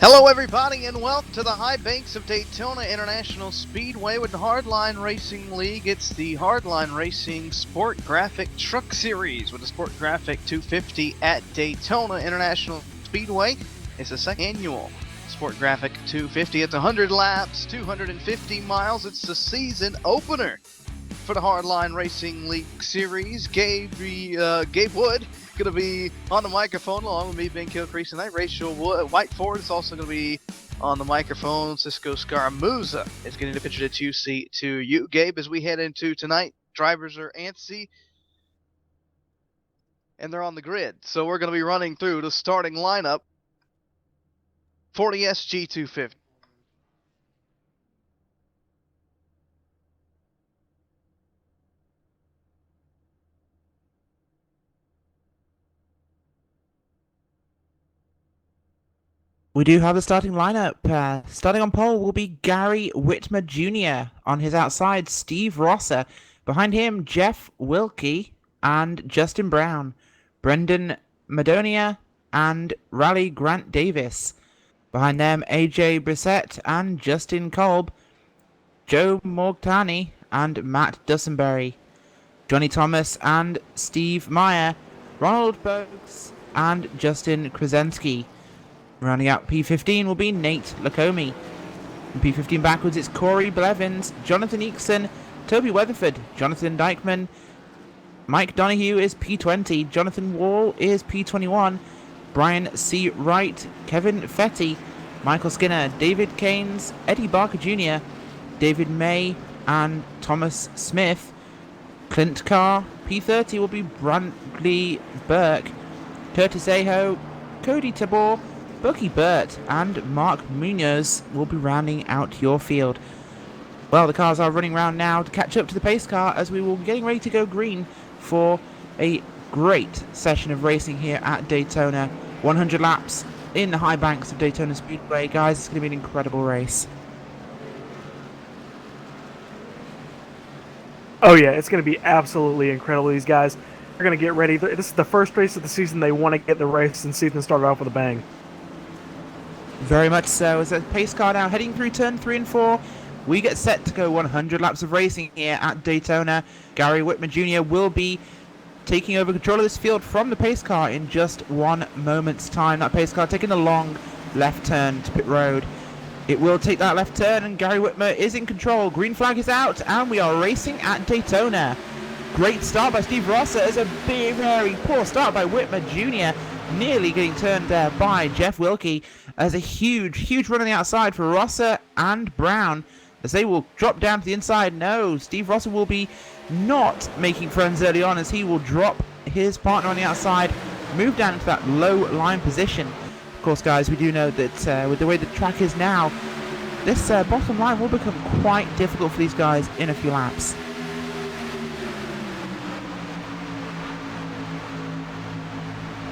Hello everybody and welcome to the high banks of Daytona International Speedway with the Hardline Racing League. It's the Hardline Racing Sport Graphic Truck Series with the Sport Graphic 250 at Daytona International Speedway. It's the second annual Sport Graphic 250. It's 100 laps, 250 miles. It's the season opener for the Hardline Racing League Series. Gabe Wood going to be on the microphone along with me, Ben Kilcrease, tonight. Rachel Whiteford is also going to be on the microphone. Cisco Scaramuza is getting the picture to you, Gabe, as we head into tonight. Drivers are antsy and they're on the grid. So we're going to be running through the starting lineup for the SG250. We do have the starting lineup. Starting on pole will be Gary Whitmer Jr. On his outside, Steve Rosser. Behind him, Jeff Wilkie and Justin Brown. Brendan Madonia and Raleigh Grant Davis. Behind them, AJ Brissett and Justin Kolb. Joe Morgtani and Matt Dussenberry. Johnny Thomas and Steve Meyer. Ronald Bogues and Justin Krasinski. Rounding out P15 will be Nate Lacombe. From P15 backwards, it's Corey Blevins, Jonathan Eakson, Toby Weatherford, Jonathan Dykeman, Mike Donahue is P20, Jonathan Wall is P21, Brian C. Wright, Kevin Fetty, Michael Skinner, David Keynes, Eddie Barker Jr., David May, and Thomas Smith. Clint Carr, P30 will be Brantley Burke, Curtis Aho, Cody Tabor, Bucky Burt and Mark Munoz will be rounding out your field. Well, the cars are running around now to catch up to the pace car as we will be getting ready to go green for a great session of racing here at Daytona. 100 laps in the high banks of Daytona Speedway. Guys, it's going to be an incredible race. Oh yeah, it's going to be absolutely incredible. These guys are going to get ready. This is the first race of the season. They want to get the race and see if they can start off with a bang. Very much so. As a pace car now heading through turn 3 and 4, we get set to go 100 laps of racing here at Daytona. Gary Whitmer Jr. will be taking over control of this field from the pace car in just 1 moment's time. That pace car taking a long left turn to pit road. It will take that left turn and Gary Whitmer is in control. Green flag is out and we are racing at Daytona. Great start by Steve Rosser as a very poor start by Whitmer Jr. Nearly getting turned there by Jeff Wilkie as a huge run on the outside for Rosser and Brown as they will drop down to the inside. No, Steve Rosser will be not making friends early on as he will drop his partner on the outside, move down into that low line position. Of course, guys, we do know that with the way the track is now, this bottom line will become quite difficult for these guys in a few laps.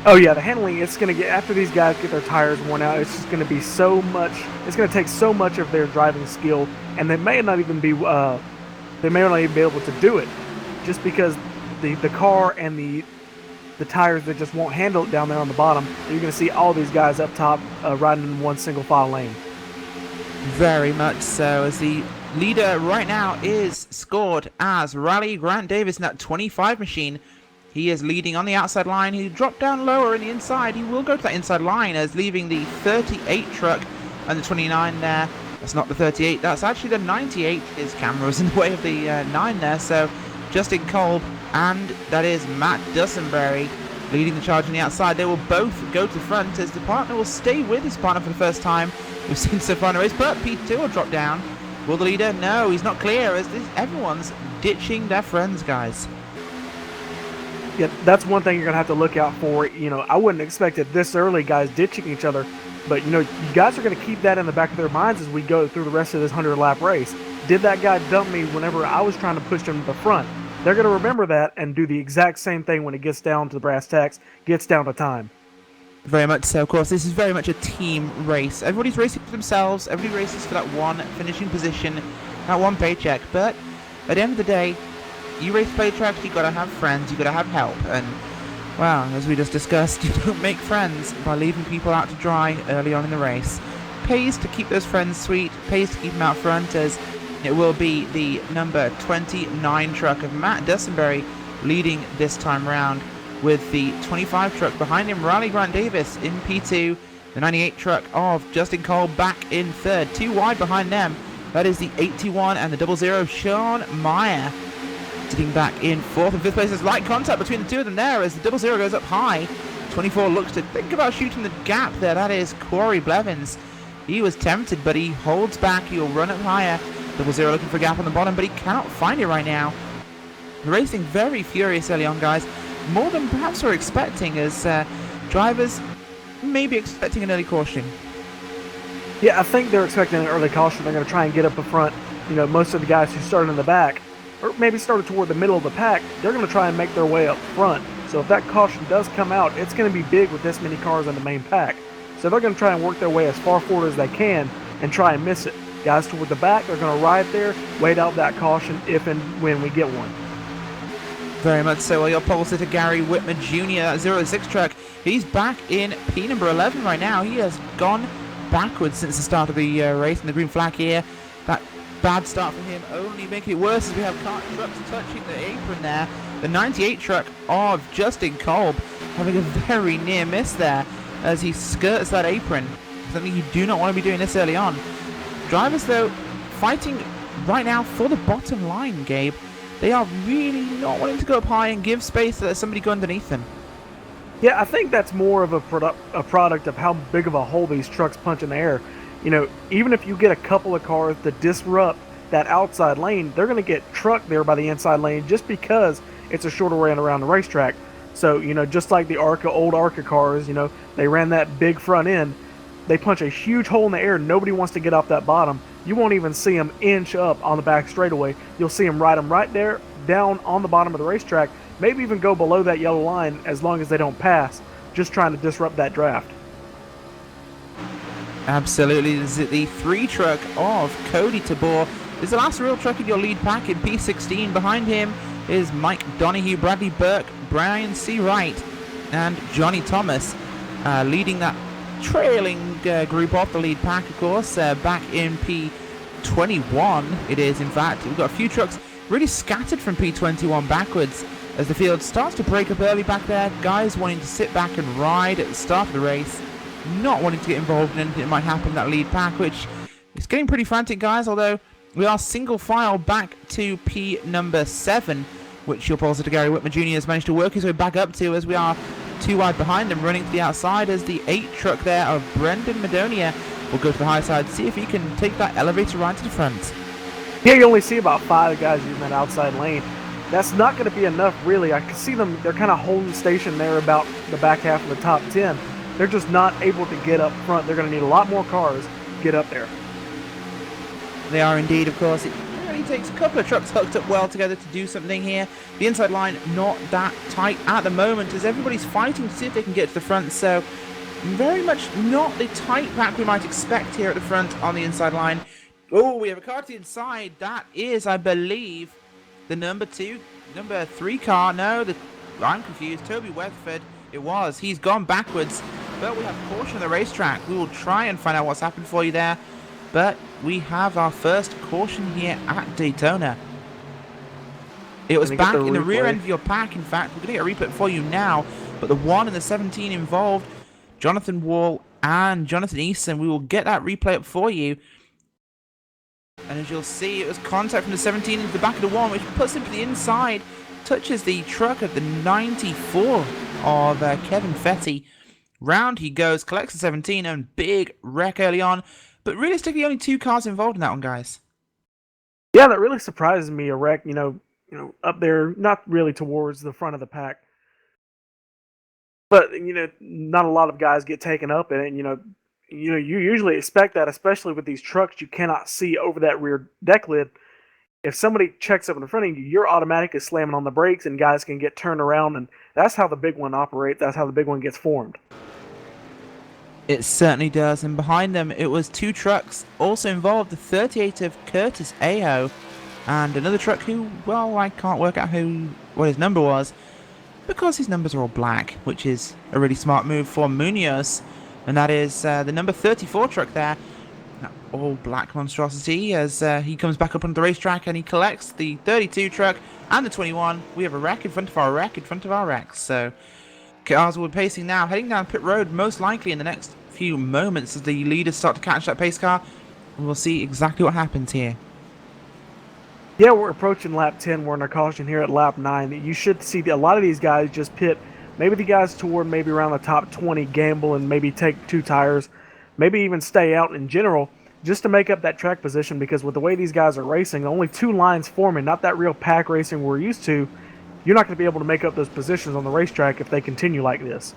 Oh yeah, the handling, it's going to get, after these guys get their tires worn out, it's just going to be so much, it's going to take so much of their driving skill, and they may not even be able to do it, just because the car and the tires that just won't handle it down there on the bottom. You're going to see all these guys up top riding in one single file lane. Very much so, as the leader right now is scored as Raleigh Grant Davis in that 25 machine. He is leading on the outside line. He dropped down lower in the inside. He will go to that inside line as leaving the 38 truck and the 29 there. That's not the 38. That's actually the 98. His camera was in the way of the 9 there. So Justin Kolb and that is Matt Dussenberry leading the charge on the outside. They will both go to the front as the partner will stay with his partner for the first time we've seen so far in the race. But P2 will drop down. Will the leader? No, he's not clear as everyone's ditching their friends, guys. Yeah, that's one thing you're going to have to look out for. You know, I wouldn't expect it this early, guys ditching each other. But, you know, you guys are going to keep that in the back of their minds as we go through the rest of this 100-lap race. Did that guy dump me whenever I was trying to push him to the front? They're going to remember that and do the exact same thing when it gets down to the brass tacks, gets down to time. Very much so. Of course, this is very much a team race. Everybody's racing for themselves. Everybody races for that one finishing position, that one paycheck. But at the end of the day, you race play tracks, you gotta have friends, you gotta have help, and well, as we just discussed, you don't make friends by leaving people out to dry early on in the race. pays to keep those friends sweet, pays to keep them out front, as it will be the number 29 truck of Matt Dussenberry leading this time round, with the 25 truck behind him, Riley Grant Davis in P2, the 98 truck of Justin Cole back in third, 2 wide behind them. That is the 81 and the 00 Sean Meyer sitting back in fourth and fifth place. There's light contact between the two of them there as the 00 goes up high. 24 looks to think about shooting the gap there. That is Corey Blevins. He was tempted, but he holds back. He'll run up higher. 00 looking for a gap on the bottom, but he cannot find it right now. Racing very furious early on, guys. More than perhaps we're expecting, as drivers may be expecting an early caution. Yeah, I think they're expecting an early caution. They're going to try and get up in front. You know, most of the guys who started in the back, or maybe started toward the middle of the pack, they're going to try and make their way up front. So if that caution does come out, it's going to be big with this many cars in the main pack. So they're going to try and work their way as far forward as they can and try and miss it. Guys toward the back, they're going to ride there, wait out that caution if and when we get one. Very much so. Well, your pole sitter Gary Whitmer Jr., 06 truck, he's back in P number 11 right now. He has gone backwards since the start of the race in the green flag here. That bad start for him only making it worse as we have trucks touching the apron there. The 98 truck of Justin Kolb having a very near miss there as he skirts that apron. Something you do not want to be doing this early on. Drivers, though, fighting right now for the bottom line, Gabe. They are really not wanting to go up high and give space to let somebody go underneath them. Yeah, I think that's more of a product of how big of a hole these trucks punch in the air. You know, even if you get a couple of cars to disrupt that outside lane, they're going to get trucked there by the inside lane just because it's a shorter way around the racetrack. So, you know, just like the old ARCA cars, you know, they ran that big front end. They punch a huge hole in the air. Nobody wants to get off that bottom. You won't even see them inch up on the back straightaway. You'll see them ride them right there down on the bottom of the racetrack, maybe even go below that yellow line as long as they don't pass, just trying to disrupt that draft. Absolutely. This is the 3 truck of Cody Tabor. This is the last real truck in your lead pack in P16. Behind him is Mike Donahue, Bradley Burke, Brian C. Wright, and Johnny Thomas, leading that trailing group off the lead pack, of course, back in P21. It is, in fact. We've got a few trucks really scattered from P21 backwards as the field starts to break up early back there. Guys wanting to sit back and ride at the start of the race, not wanting to get involved in anything that might happen in that lead pack, which is getting pretty frantic, guys, although we are single file back to P number 7, which your pole sitter Gary Whitmer Jr. has managed to work his way back up to, as we are 2 wide behind him, running to the outside as the 8 truck there of Brendan Madonia will go to the high side, see if he can take that elevator ride to the front. Yeah, you only see about 5 guys using that outside lane. That's not going to be enough, really. I can see them, they're kind of holding station there about the back half of the top 10. They're just not able to get up front. They're going to need a lot more cars to get up there. They are indeed, of course. It only takes a couple of trucks hooked up well together to do something here. The inside line not that tight at the moment as everybody's fighting to see if they can get to the front, so very much not the tight pack we might expect here at the front on the inside line. Oh, we have a car to the inside. That is, I believe, the number 3 car. No, I'm confused. Toby Weatherford. It was. He's gone backwards. But we have caution on the racetrack. We will try and find out what's happened for you there. But we have our first caution here at Daytona. It was back in the rear end of your pack, in fact. We're going to get a replay for you now. But the 1 and the 17 involved Jonathan Wall and Jonathan Easton. We will get that replay up for you. And as you'll see, it was contact from the 17 into the back of the 1, which puts him to the inside, touches the truck of the 94 of Kevin Fetty. Round he goes, collects the 17, and big wreck early on. But realistically, only 2 cars involved in that one, guys. Yeah, that really surprises me, a wreck, you know, up there, not really towards the front of the pack. But, you know, not a lot of guys get taken up in it, and, you usually expect that, especially with these trucks you cannot see over that rear deck lid. If somebody checks up in front of you, you're automatically slamming on the brakes and guys can get turned around, and that's how the big one operates. That's how the big one gets formed. It certainly does, and behind them it was 2 trucks also involved, the 38 of Curtis Aho and another truck who, well, I can't work out what his number was because his numbers are all black, which is a really smart move for Munoz. And that is the number 34 truck there all-black monstrosity as he comes back up on the racetrack and he collects the 32 truck and the 21. We have a wreck in front of our wreck in front of our wreck. So cars will be pacing now, heading down pit road most likely in the next few moments as the leaders start to catch that pace car. And we'll see exactly what happens here. Yeah, we're approaching lap 10. We're in our caution here at lap 9. You should see a lot of these guys just pit. Maybe the guys toward maybe around the top 20 gamble and maybe take 2 tires. Maybe even stay out in general just to make up that track position, because with the way these guys are racing, only 2 lines forming, not that real pack racing we're used to, you're not going to be able to make up those positions on the racetrack if they continue like this.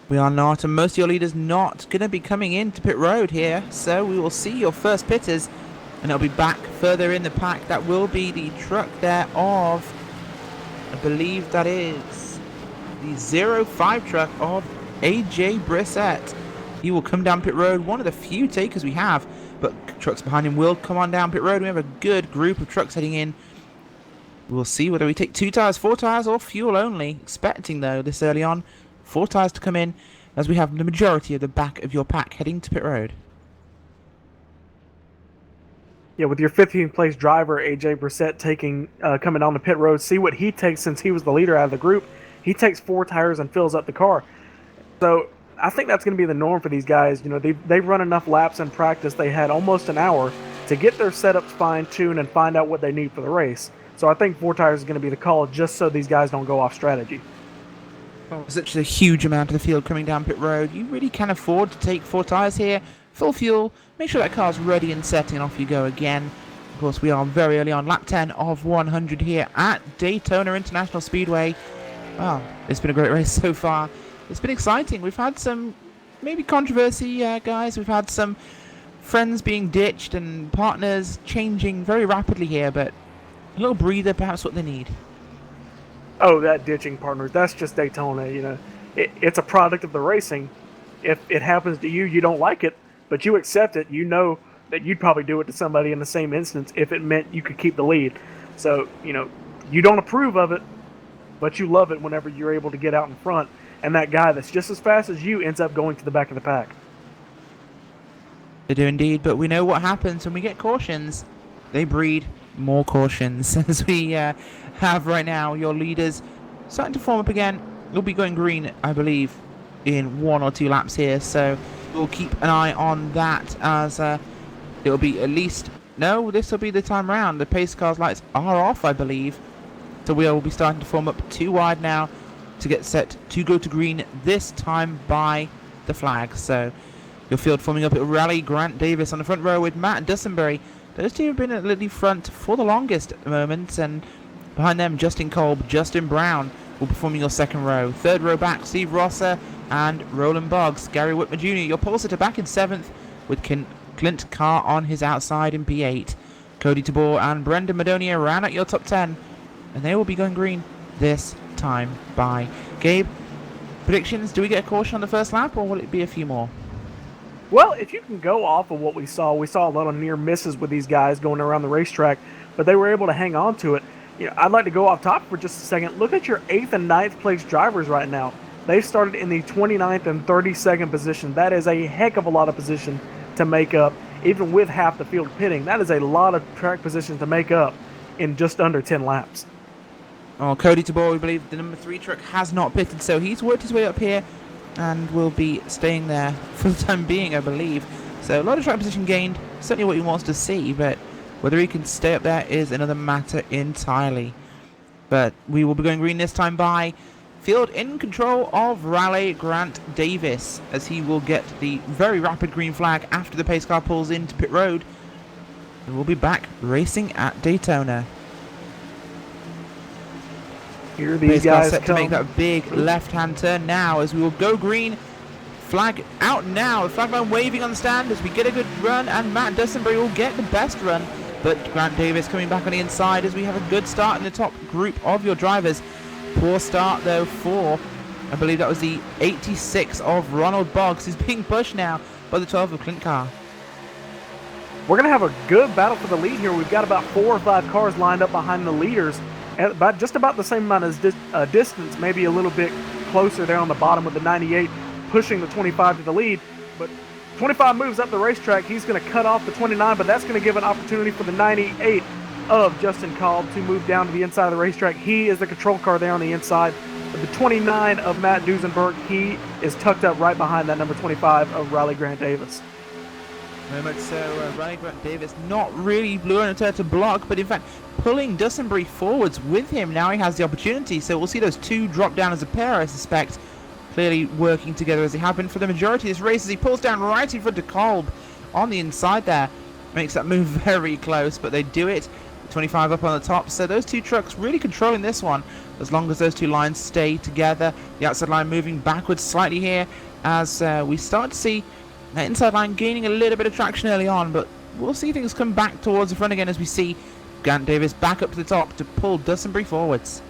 We are not, and most of your leaders not going to be coming into pit road here, so we will see your first pitters, and it'll be back further in the pack. That will be the truck there of, I believe that is the 05 truck of AJ Brissett. He will come down pit road, one of the few takers we have, but trucks behind him will come on down pit road. We have a good group of trucks heading in. We'll see whether we take 2 tires, 4 tires, or fuel only. Expecting, though, this early on, 4 tires to come in, as we have the majority of the back of your pack heading to pit road. Yeah, with your 15th place driver, AJ Brissett, coming on the pit road, see what he takes since he was the leader out of the group. He takes 4 tires and fills up the car. So I think that's going to be the norm for these guys. You know, they've run enough laps in practice. They had almost an hour to get their setups fine-tuned and find out what they need for the race. So I think 4 tires is going to be the call, just so these guys don't go off strategy. Well, such a huge amount of the field coming down pit road. You really can afford to take 4 tires here. Full fuel. Make sure that car's ready and set, and off you go again. Of course, we are very early on. Lap 10 of 100 here at Daytona International Speedway. Well, it's been a great race so far. It's been exciting. We've had some maybe controversy, guys. We've had some friends being ditched and partners changing very rapidly here, but a little breather, perhaps what they need. Oh, that ditching, partners, that's just Daytona. You know, it's a product of the racing. If it happens to you, you don't like it, but you accept it. You know that you'd probably do it to somebody in the same instance if it meant you could keep the lead. So, you know, you don't approve of it, but you love it whenever you're able to get out in front, and that guy that's just as fast as you ends up going to the back of the pack. They do indeed, but we know what happens when we get cautions. They breed more cautions, as we have right now. Your leaders starting to form up again. You'll be going green, I believe, in 1 or 2 laps here, so we'll keep an eye on that, as it'll be at least... No, this will be the time round. The pace car's lights are off, I believe, so we'll be starting to form up 2 wide now to get set to go to green, this time by the flag. So your field forming up at Rally Grant Davis on the front row with Matt Dussenberry. Those two have been at the front for the longest moments, and behind them Justin Kolb, Justin Brown will be forming your second row. Third row back, Steve Rosser and Roland Boggs. Gary Whitmer Jr., your pole sitter, back in 7th with Clint Carr on his outside in P8. Cody Tabor and Brendan Madonia round out your top 10, and they will be going green this time by. Gabe, predictions, do we get a caution on the first lap, or will it be a few more? Well, if you can go off of what we saw a lot of near misses with these guys going around the racetrack, but they were able to hang on to it. You know, I'd like to go off top for just a second. Look at your 8th and 9th place drivers right now. They've started in the 29th and 32nd position. That is a heck of a lot of position to make up, even with half the field pitting. That is a lot of track position to make up in just under 10 laps. Oh, Cody Tabor, we believe the number 3 truck has not pitted, so he's worked his way up here and will be staying there for the time being, I believe. So a lot of track position gained, certainly what he wants to see, but whether he can stay up there is another matter entirely. But we will be going green this time by field in control of Raleigh Grant Davis, as he will get the very rapid green flag after the pace car pulls into pit road. And we'll be back racing at Daytona. Here these guys set come to make that big left-hand turn now, as we will go green. Flag out now. The flag man waving on the stand as we get a good run, and Matt Dussenberry will get the best run. But Grant Davis coming back on the inside as we have a good start in the top group of your drivers. Poor start though for, I believe that was the 86 of Ronald Boggs, who's being pushed now by the 12 of Clint Carr. We're going to have a good battle for the lead here. We've got about 4 or 5 cars lined up behind the leaders at about just about the same amount of distance, maybe a little bit closer there on the bottom with the 98 pushing the 25 to the lead. But 25 moves up the racetrack. He's going to cut off the 29, but that's going to give an opportunity for the 98 of Justin Kolb to move down to the inside of the racetrack. He is the control car there on the inside. But the 29 of Matt Duesenberg, he is tucked up right behind that number 25 of Riley Grant Davis. Very much so. Riley Grant Davis not really learning to block, but in fact pulling Dusenbury forwards with him. Now he has the opportunity, so we'll see those two drop down as a pair, I suspect. Clearly working together as they have been for the majority of this race as he pulls down right in front of Kolb on the inside there. Makes that move very close, but they do it. 25 up on the top, so those two trucks really controlling this one as long as those two lines stay together. The outside line moving backwards slightly here as we start to see that inside line gaining a little bit of traction early on, but we'll see things come back towards the front again as we see Grant Davis back up to the top to pull Dusenbury forwards.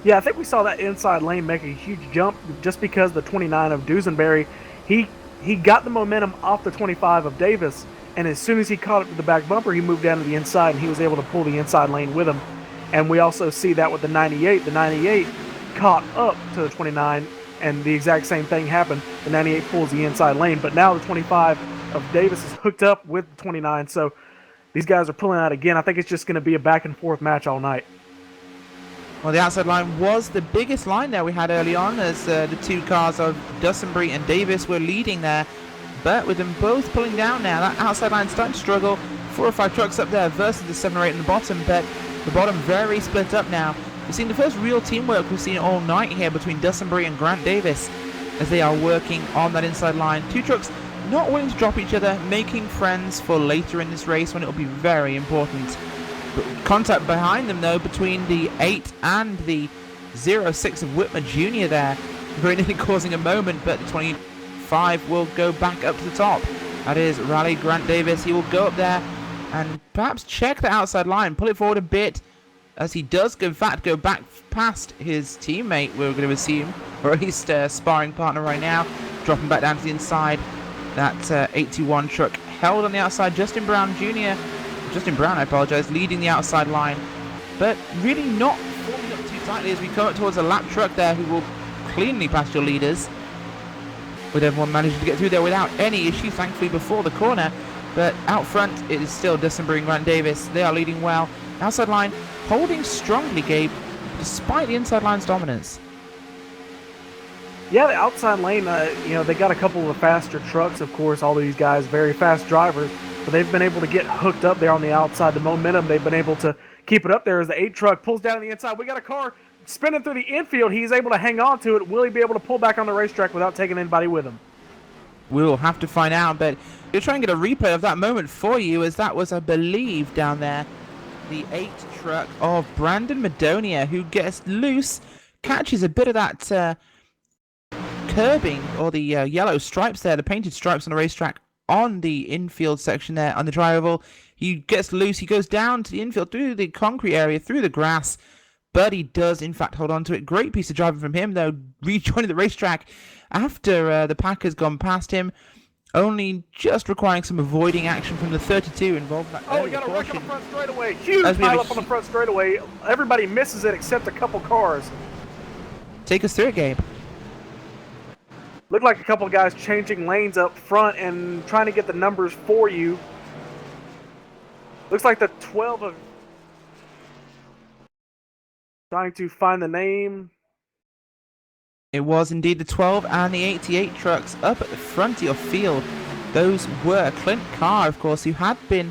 Yeah, I think we saw that inside lane make a huge jump just because the 29 of Duesenbury, he got the momentum off the 25 of Davis, and as soon as he caught up to the back bumper, he moved down to the inside and he was able to pull the inside lane with him. And we also see that with the 98. The 98 caught up to the 29, and the exact same thing happened. The 98 pulls the inside lane, but now the 25 of Davis is hooked up with the 29, so these guys are pulling out again. I think it's just going to be a back and forth match all night. Well, the outside line was the biggest line there we had early on as the two cars of Dusenbury and Davis were leading there. But with them both pulling down now, that outside line starting to struggle. 4 or 5 trucks up there versus the 7 or 8 in the bottom, but the bottom very split up now. We've seen the first real teamwork we've seen all night here between Dusenbury and Grant Davis as they are working on that inside line. 2 trucks not willing to drop each other, making friends for later in this race when it will be very important. But contact behind them though between the 8 and the 06 of Whitmer Jr. there, very nearly causing a moment, but the 25 will go back up to the top. That is Riley Grant Davis. He will go up there and perhaps check the outside line, pull it forward a bit, as he does in fact go back past his teammate, we're going to assume, or at least a sparring partner right now, dropping back down to the inside. That 81 truck held on the outside. Justin Brown, I apologize, leading the outside line, but really not forming up too tightly as we come up towards a lap truck there who will cleanly pass your leaders, with everyone managing to get through there without any issue, thankfully, before the corner. But out front, it is still Dusenbury and Grant Davis. They are leading well. Outside line holding strongly, Gabe, despite the inside line's dominance. Yeah, the outside lane, they got a couple of the faster trucks, of course, all these guys, very fast drivers, but they've been able to get hooked up there on the outside. The momentum, they've been able to keep it up there as the 8 truck pulls down on the inside. We got a car spinning through the infield. He's able to hang on to it. Will he be able to pull back on the racetrack without taking anybody with him? We'll have to find out, but we'll try and get a replay of that moment for you, as that was, I believe, down there, the 8 truck of Brandon Madonia, who gets loose, catches a bit of that curbing, or the yellow stripes there, the painted stripes on the racetrack on the infield section there on the tri-oval. He gets loose, he goes down to the infield through the concrete area, through the grass, but he does in fact hold on to it. Great piece of driving from him though, rejoining the racetrack after the pack has gone past him, only just requiring some avoiding action from the 32 involved in that. Oh, we got a wreck on the front straightaway. Huge pile up on the front straightaway. Everybody misses it except a couple cars. Take us through it, Gabe. Looked like a couple of guys changing lanes up front and trying to get the numbers for you. Looks like the 12 of... Trying to find the name. It was indeed the 12 and the 88 trucks up at the front of your field. Those were Clint Carr, of course, who had been,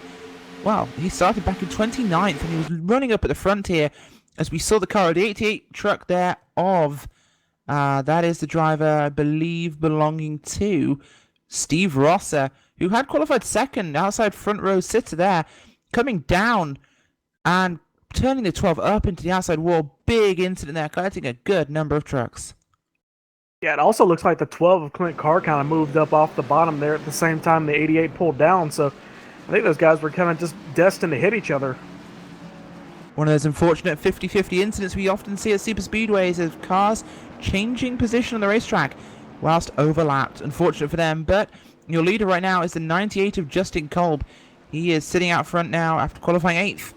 well, he started back in 29th and he was running up at the front here as we saw the car of the 88 truck there of, that is the driver, I believe, belonging to Steve Rosser, who had qualified second, outside front row sitter there, coming down and turning the 12 up into the outside wall. Big incident there, collecting a good number of trucks. Yeah, it also looks like the 12 of Clint Carr kind of moved up off the bottom there at the same time the 88 pulled down, so I think those guys were kind of just destined to hit each other. One of those unfortunate 50-50 incidents we often see at super speedways of cars changing position on the racetrack whilst overlapped. Unfortunate for them, but your leader right now is the 98 of Justin Kolb. He is sitting out front now after qualifying 8th,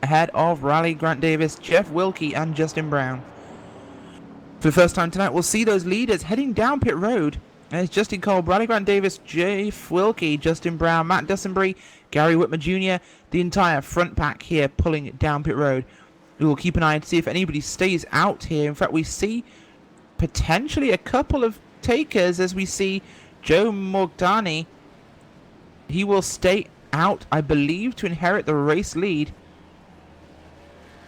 ahead of Riley Grant Davis, Jeff Wilkie and Justin Brown. For the first time tonight, we'll see those leaders heading down pit road And it's Justin Cole, Bradley Grant Davis, Jeff Wilkie, Justin Brown, Matt Dussenbury, Gary Whitmer Jr., the entire front pack here pulling it down pit road. We will keep an eye to see if anybody stays out here. In fact, we see potentially a couple of takers as we see Joe Morgdani. He will stay out, I believe, to inherit the race lead.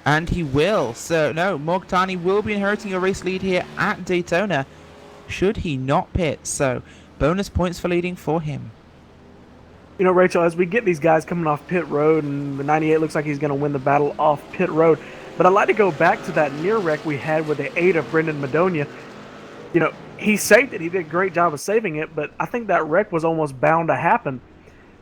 And he will. So, no, Morgdani will be inheriting a race lead here at Daytona, should he not pit. So, bonus points for leading for him. You know, Rachel, as we get these guys coming off pit road, and the 98 looks like he's going to win the battle off pit road, but I'd like to go back to that near wreck we had with the 8 of Brendan Madonia. You know, he saved it. He did a great job of saving it, but I think that wreck was almost bound to happen.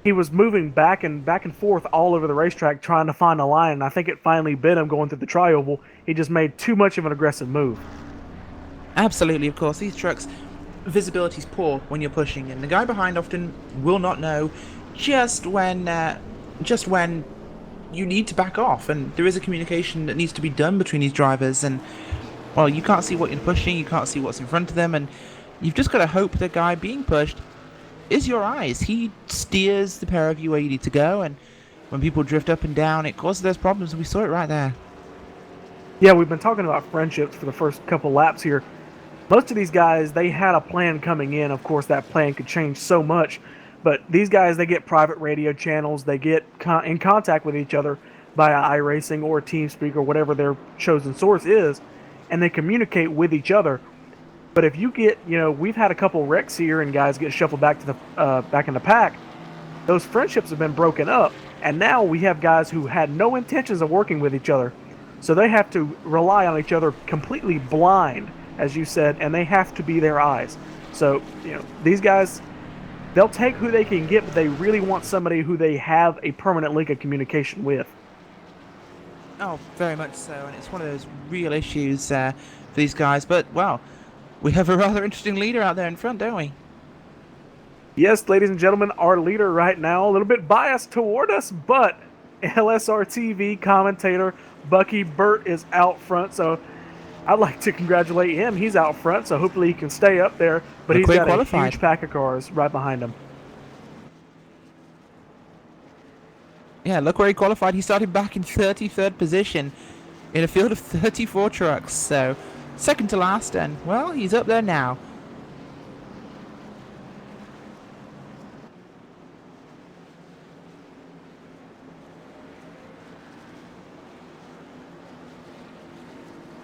He was moving back and forth all over the racetrack trying to find a line, and I think it finally bit him going through the tri-oval. He just made too much of an aggressive move. Absolutely, of course. These trucks, visibility's poor when you're pushing, and the guy behind often will not know just when you need to back off, and there is a communication that needs to be done between these drivers, and well, you can't see what you're pushing, you can't see what's in front of them, and you've just got to hope the guy being pushed is your eyes. He steers the pair of you where you need to go, and when people drift up and down, it causes those problems, and we saw it right there. Yeah, we've been talking about friendships for the first couple laps here. Most of these guys, they had a plan coming in. Of course, that plan could change so much. But these guys, they get private radio channels. They get in contact with each other via iRacing or TeamSpeak or whatever their chosen source is. And they communicate with each other. But if you get, you know, we've had a couple wrecks here and guys get shuffled back to the back in the pack. Those friendships have been broken up. And now we have guys who had no intentions of working with each other. So they have to rely on each other completely blind, as you said, and they have to be their eyes. So, you know, these guys, they'll take who they can get, but they really want somebody who they have a permanent link of communication with. Oh, very much so, and it's one of those real issues for these guys. But, well, we have a rather interesting leader out there in front, don't we? Yes, ladies and gentlemen, our leader right now, a little bit biased toward us, but LSRTV commentator Bucky Burt is out front, so I'd like to congratulate him. He's out front, so hopefully he can stay up there, but he's got a huge pack of cars right behind him. Yeah, look where he qualified. He started back in 33rd position in a field of 34 trucks, so second to last, and, well, he's up there now.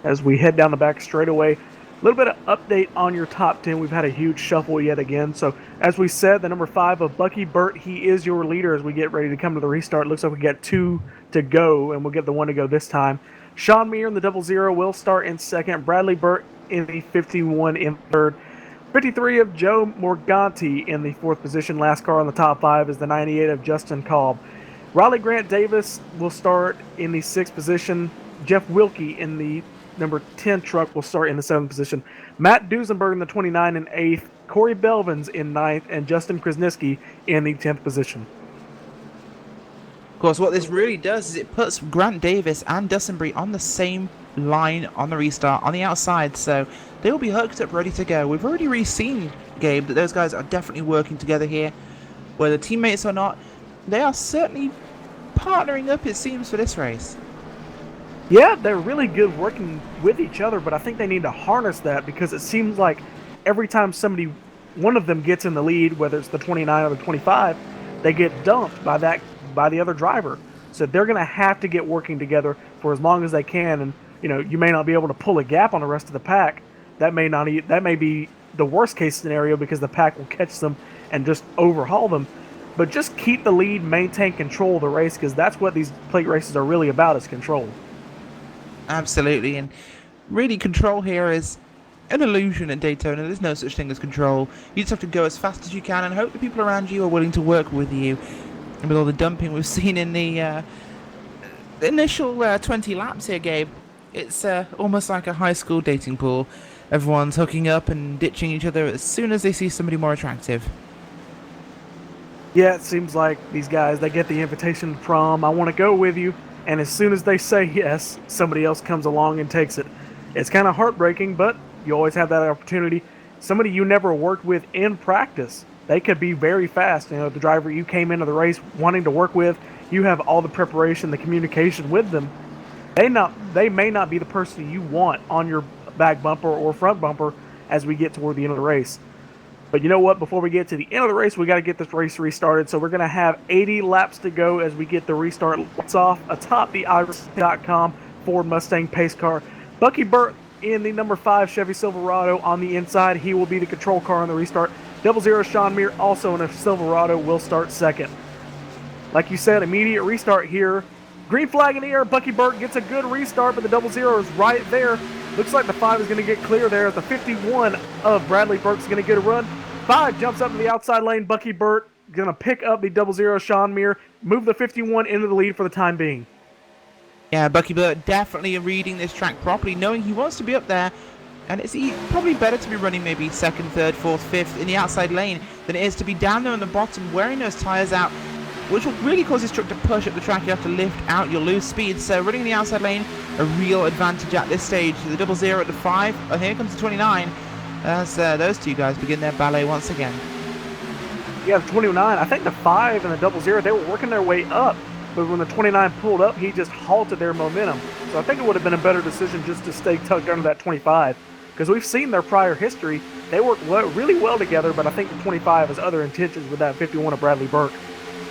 As we head down the back straightaway, a little bit of update on your top 10. We've had a huge shuffle yet again. So, as we said, the number 5 of Bucky Burt, he is your leader as we get ready to come to the restart. Looks like we got 2 to go, and we'll get the 1 to go this time. Sean Meir in the 00 will start in second. Bradley Burt in the 51 in third. 53 of Joe Morganti in the 4th position. Last car on the top 5 is the 98 of Justin Kolb. Riley Grant Davis will start in the 6th position. Jeff Wilkie in the number 10 truck will start in the 7th position. Matt Duesenberg in the 29 and 8th. Corey Belvins in 9th. And Justin Krasniski in the 10th position. Of course, what this really does is it puts Grant Davis and Dussenbury on the same line on the restart, on the outside. So they'll be hooked up, ready to go. We've already seen, Gabe, that those guys are definitely working together here. Whether teammates or not, they are certainly partnering up, it seems, for this race. Yeah, they're really good working with each other, but I think they need to harness that because it seems like every time one of them gets in the lead, whether it's the 29 or the 25, they get dumped by the other driver. So they're going to have to get working together for as long as they can. And you know, you may not be able to pull a gap on the rest of the pack. That may be the worst case scenario because the pack will catch them and just overhaul them. But just keep the lead, maintain control of the race because that's what these plate races are really about, is control. Absolutely, and really control here is an illusion at Daytona. There's no such thing as control. You just have to go as fast as you can and hope the people around you are willing to work with you. And with all the dumping we've seen in the initial 20 laps here, Gabe, it's almost like a high school dating pool. Everyone's hooking up and ditching each other as soon as they see somebody more attractive. Yeah, it seems like these guys, they get the invitation to prom, I want to go with you. And as soon as they say yes, somebody else comes along and takes it. It's kind of heartbreaking, but you always have that opportunity. somebody you never worked with in practice. They could be very fast. You know, the driver you came into the race wanting to work with, you have all the preparation, the communication with them. They may not be the person you want on your back bumper or front bumper as we get toward the end of the race. But you know what? Before we get to the end of the race, we got to get this race restarted. So we're going to have 80 laps to go as we get the restart lights off atop the iris.com Ford Mustang pace car. Bucky Burt in the number 5 Chevy Silverado on the inside. He will be the control car on the restart. 00 Sean Muir, also in a Silverado, will start second. Like you said, immediate restart here. Green flag in the air. Bucky Burt gets a good restart, but the 00 is right there. Looks like the 5 is going to get clear there. The 51 of Bradley Burke's going to get a run. 5 jumps up to the outside lane. Bucky Burt going to pick up the 00 Sean Muir, move the 51 into the lead for the time being. Yeah, Bucky Burt definitely reading this track properly, knowing he wants to be up there. And it's probably better to be running maybe 2nd, 3rd, 4th, 5th in the outside lane than it is to be down there on the bottom, wearing those tyres out, which will really cause this truck to push up the track. You have to lift out, you'll lose speed. So running in the outside lane, a real advantage at this stage. The 00 at the 5, and here comes the 29. As those two guys begin their ballet once again. Yeah, the 29, I think the 5 and the 00, they were working their way up. But when the 29 pulled up, he just halted their momentum. So I think it would have been a better decision just to stay tucked under that 25. Because we've seen their prior history. They work really well together, but I think the 25 has other intentions with that 51 of Bradley Burke.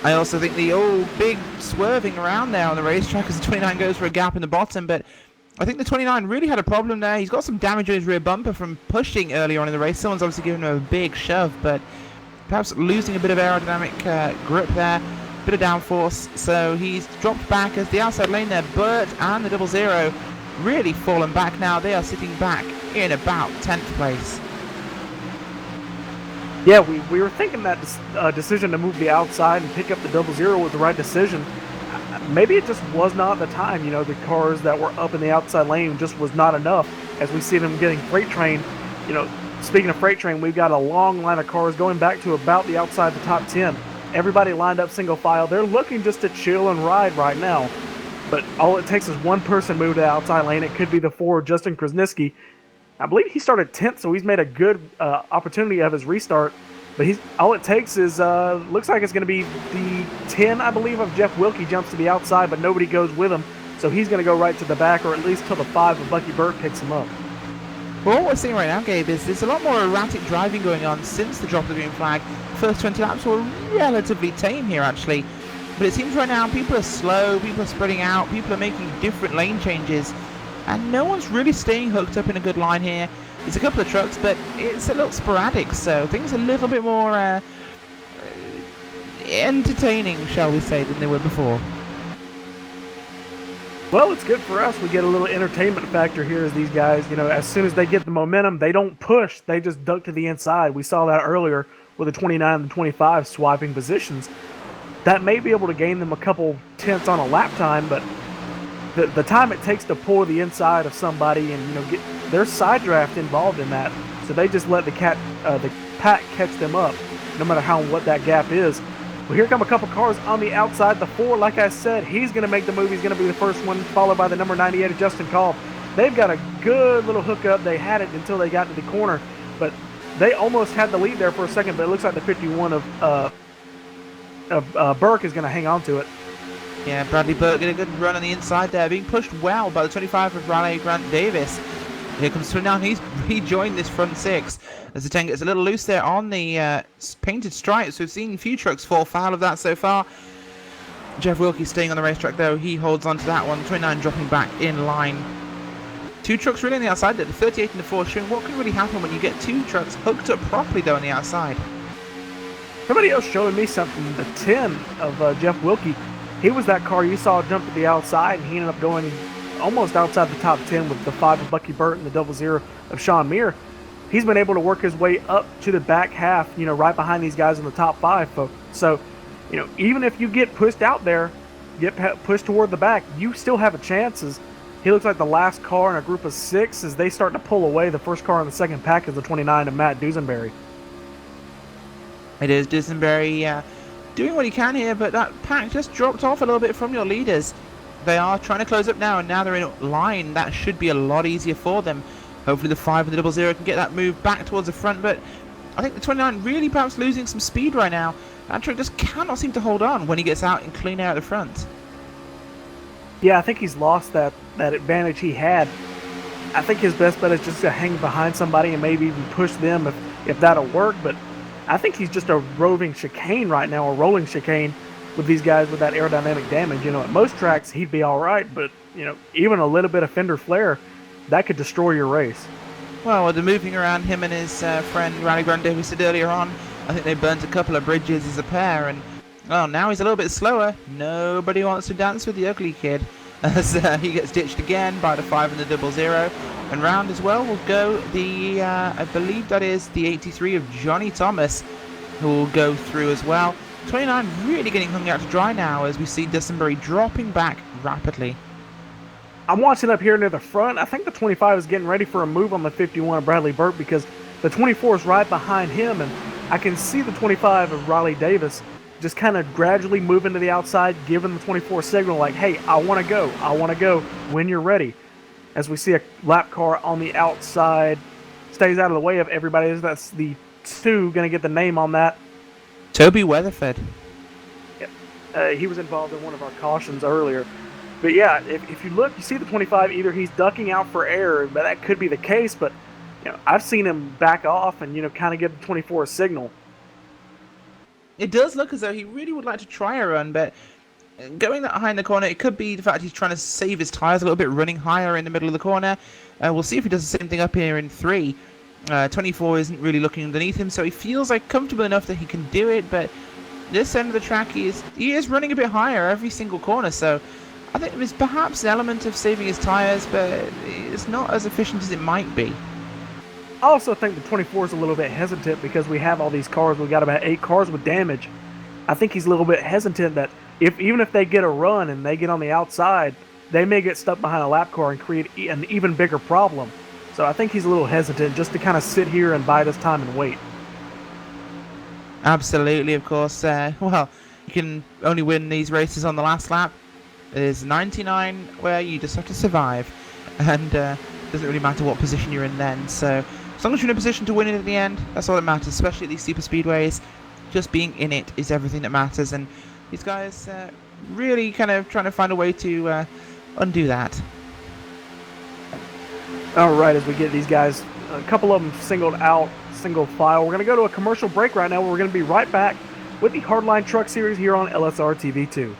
I also think the old big swerving around there on the racetrack as the 29 goes for a gap in the bottom, but I think the 29 really had a problem there. He's got some damage on his rear bumper from pushing earlier on in the race. Someone's obviously given him a big shove, but perhaps losing a bit of aerodynamic grip there, bit of downforce, so he's dropped back as the outside lane there. Burt and the 00 really fallen back now. They are sitting back in about 10th place. Yeah, we were thinking that decision to move the outside and pick up the 00 was the right decision. Maybe it just was not the time. You know, the cars that were up in the outside lane just was not enough. As we see them getting freight train, you know, speaking of freight train, we've got a long line of cars going back to about the outside the top 10. Everybody lined up single file. They're looking just to chill and ride right now. But all it takes is one person move to the outside lane. It could be the 4, Justin Krasniski. I believe he started 10th, so he's made a good opportunity of his restart. But all it takes is, looks like it's going to be the 10, I believe, of Jeff Wilkie jumps to the outside, but nobody goes with him. So he's going to go right to the back, or at least till the 5 of Bucky Burt picks him up. Well, what we're seeing right now, Gabe, is there's a lot more erratic driving going on since the drop of the green flag. First 20 laps were relatively tame here, actually. But it seems right now people are slow, people are spreading out, people are making different lane changes. And no one's really staying hooked up in a good line here. There's a couple of trucks, but it's a little sporadic, so things are a little bit more entertaining, shall we say, than they were before. Well, it's good for us. We get a little entertainment factor here as these guys, you know, as soon as they get the momentum, they don't push. They just duck to the inside. We saw that earlier with the 29 and the 25 swapping positions. That may be able to gain them a couple tenths on a lap time, but the time it takes to pull the inside of somebody and, you know, there's side draft involved in that. So they just let the pack catch them up, no matter what that gap is. Well, here come a couple cars on the outside. The 4, like I said, he's going to make the move. He's going to be the first one, followed by the number 98 of Justin Call. They've got a good little hookup. They had it until they got to the corner, but they almost had the lead there for a second, but it looks like the 51 of Burke is going to hang on to it. Yeah, Bradley Burke getting a good run on the inside there, being pushed well by the 25 of Riley Grant Davis. Here comes 29. He's rejoined this front 6 as the 10 gets a little loose there on the painted stripes. We've seen a few trucks fall foul of that so far. Jeff Wilkie staying on the racetrack though. He holds on to that one. 29 dropping back in line. 2 trucks really on the outside there. The 38 and the 4 showing what can really happen when you get 2 trucks hooked up properly though on the outside. Somebody else showing me something. The 10 of Jeff Wilkie. He was that car you saw jump to the outside, and he ended up going almost outside the top 10 with the 5 of Bucky Burt and the 00 of Sean Muir. He's been able to work his way up to the back half, you know, right behind these guys in the top 5, folks. So, you know, even if you get pushed out there, get pushed toward the back, you still have a chance. As he looks like the last car in a group of 6 as they start to pull away. The first car in the second pack is the 29 of Matt Dusenberry. It is Dusenberry doing what he can here, but that pack just dropped off a little bit from your leaders. They are trying to close up now, and now they're in line. That should be a lot easier for them. Hopefully the 5 and the 00 can get that move back towards the front, but I think the 29 really perhaps losing some speed right now. That truck just cannot seem to hold on when he gets out and clean out at the front. Yeah, I think he's lost that advantage he had. I think his best bet is just to hang behind somebody and maybe even push them if that'll work, but I think he's just a roving chicane right now, a rolling chicane with these guys with that aerodynamic damage. At most tracks he'd be all right, but even a little bit of fender flare, that could destroy your race. Well, with the moving around him and his friend Rally Grande, who we said earlier on, I think they burnt a couple of bridges as a pair, and well, now he's a little bit slower. Nobody wants to dance with the ugly kid, as he gets ditched again by the 5 and the 00. And round as well will go the, I believe that is the 83 of Johnny Thomas, who will go through as well. 29 really getting hung out to dry now as we see Dussenberry dropping back rapidly. I'm watching up here near the front. I think the 25 is getting ready for a move on the 51 of Bradley Burt because the 24 is right behind him, and I can see the 25 of Riley Davis just kind of gradually moving to the outside, giving the 24 signal like, hey, I want to go when you're ready. As we see a lap car on the outside, stays out of the way of everybody. That's the 2 going to get the name on that. Toby Weatherford. Yep. He was involved in one of our cautions earlier. But yeah, if you look, you see the 25, either he's ducking out for air, but that could be the case, but I've seen him back off and kind of give the 24 a signal. It does look as though he really would like to try a run, but going that high in the corner, it could be the fact he's trying to save his tyres a little bit, running higher in the middle of the corner. We'll see if he does the same thing up here in 3. 24 isn't really looking underneath him, so he feels like comfortable enough that he can do it, but this end of the track he is running a bit higher every single corner, so I think there's perhaps an element of saving his tyres, but it's not as efficient as it might be. I also think the 24 is a little bit hesitant because we have all these cars. We've got about 8 cars with damage. I think he's a little bit hesitant that even if they get a run and they get on the outside, they may get stuck behind a lap car and create an even bigger problem. So I think he's a little hesitant just to kind of sit here and bide his time and wait. Absolutely, of course. Well, you can only win these races on the last lap. There's 99 where you just have to survive, and it doesn't really matter what position you're in then. So as long as you're in a position to win it at the end, that's all that matters, especially at these super speedways. Just being in it is everything that matters, and these guys really kind of trying to find a way to undo that. All right, as we get these guys, a couple of them singled out, single file. We're going to go to a commercial break right now. We're going to be right back with the Hardline Truck Series here on LSRTV 2.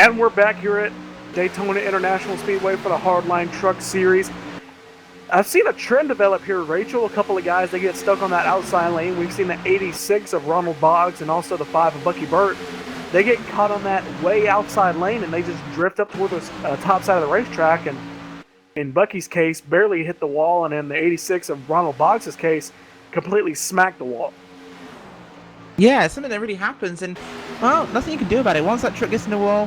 And we're back here at Daytona International Speedway for the Hardline Truck Series. I've seen a trend develop here, Rachel. A couple of guys, they get stuck on that outside lane. We've seen the 86 of Ronald Boggs and also the 5 of Bucky Burt. They get caught on that way outside lane and they just drift up toward the top side of the racetrack, and in Bucky's case, barely hit the wall, and in the 86 of Ronald Boggs' case, completely smacked the wall. Yeah, it's something that really happens, and, well, nothing you can do about it. Once that truck gets in the wall,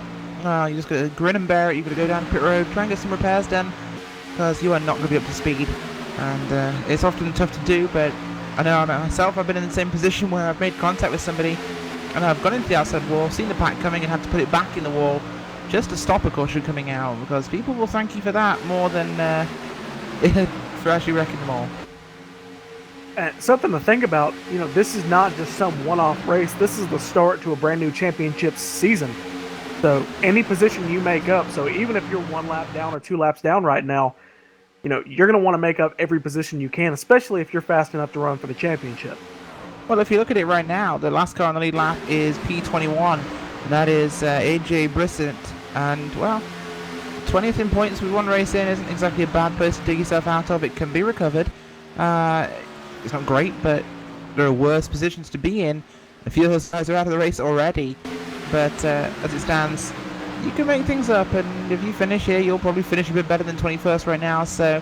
you just gotta grin and bear it. You gotta go down to pit road, try and get some repairs done, because you are not gonna be up to speed. And it's often tough to do, but I know about myself, I've been in the same position where I've made contact with somebody, and I've gone into the outside wall, seen the pack coming, and had to put it back in the wall just to stop a caution coming out, because people will thank you for that more than for actually wrecking them all. And something to think about, you know, this is not just some one-off race. This is the start to a brand new championship season. So any position you make up, so even if you're 1 lap down or 2 laps down right now, you know, you're going to want to make up every position you can, especially if you're fast enough to run for the championship. Well, if you look at it right now, the last car on the lead lap is P21, and that is AJ Brissett. And, well, 20th in points with 1 race in isn't exactly a bad place to dig yourself out of. It can be recovered. It's not great, but there are worse positions to be in. A few of those guys are out of the race already. But as it stands, you can make things up, and if you finish here, you'll probably finish a bit better than 21st right now. So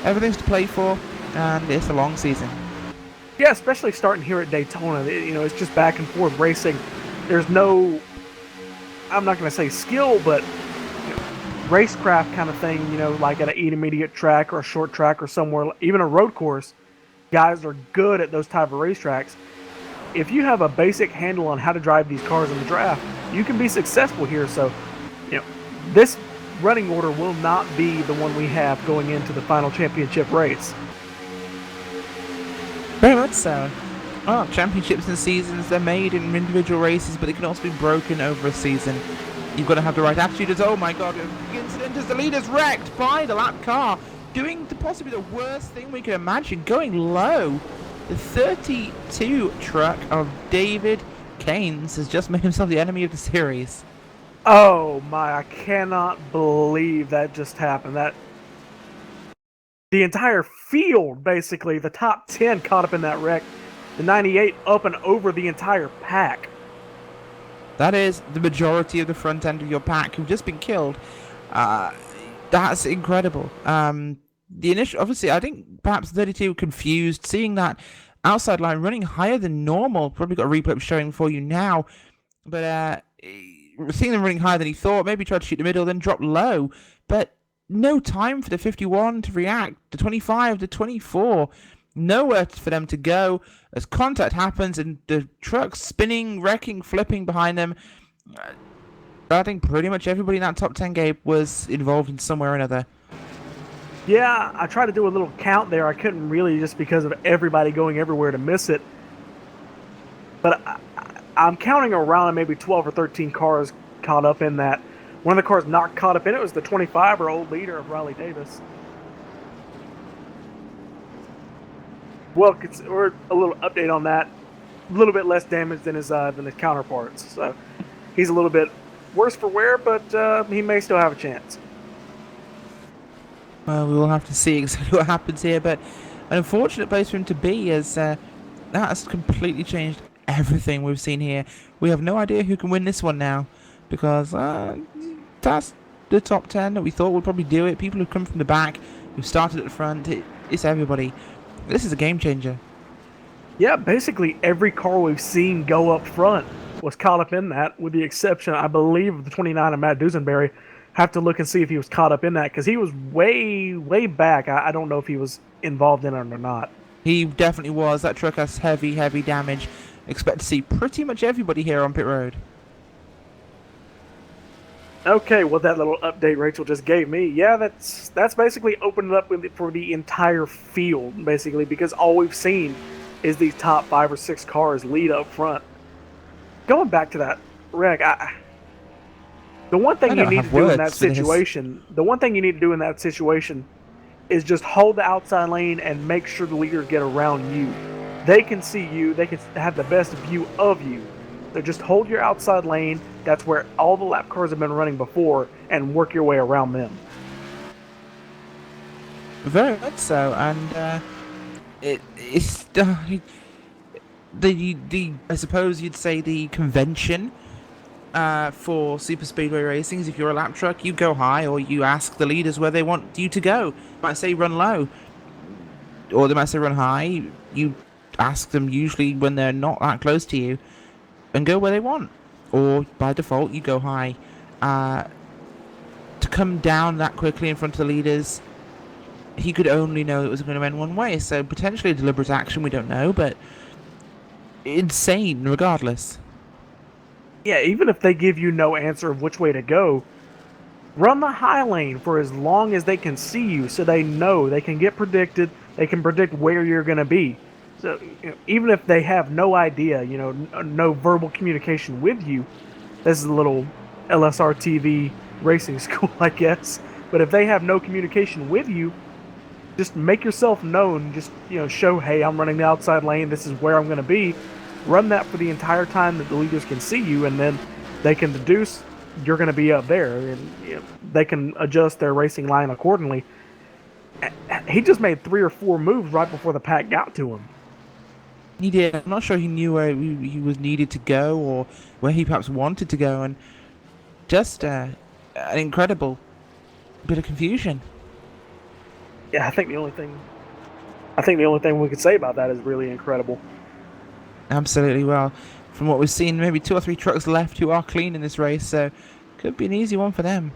everything's to play for, and it's a long season. Yeah, especially starting here at Daytona. You know, it's just back and forth racing. There's no, I'm not going to say skill, but racecraft kind of thing, you know, like at an intermediate track or a short track or somewhere, even a road course. Guys are good at those type of racetracks. If you have a basic handle on how to drive these cars in the draft, you can be successful here. So, you know, this running order will not be the one we have going into the final championship race. Very much so. Well, championships and seasons, they're made in individual races, but they can also be broken over a season. You've got to have the right attitude as, oh my god, the incident as the leader's wrecked by the lap car, doing possibly the worst thing we can imagine, going low. The 32 truck of David Keynes has just made himself the enemy of the series. Oh my, I cannot believe that just happened. That the entire field, basically, the top 10 caught up in that wreck. The 98 up and over the entire pack. That is the majority of the front end of your pack who've just been killed. That's incredible. The initial, obviously, I think perhaps 32 confused, seeing that outside line running higher than normal. Probably got a replay showing for you now, but seeing them running higher than he thought, maybe tried to shoot the middle, then dropped low, but no time for the 51 to react. The 25, the 24, nowhere for them to go as contact happens and the truck's spinning, wrecking, flipping behind them. I think pretty much everybody in that top 10, Gabe, was involved in some way or another. Yeah, I tried to do a little count there. I couldn't really, just because of everybody going everywhere to miss it. But I'm counting around maybe 12 or 13 cars caught up in that. One of the cars not caught up in it was the 25-year-old leader of Riley Davis. Well, or a little update on that. A little bit less damage than his counterparts. So he's a little bit worse for wear, but he may still have a chance. Well, we will have to see exactly what happens here, but an unfortunate place for him to be, as that has completely changed everything we've seen here. We have no idea who can win this one now, because that's the top 10 that we thought would probably do it. People who've come from the back, who've started at the front, it's everybody. This is a game changer. Yeah, basically every car we've seen go up front was caught up in that, with the exception, I believe, of the 29 of Matt Dusenberry. Have to look and see if he was caught up in that, because he was way back. I don't know if he was involved in it or not. He definitely was. That truck has heavy damage. Expect to see pretty much everybody here on pit road. Okay, well, that little update Rachel just gave me, yeah, that's basically opened it up for the entire field, basically, because all we've seen is these top 5 or 6 cars lead up front. Going back to that wreck, the one thing you need to do in that situation, is just hold the outside lane and make sure the leaders get around you. They can see you. They can have the best view of you. So just hold your outside lane, That's where all the lap cars have been running before, and work your way around them. Very much so, and it's the I suppose you'd say the convention for super speedway racing is if you're a lap truck, you go high, or you ask the leaders where they want you to go. They might say run low, or they might say run high. You ask them usually when they're not that close to you, and go where they want, or by default you go high. To come down that quickly in front of the leaders, he could only know it was going to end one way, so potentially a deliberate action, we don't know, but insane regardless. Yeah, even if they give you no answer of which way to go, run the high lane for as long as they can see you, so they know they can get predicted, they can predict where you're going to be. So even if they have no idea, no verbal communication with you, this is a little LSRTV racing school, I guess. But if they have no communication with you, just make yourself known. Just show, hey, I'm running the outside lane. This is where I'm going to be. Run that for the entire time that the leaders can see you, and then they can deduce you're going to be up there, and they can adjust their racing line accordingly. He just made 3 or 4 moves right before the pack got to him. He did. I'm not sure he knew where he was needed to go, or where he perhaps wanted to go, and just an incredible bit of confusion. Yeah, I think the only thing we could say about that is really incredible. Absolutely. Well, from what we've seen, maybe 2 or 3 trucks left who are clean in this race, so could be an easy one for them.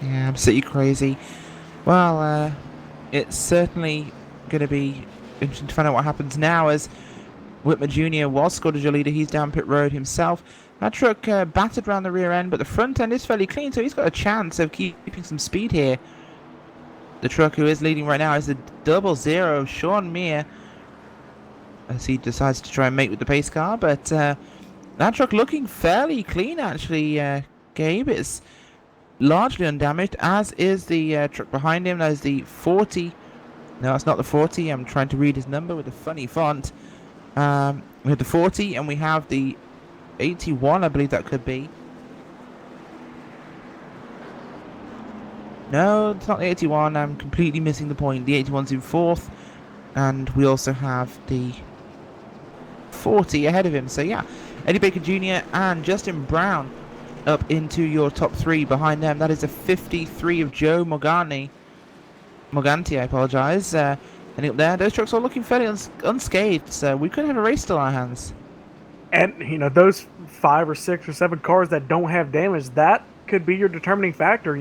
Yeah, absolutely crazy. Well, it's certainly going to be interesting to find out what happens now, as Whitmer Jr. was scored as your leader. He's down pit road himself. That truck battered around the rear end, but the front end is fairly clean, so he's got a chance of keeping some speed here. The truck who is leading right now is the 00 Sean Meir, as he decides to try and mate with the pace car, but that truck looking fairly clean, actually, Gabe. It's largely undamaged, as is the truck behind him. That is the 40. No, it's not the 40. I'm trying to read his number with a funny font. We have the 40, and we have the 81, I believe that could be. No, it's not the 81. I'm completely missing the point. The 81's in 4th, and we also have the 40 ahead of him. So yeah, Eddie Baker Jr. and Justin Brown up into your top 3. Behind them, that is a 53 of Joe Morganti, I apologise. And up there, those trucks are looking fairly unscathed, so we could have a race still on our hands. And those 5 or 6 or 7 cars that don't have damage, that could be your determining factor.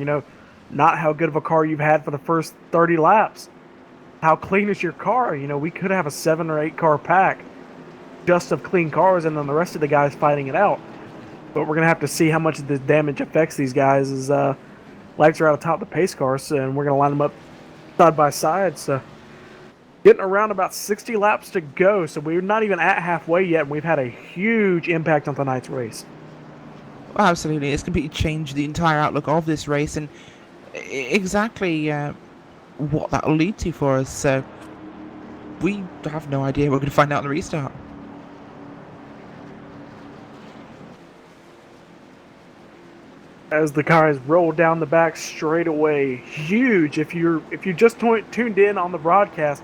Not how good of a car you've had for the first 30 laps. How clean is your car? We could have a 7 or 8 car pack just of clean cars, and then the rest of the guys fighting it out. But we're going to have to see how much of this damage affects these guys, as lights are out atop the pace cars, and we're going to line them up side by side. So getting around about 60 laps to go, so we're not even at halfway yet, and we've had a huge impact on tonight's race. Well, absolutely. It's completely changed the entire outlook of this race, and exactly what that will lead to for us. So we have no idea. We're going to find out in the restart. As the cars roll down the back straight away, huge. If you just tuned in on the broadcast,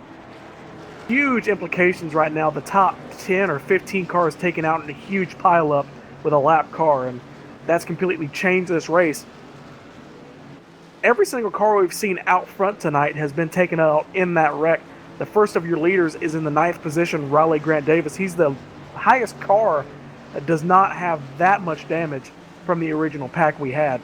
huge implications right now. The top 10 or 15 cars taken out in a huge pileup with a lap car, and that's completely changed this race. Every single car we've seen out front tonight has been taken out in that wreck. The first of your leaders is in the 9th position, Riley Grant Davis. He's the highest car that does not have that much damage from the original pack we had.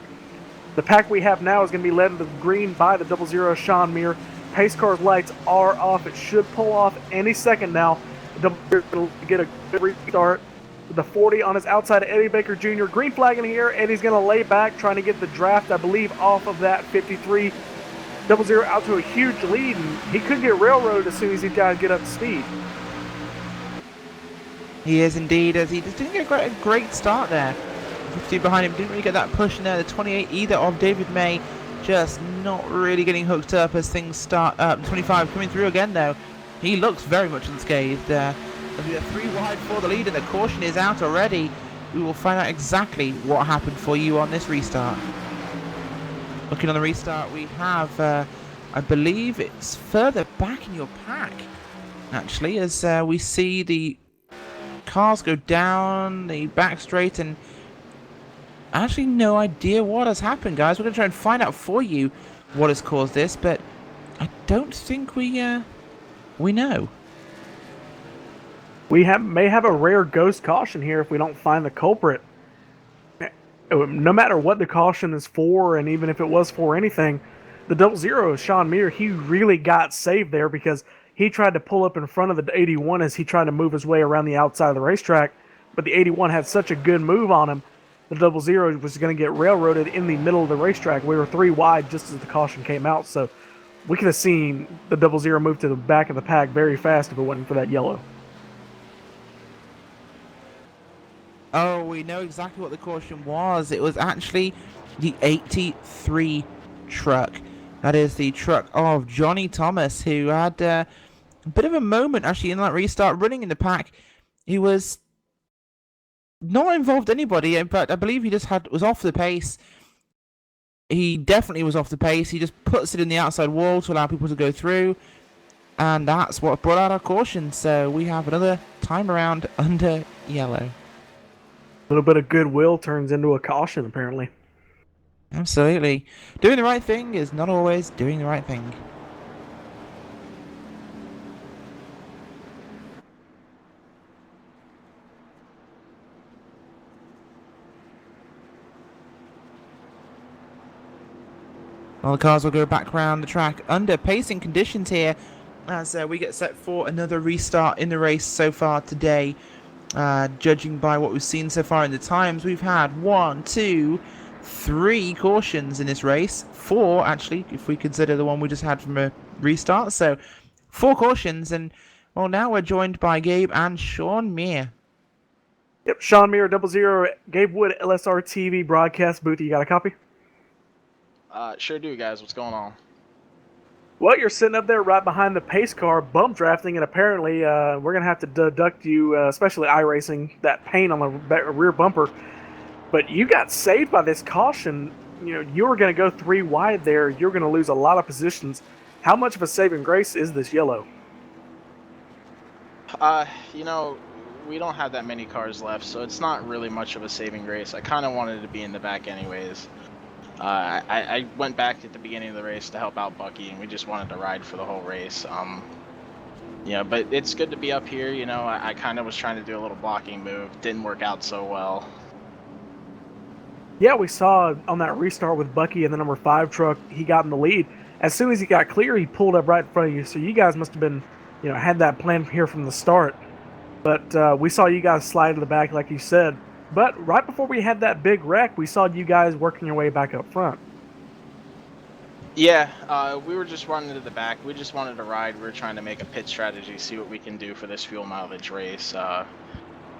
The pack we have now is going to be led into the green by the 00 Sean Meir. Pace car's lights are off. It should pull off any second now. The 00 will get a good restart. With the 40 on his outside of Eddie Baker Jr. Green flag in here. Eddie's going to lay back, trying to get the draft, I believe, off of that 53. 00 out to a huge lead, and he could get railroaded as soon as these guys get up to speed. He is indeed, as he just didn't get a great start there. 50 behind him, didn't really get that push in there. The 28 either of David May, just not really getting hooked up as things start up. 25 coming through again though. He looks very much unscathed. There'll be a 3 wide for the lead and the caution is out already. We will find out exactly what happened for you on this restart. Looking on the restart, we have, I believe it's further back in your pack, actually, as we see the cars go down the back straight, and actually no idea what has happened, guys. We're going to try and find out for you what has caused this, but I don't think we know. We may have a rare ghost caution here if we don't find the culprit. No matter what the caution is for, and even if it was for anything, the 00, Sean Meir, he really got saved there because he tried to pull up in front of the 81 as he tried to move his way around the outside of the racetrack, but the 81 had such a good move on him, the 00 was going to get railroaded in the middle of the racetrack. We were 3 wide just as the caution came out, so we could have seen the 00 move to the back of the pack very fast if it wasn't for that yellow. Oh, we know exactly what the caution was. It was actually the 83 truck. That is the truck of Johnny Thomas, who had a bit of a moment actually in that restart, running in the pack. He was not involved anybody. In fact, I believe he just was off the pace. He definitely was off the pace. He just puts it in the outside wall to allow people to go through, and that's what brought out our caution. So we have another time around under yellow. A little bit of goodwill turns into a caution, apparently. Absolutely. Doing the right thing is not always doing the right thing. Well, the cars will go back around the track under pacing conditions here as we get set for another restart in the race so far today. Judging by what we've seen so far in the times, we've had 1, 2, 3 cautions in this race. 4, actually, if we consider the one we just had from a restart. So, 4 cautions, and well, now we're joined by Gabe and Sean Meir. Yep, Sean Meir, 00, Gabe Wood, LSRTV broadcast booth. You got a copy? Sure do, guys. What's going on? Well, you're sitting up there right behind the pace car, bump drafting, and apparently we're going to have to deduct you, especially iRacing, that paint on the rear bumper. But you got saved by this caution. You know, you were going to go 3 wide there. You're going to lose a lot of positions. How much of a saving grace is this yellow? You know, we don't have that many cars left, so it's not really much of a saving grace. I kind of wanted to be in the back anyways. I went back at the beginning of the race to help out Bucky, and we just wanted to ride for the whole race. Yeah, but it's good to be up here. You know, I kind of was trying to do a little blocking move. Didn't work out so well. Yeah, we saw on that restart with Bucky and the number 5 truck, he got in the lead. As soon as he got clear, he pulled up right in front of you. So you guys must have been, you know, had that plan here from the start. But we saw you guys slide to the back, like you said. But right before we had that big wreck, we saw you guys working your way back up front. Yeah, we were just running to the back. We just wanted to ride. We were trying to make a pit strategy, see what we can do for this fuel mileage race.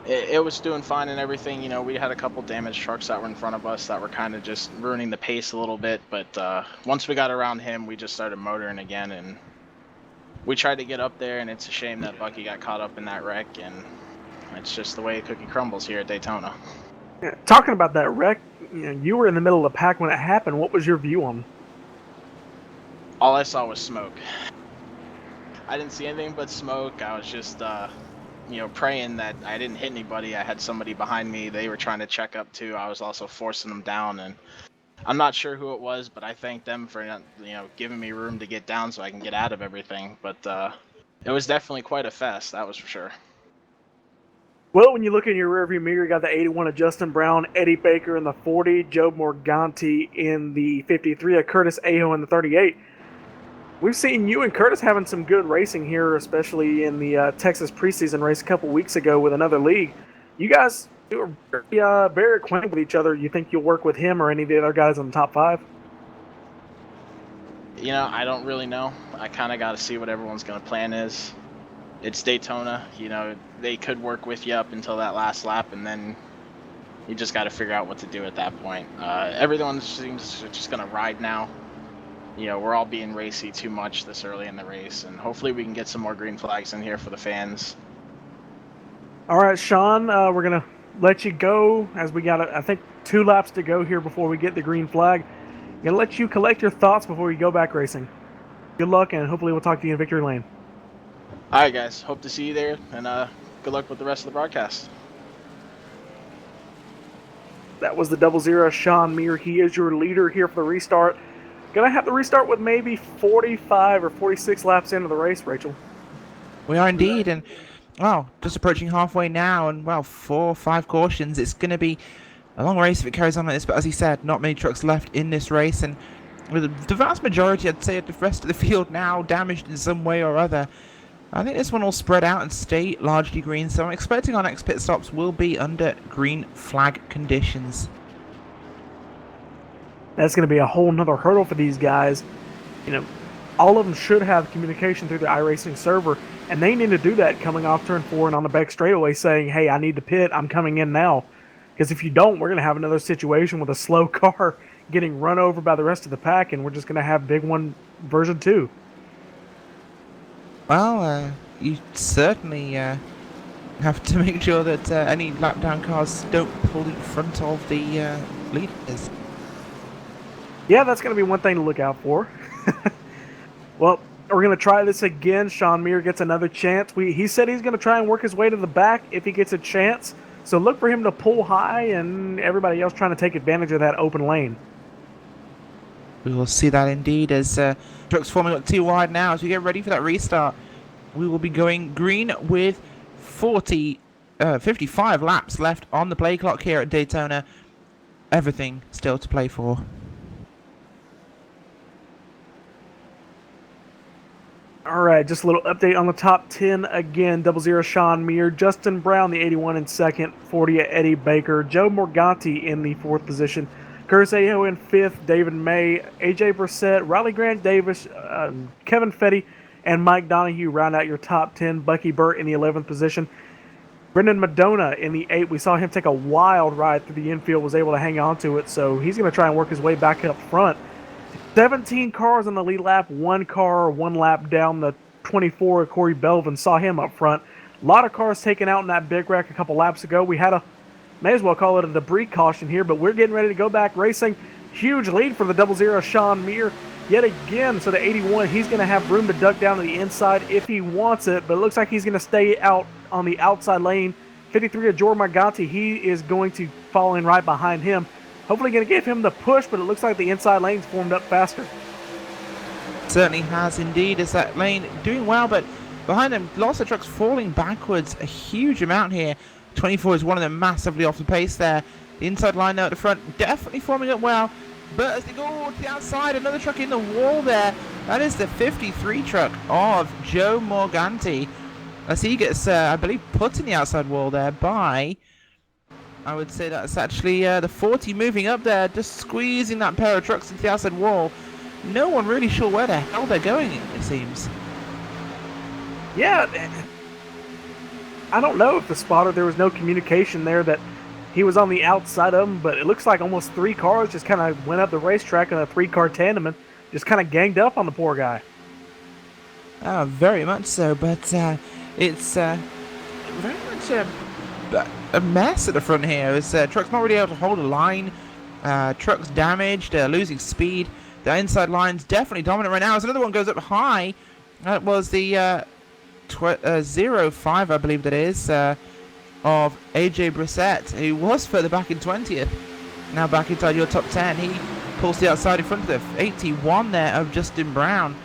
It was doing fine and everything. You know, we had a couple damaged trucks that were in front of us that were kind of just ruining the pace a little bit. But once we got around him, we just started motoring again, and we tried to get up there, and it's a shame that Bucky got caught up in that wreck, and it's just the way a cookie crumbles here at Daytona. Yeah, talking about that wreck, you know, you were in the middle of the pack when it happened. What was your view on? All I saw was smoke. I didn't see anything but smoke. I was just, you know, praying that I didn't hit anybody. I had somebody behind me. They were trying to check up too. I was also forcing them down, and I'm not sure who it was, but I thank them for, you know, giving me room to get down so I can get out of everything. But it was definitely quite a fest, that was for sure. Well, when you look in your rearview mirror, you got the 81 of Justin Brown, Eddie Baker in the 40, Joe Morganti in the 53, Curtis Aho in the 38. We've seen you and Curtis having some good racing here, especially in the Texas preseason race a couple weeks ago with another league. You guys are very acquainted with each other. You think you'll work with him or any of the other guys in the top 5? You know, I don't really know. I kind of got to see what everyone's going to plan is. it's Daytona. You know, they could work with you up until that last lap, and then you just got to figure out what to do at that point. Everyone seems just going to ride now. You know, we're all being racy too much this early in the race, and hopefully we can get some more green flags in here for the fans. All right, Sean, we're going to let you go as we got, I think, 2 laps to go here before we get the green flag. I'm going to let you collect your thoughts before we go back racing. Good luck, and hopefully we'll talk to you in victory lane. All right, guys. Hope to see you there, and good luck with the rest of the broadcast. That was the 00 Sean Muir. He is your leader here for the restart. Gonna have to restart with maybe 45 or 46 laps into the race, Rachel. We are indeed, and well, just approaching halfway now, and well, 4 or 5 cautions. It's going to be a long race if it carries on like this, but as he said, not many trucks left in this race, and with the vast majority, I'd say, of the rest of the field now damaged in some way or other. I think this one will spread out and stay largely green, so I'm expecting our next pit stops will be under green flag conditions. That's going to be a whole nother hurdle for these guys. You know, all of them should have communication through the iRacing server, and they need to do that coming off turn 4 and on the back straightaway saying, hey, I need to pit, I'm coming in now. Because if you don't, we're going to have another situation with a slow car getting run over by the rest of the pack, and we're just going to have Big One version 2. Well, you certainly have to make sure that any lap down cars don't pull in front of the leaders. Yeah, that's going to be one thing to look out for. Well, we're going to try this again. Sean Muir gets another chance. He said he's going to try and work his way to the back if he gets a chance. So look for him to pull high and everybody else trying to take advantage of that open lane. We will see that indeed as trucks forming up too wide now as we get ready for that restart. We will be going green with 55 laps left on the play clock here at Daytona. Everything still to play for. All right, just a little update on the top 10 again. 00 Sean Muir, Justin Brown, the 81 in second, 40 Eddie Baker, Joe Morganti in the 4th position, Curtis Aho in 5th, David May, AJ Brissett, Riley Grant Davis, Kevin Fetty, and Mike Donahue round out your top 10. Bucky Burt in the 11th position. Brendan Madonna in the 8th. We saw him take a wild ride through the infield, was able to hang on to it, so he's going to try and work his way back up front. 17 cars on the lead lap, 1 car, 1 lap down the 24. Corey Belvin saw him up front. A lot of cars taken out in that big wreck a couple laps ago. We had may as well call it a debris caution here, but we're getting ready to go back racing. Huge lead for the 00 Sean Muir yet again. So the 81, he's going to have room to duck down to the inside if he wants it, but it looks like he's going to stay out on the outside lane. 53 of Joe Morganti, he is going to fall in right behind him. Hopefully going to give him the push, but it looks like the inside lane's formed up faster. Certainly has indeed, as that lane doing well, but behind him, lots of trucks falling backwards a huge amount here. 24 is one of them massively off the pace there. The inside line now at the front, definitely forming up well, but as they go to the outside, another truck in the wall there. That is the 53 truck of Joe Morganti, as he gets, I believe, put in the outside wall there by... I would say that's actually the 40 moving up there, just squeezing that pair of trucks into the outside wall. No one really sure where the hell they're going, it seems. Yeah, I don't know if the spotter, there was no communication there that he was on the outside of him, but it looks like almost 3 cars just kind of went up the racetrack in a 3-car tandem and just kind of ganged up on the poor guy. Very much so, but it's very much a mess at the front here. As trucks not really able to hold a line, trucks damaged, losing speed. The inside line's definitely dominant right now. As another one goes up high, that was the 05, I believe that is, of AJ Brissett, who was further back in 20th. Now back inside your top 10. He pulls the outside in front of the 81 there of Justin Brown.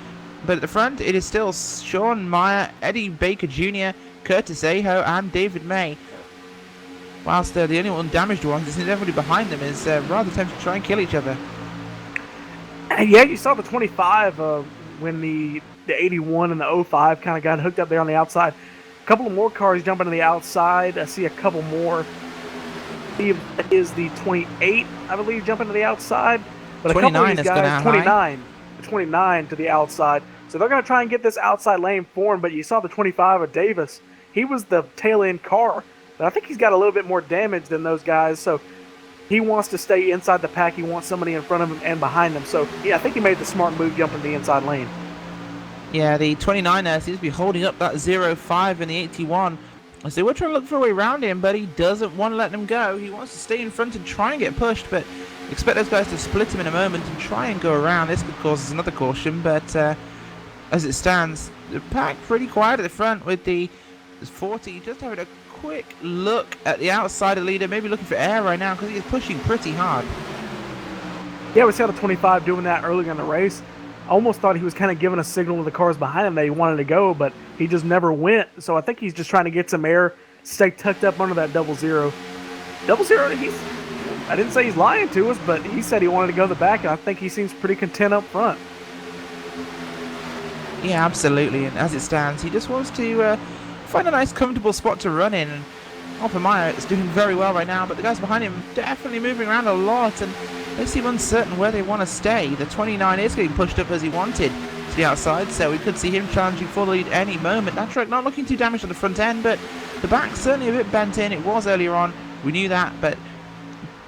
But at the front, it is still Sean Meyer, Eddie Baker Jr., Curtis Aho, and David May. Whilst the only one damaged ones is everybody behind them is rather tempted to try and kill each other. And yeah, you saw the 25 when the 81 and the 05 kind of got hooked up there on the outside. A couple of more cars jumping to the outside. I see a couple more. It is the 28, I believe, jumping to the outside. But a couple of these guys, 29 to the outside. So they're going to try and get this outside lane for him, but you saw the 25 of Davis. He was the tail end car, but I think he's got a little bit more damage than those guys, so he wants to stay inside the pack. He wants somebody in front of him and behind him. So, yeah, I think he made the smart move jumping the inside lane. Yeah, the 29 there seems to be holding up that 0-5 in the 81. So we're trying to look for a way around him, but he doesn't want to let them go. He wants to stay in front and try and get pushed, but expect those guys to split him in a moment and try and go around. This could cause us another caution, but as it stands, the pack pretty quiet at the front with the 40 just having a quick look at the outside leader, maybe looking for air right now because he is pushing pretty hard. Yeah, we saw the 25 doing that earlier in the race. I almost thought he was kind of giving a signal to the cars behind him that he wanted to go, but he just never went. So I think he's just trying to get some air, stay tucked up under that 00. 00, I didn't say he's lying to us, but he said he wanted to go to the back, and I think he seems pretty content up front. Yeah, absolutely. And as it stands, he just wants to find a nice, comfortable spot to run in. And Oppenmeyer is doing very well right now, but the guys behind him definitely moving around a lot, and they seem uncertain where they want to stay. The 29 is getting pushed up as he wanted to the outside, so we could see him challenging for the lead any moment. That truck not looking too damaged on the front end, but the back's certainly a bit bent in. It was earlier on. We knew that, but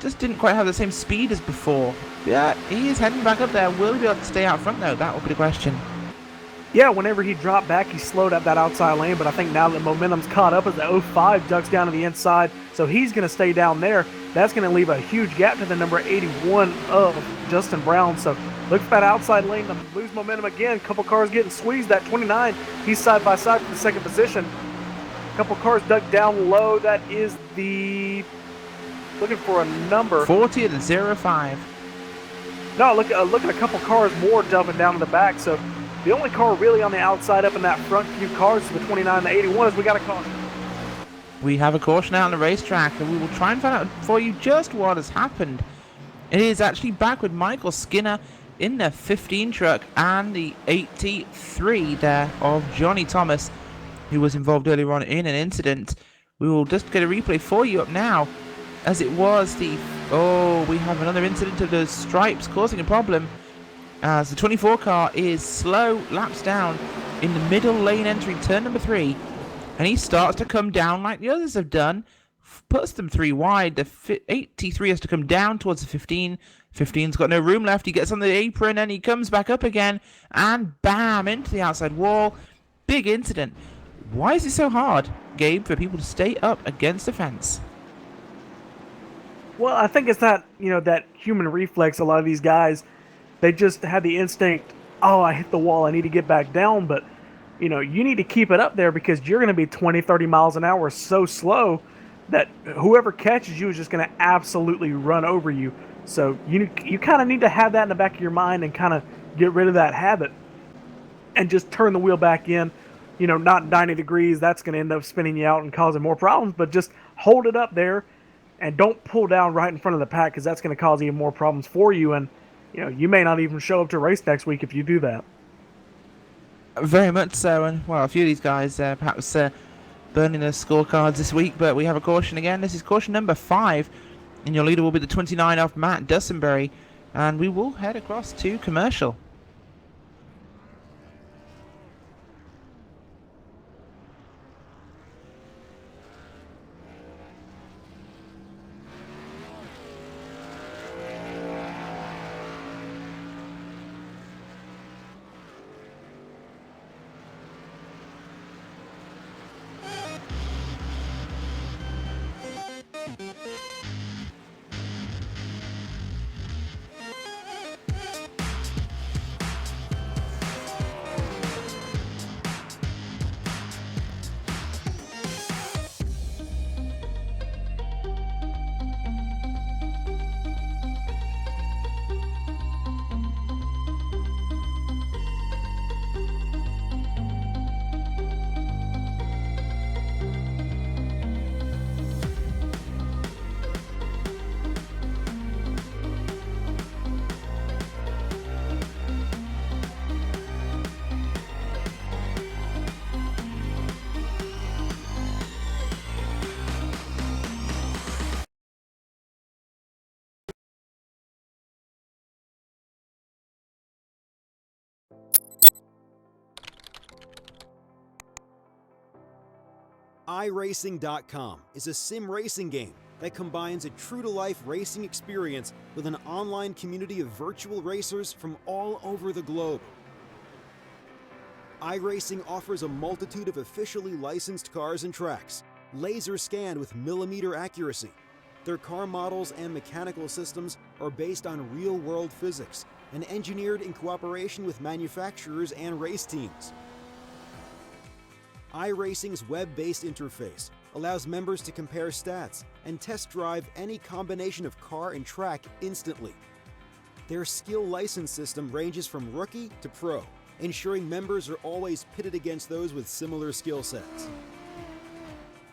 just didn't quite have the same speed as before. Yeah, he is heading back up there. Will he be able to stay out front, though? That will be the question. Yeah, whenever he dropped back, he slowed up that outside lane, but I think now that momentum's caught up as the 05 ducks down to the inside, so he's going to stay down there. That's going to leave a huge gap to the number 81 of Justin Brown. So look for that outside lane to lose momentum again. A couple cars getting squeezed. That 29, he's side by side for the second position. A couple cars ducked down low. That is the... looking for a number. 40 of the 05. No, look at a couple cars more dumping down to the back. So the only car really on the outside up in that front few cars is the 29 and the 81 is we got a caution. We have a caution out on the racetrack, and we will try and find out for you just what has happened. It is actually back with Michael Skinner in the 15 truck and the 83 there of Johnny Thomas, who was involved earlier on in an incident. We will just get a replay for you up now, as it was the... oh, we have another incident of those stripes causing a problem, as the 24 car is slow laps down in the middle lane entering turn number 3. And he starts to come down like the others have done, puts them 3 wide. The 83 has to come down towards the 15. 15's got no room left. He gets on the apron and he comes back up again. And bam, into the outside wall. Big incident. Why is it so hard, Gabe, for people to stay up against the fence? Well, I think it's that, that human reflex. A lot of these guys, they just have the instinct, oh, I hit the wall, I need to get back down. But you need to keep it up there because you're going to be 20, 30 miles an hour so slow that whoever catches you is just going to absolutely run over you. So you kind of need to have that in the back of your mind and kind of get rid of that habit and just turn the wheel back in, not 90 degrees. That's going to end up spinning you out and causing more problems, but just hold it up there and don't pull down right in front of the pack because that's going to cause even more problems for you. And, you may not even show up to race next week if you do that. Very much so, and well, a few of these guys perhaps burning their scorecards this week, but we have a caution again. This is caution number 5, and your leader will be the 29 of Matt Dussenberry, and we will head across to commercial. iRacing.com is a sim racing game that combines a true-to-life racing experience with an online community of virtual racers from all over the globe. iRacing offers a multitude of officially licensed cars and tracks, laser scanned with millimeter accuracy. Their car models and mechanical systems are based on real-world physics and engineered in cooperation with manufacturers and race teams. iRacing's web-based interface allows members to compare stats and test drive any combination of car and track instantly. Their skill license system ranges from rookie to pro, ensuring members are always pitted against those with similar skill sets.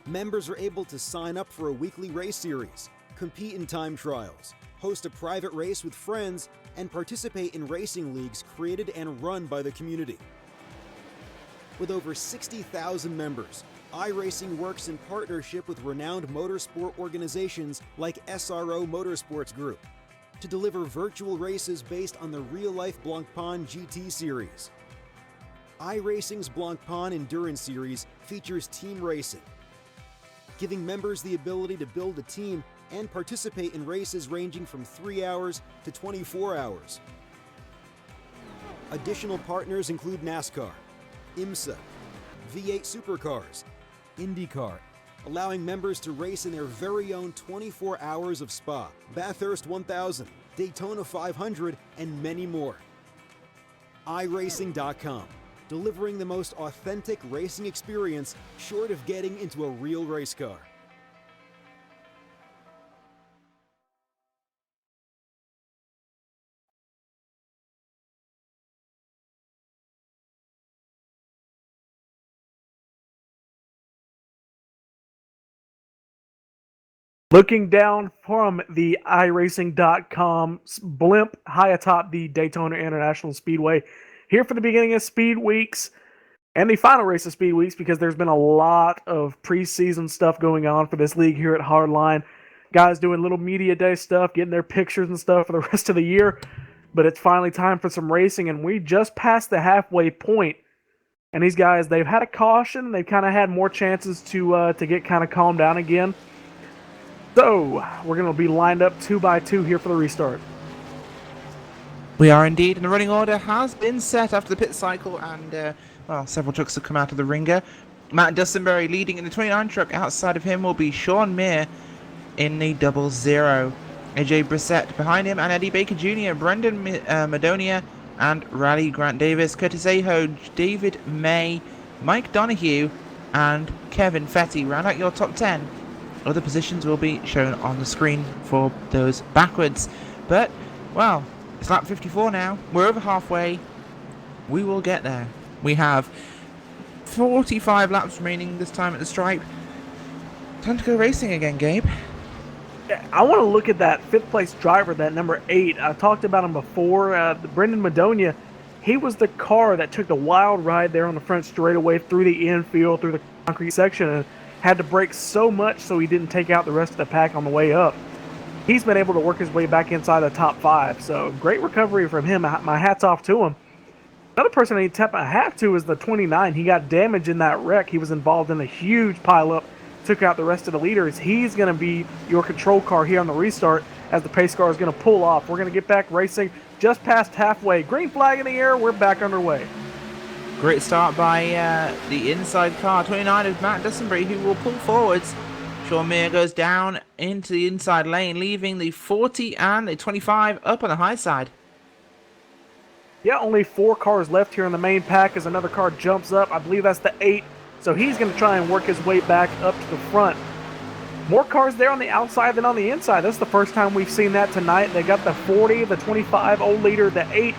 Members are able to sign up for a weekly race series, compete in time trials, host a private race with friends, and participate in racing leagues created and run by the community. With over 60,000 members, iRacing works in partnership with renowned motorsport organizations like SRO Motorsports Group to deliver virtual races based on the real-life Blancpain GT series. iRacing's Blancpain Endurance Series features team racing, giving members the ability to build a team and participate in races ranging from 3 hours to 24 hours. Additional partners include NASCAR, IMSA, V8 Supercars, IndyCar, allowing members to race in their very own 24 hours of Spa, Bathurst 1000, Daytona 500, and many more. iRacing.com, delivering the most authentic racing experience short of getting into a real race car. Looking down from the iRacing.com blimp high atop the Daytona International Speedway, here for the beginning of Speed Weeks and the final race of Speed Weeks, because there's been a lot of preseason stuff going on for this league here at Hardline. Guys doing little media day stuff, getting their pictures and stuff for the rest of the year. But it's finally time for some racing, and we just passed the halfway point. And these guys, they've had a caution. They've kind of had more chances to get kind of calmed down again. So, we're going to be lined up 2 by 2 here for the restart. We are indeed, and the running order has been set after the pit cycle, and several trucks have come out of the ringer. Matt Dustinberry leading in the 29 truck. Outside of him will be Sean Meir in the 00. AJ Brissett behind him, and Eddie Baker Jr., Brendan Madonia, and Rally Grant Davis, Curtis Aho, David May, Mike Donahue, and Kevin Fetty. Round out your top 10. Other positions will be shown on the screen for those backwards. But, well, it's lap 54 now. We're over halfway. We will get there. We have 45 laps remaining this time at the stripe. Time to go racing again, Gabe. I want to look at that 5th place driver, that number 8. I talked about him before. Brendan Madonia, he was the car that took the wild ride there on the front straightaway through the infield, through the concrete section, and had to brake so much so he didn't take out the rest of the pack on the way up. He's been able to work his way back inside the top 5, so great recovery from him. My hat's off to him. Another person I need to tap my hat to is the 29. He got damaged in that wreck. He was involved in a huge pileup, took out the rest of the leaders. He's going to be your control car here on the restart as the pace car is going to pull off. We're going to get back racing just past halfway. Green flag in the air. We're back underway. Great start by the inside car. 29 of Matt Dustinberry, who will pull forwards. Sean Meir goes down into the inside lane, leaving the 40 and the 25 up on the high side. Yeah, only 4 cars left here in the main pack as another car jumps up. I believe that's the 8. So he's going to try and work his way back up to the front. More cars there on the outside than on the inside. That's the first time we've seen that tonight. They got the 40, the 25, old leader, the 8,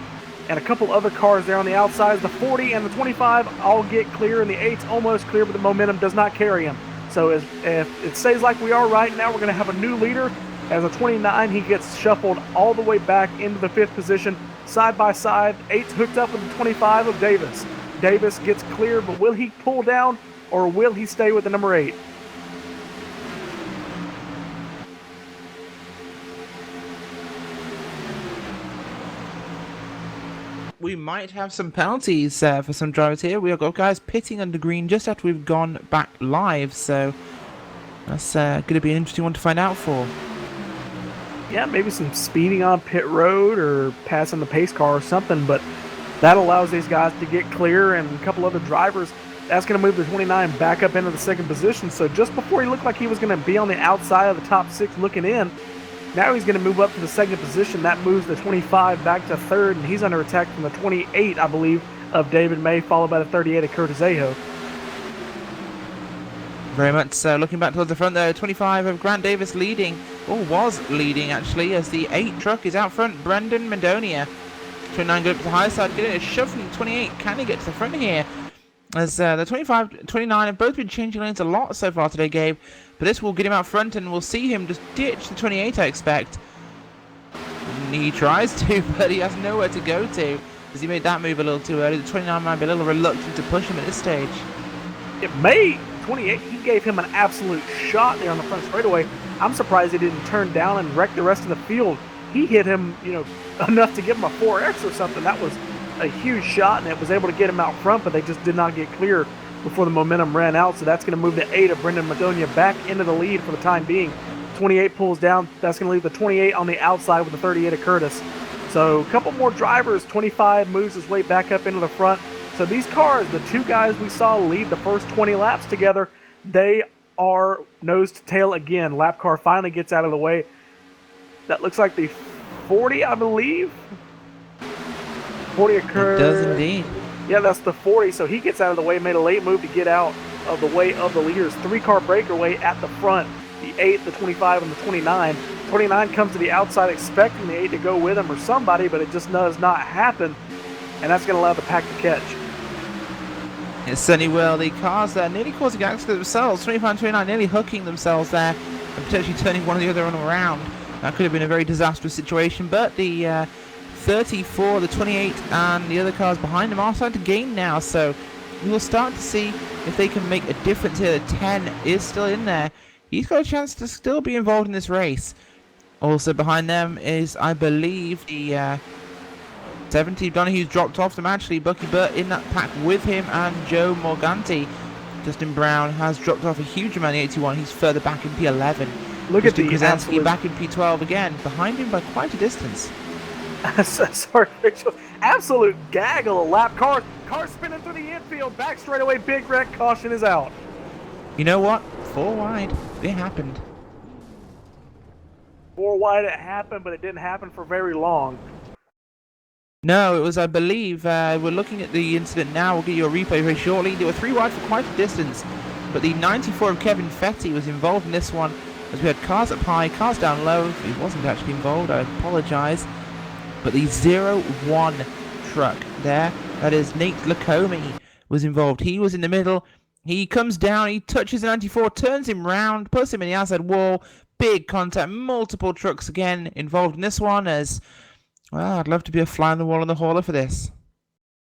and a couple other cars there on the outside. The 40 and the 25 all get clear, and the 8's almost clear, but the momentum does not carry him. So if it stays like we are right now, we're going to have a new leader. As a 29, he gets shuffled all the way back into the 5th position, side by side. 8's hooked up with the 25 of Davis. Davis gets clear, but will he pull down, or will he stay with the number 8? we might have some penalties for some drivers here. We have got guys pitting under green just after we've gone back live, so that's going to be an interesting one to find out for. Yeah, maybe some speeding on pit road or passing the pace car or something, but that allows these guys to get clear, and a couple other drivers. That's going to move the 29 back up into the second position. So just before he looked like he was going to be on the outside of the top 6 looking in, now he's going to move up to the second position. That moves the 25 back to third, and he's under attack from the 28, I believe, of David May, followed by the 38 of Curtis Aho. Very much so. Looking back towards the front there, 25 of Grant Davis leading, or was leading actually, as the 8 truck is out front. Brendan Madonia. 29 going up to the high side, getting a shove from the 28. Can he get to the front here? As the 25, 29 have both been changing lanes a lot so far today, Gabe. But this will get him out front, and we'll see him just ditch the 28, I expect. And he tries to, but he has nowhere to go to, because he made that move a little too early. The 29 might be a little reluctant to push him at this stage. It may. 28, he gave him an absolute shot there on the front straightaway. I'm surprised he didn't turn down and wreck the rest of the field. He hit him, enough to give him a 4X or something. That was a huge shot, and it was able to get him out front, but they just did not get clear before the momentum ran out. So that's going to move the 8 of Brendan Madonia back into the lead for the time being. 28 pulls down. That's going to leave the 28 on the outside with the 38 of Curtis. So a couple more drivers. 25 moves his way back up into the front. So these cars, the 2 guys we saw lead the first 20 laps together, they are nose to tail again. Lap car finally gets out of the way. That looks like the 40, I believe. 40 occurred. It does indeed. Yeah, that's the 40. So he gets out of the way, made a late move to get out of the way of the leaders. 3-car breakaway at the front. The 8, the 25, and the 29. 29 comes to the outside expecting the 8 to go with him or somebody, but it just does not happen. And that's going to allow the pack to catch. It certainly will. The cars there nearly causing accidents themselves. 25 and 29 nearly hooking themselves there and potentially turning one or the other one around. That could have been a very disastrous situation, but the 34, the 28, and the other cars behind them are starting to gain now, so we'll start to see if they can make a difference here. The 10 is still in there. He's got a chance to still be involved in this race. Also behind them is, I believe, the 70. Donohue's dropped off them actually. Bucky Burt in that pack with him, and Joe Morganti. Justin Brown has dropped off a huge amount in the 81. He's further back in P11. Look Justin at the Krasinski back in P12 again, behind him by quite a distance. Sorry, Rachel. Absolute gaggle of lap cars. Cars spinning through the infield. Back straightaway. Big wreck. Caution is out. You know what? 4 wide. It happened. 4 wide it happened, but it didn't happen for very long. No, it was, I believe, we're looking at the incident now. We'll get you a replay very shortly. They were 3 wide for quite a distance, but the 94 of Kevin Fetty was involved in this one, as we had cars up high, cars down low. He wasn't actually involved, I apologise. But the 01 truck there, that is Nate Lacombe, was involved. He was in the middle. He comes down, he touches the 94, turns him round, puts him in the outside wall. Big contact, multiple trucks again involved in this one, as, well, I'd love to be a fly on the wall on the hauler for this.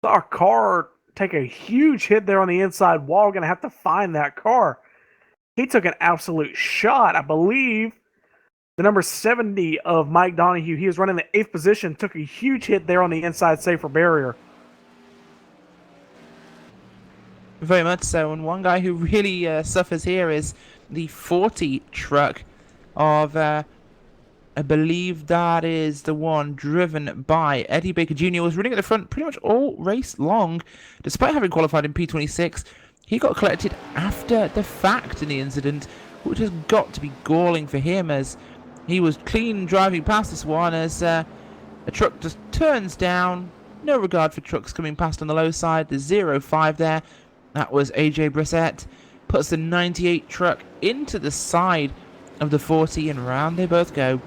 Our car take a huge hit there on the inside wall. We're going to have to find that car. He took an absolute shot, I believe. The number 70 of Mike Donohue, he was running the 8th position, took a huge hit there on the inside safer barrier. Very much so, and one guy who really suffers here is the 40 truck of, I believe that is the one driven by Eddie Baker Jr. was running at the front pretty much all race long, despite having qualified in P26. He got collected after the fact in the incident, which has got to be galling for him, as he was clean driving past this one, as a truck just turns down. No regard for trucks coming past on the low side. The 05 there, that was AJ Brissett, puts the 98 truck into the side of the 40, and round they both go.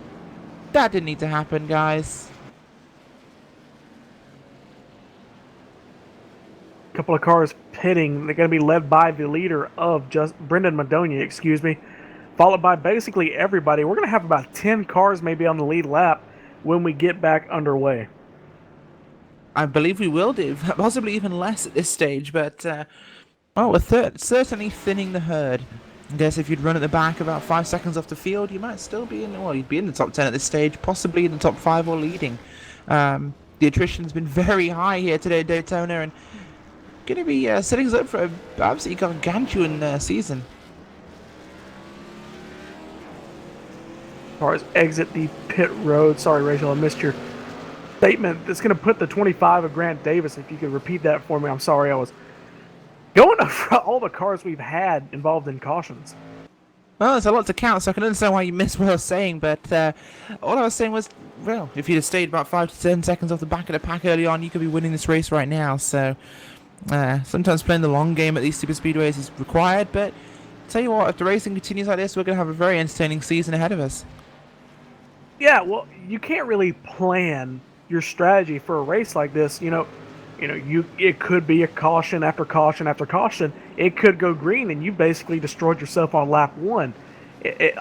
That didn't need to happen, guys. A couple of cars pitting. They're going to be led by the leader of Brendan Madonia, followed by basically everybody. We're going to have about 10 cars maybe on the lead lap when we get back underway. I believe we will do, possibly even less at this stage, but well, we're certainly thinning the herd. I guess if you'd run at the back about 5 seconds off the field, you might still be in, well, you'd be in the top 10 at this stage, possibly in the top 5 or leading. The attrition's been very high here today at Daytona, and going to be setting us up for an absolutely gargantuan season. As far as exit the pit road, sorry, Rachel, I missed your statement. It's going to put the 25 of Grant Davis. If you could repeat that for me, I'm sorry. I was going over all the cars we've had involved in cautions. Well, there's a lot to count, so I can understand why you missed what I was saying, but all I was saying was, well, if you'd have stayed about 5 to 10 seconds off the back of the pack early on, you could be winning this race right now, so sometimes playing the long game at these super speedways is required, but tell you what, if the racing continues like this, we're going to have a very entertaining season ahead of us. Yeah, well, you can't really plan your strategy for a race like this. It could be a caution after caution after caution. It could go green, and you basically destroyed yourself on lap one. It's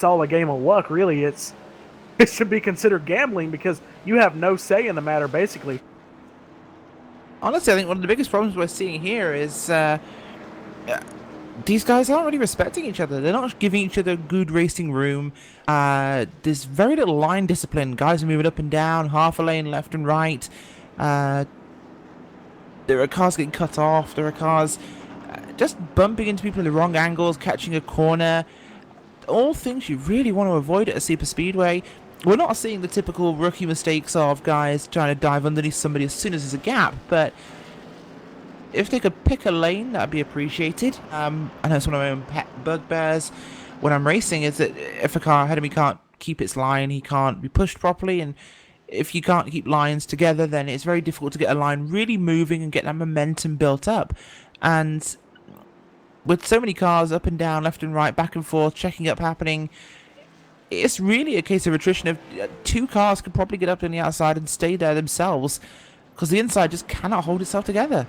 all a game of luck, really. It should be considered gambling because you have no say in the matter, basically. Honestly, I think one of the biggest problems we're seeing here is these guys aren't really respecting each other. They're not giving each other good racing room. There's very little line discipline. Guys are moving up and down, half a lane left and right. There are cars getting cut off. There are cars just bumping into people in the wrong angles, catching a corner. All things you really want to avoid at a super speedway. We're not seeing the typical rookie mistakes of guys trying to dive underneath somebody as soon as there's a gap, but if they could pick a lane, that'd be appreciated. I know it's one of my own pet bugbears when I'm racing is that if a car ahead of me can't keep its line, he can't be pushed properly, and if you can't keep lines together, then it's very difficult to get a line really moving and get that momentum built up. And with so many cars up and down, left and right, back and forth, checking up happening, it's really a case of attrition of two cars could probably get up on the outside and stay there themselves because the inside just cannot hold itself together.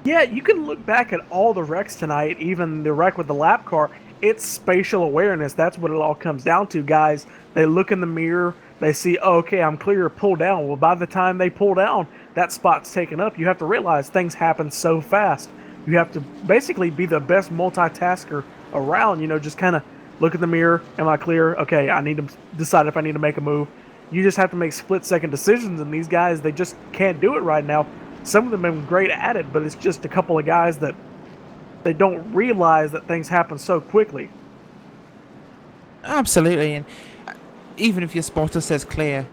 Yeah, you can look back at all the wrecks tonight, even the wreck with the lap car. It's spatial awareness. That's what it all comes down to, guys. They look in the mirror. They see, oh, okay, I'm clear, pull down. Well, by the time they pull down, that spot's taken up. You have to realize things happen so fast. You have to basically be the best multitasker around, just kind of look in the mirror. Am I clear? Okay, I need to decide if I need to make a move. You just have to make split-second decisions, and these guys, they just can't do it right now. Some of them have been great at it, but it's just a couple of guys that they don't realize that things happen so quickly. Absolutely, and even if your spotter says clear,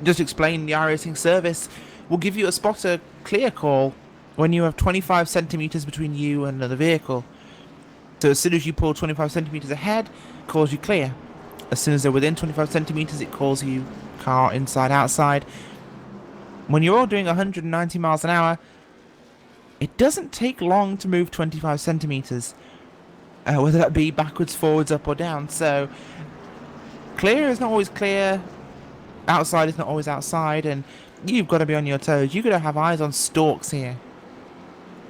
just explain the iRacing service will give you a spotter clear call when you have 25 centimeters between you and another vehicle. So as soon as you pull 25 centimeters ahead, it calls you clear. As soon as they're within 25 centimeters, it calls you car inside, outside. When you're all doing 190 miles an hour, it doesn't take long to move 25 centimeters, whether that be backwards, forwards, up or down. So clear is not always clear, outside is not always outside, and you've got to be on your toes. You've got to have eyes on stalks here.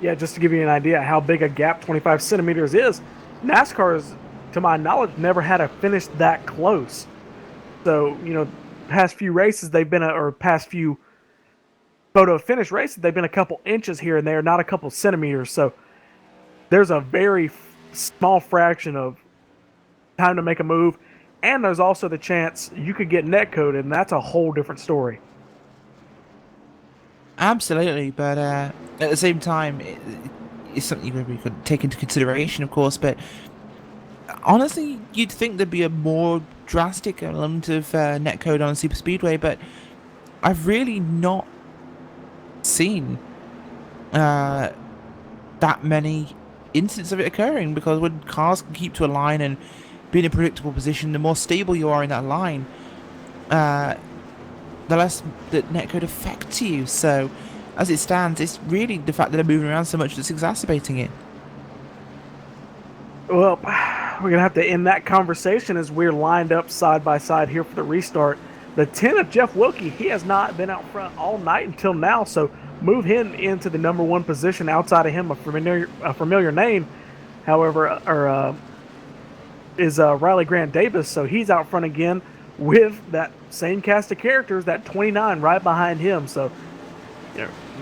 Yeah, just to give you an idea how big a gap 25 centimeters is, NASCAR's, to my knowledge, never had a finish that close. So, past few races they've been, or past few photo finish races, they've been a couple inches here and there, not a couple centimeters. So there's a very small fraction of time to make a move, and there's also the chance you could get netcoded, and that's a whole different story. Absolutely, but at the same time, it's something we could take into consideration, of course, but honestly, you'd think there'd be a more drastic element of netcode on a super speedway, but I've really not seen that many instances of it occurring, because when cars can keep to a line and be in a predictable position, the more stable you are in that line, the less that netcode affects you. So as it stands, it's really the fact that they're moving around so much that's exacerbating it. Well, we're gonna have to end that conversation as we're lined up side by side here for the restart. The 10 of Jeff Wilkie, he has not been out front all night until now, so move him into the number one position. Outside of him, a familiar name, however, is Riley Grant Davis, so he's out front again with that same cast of characters, that 29 right behind him. So,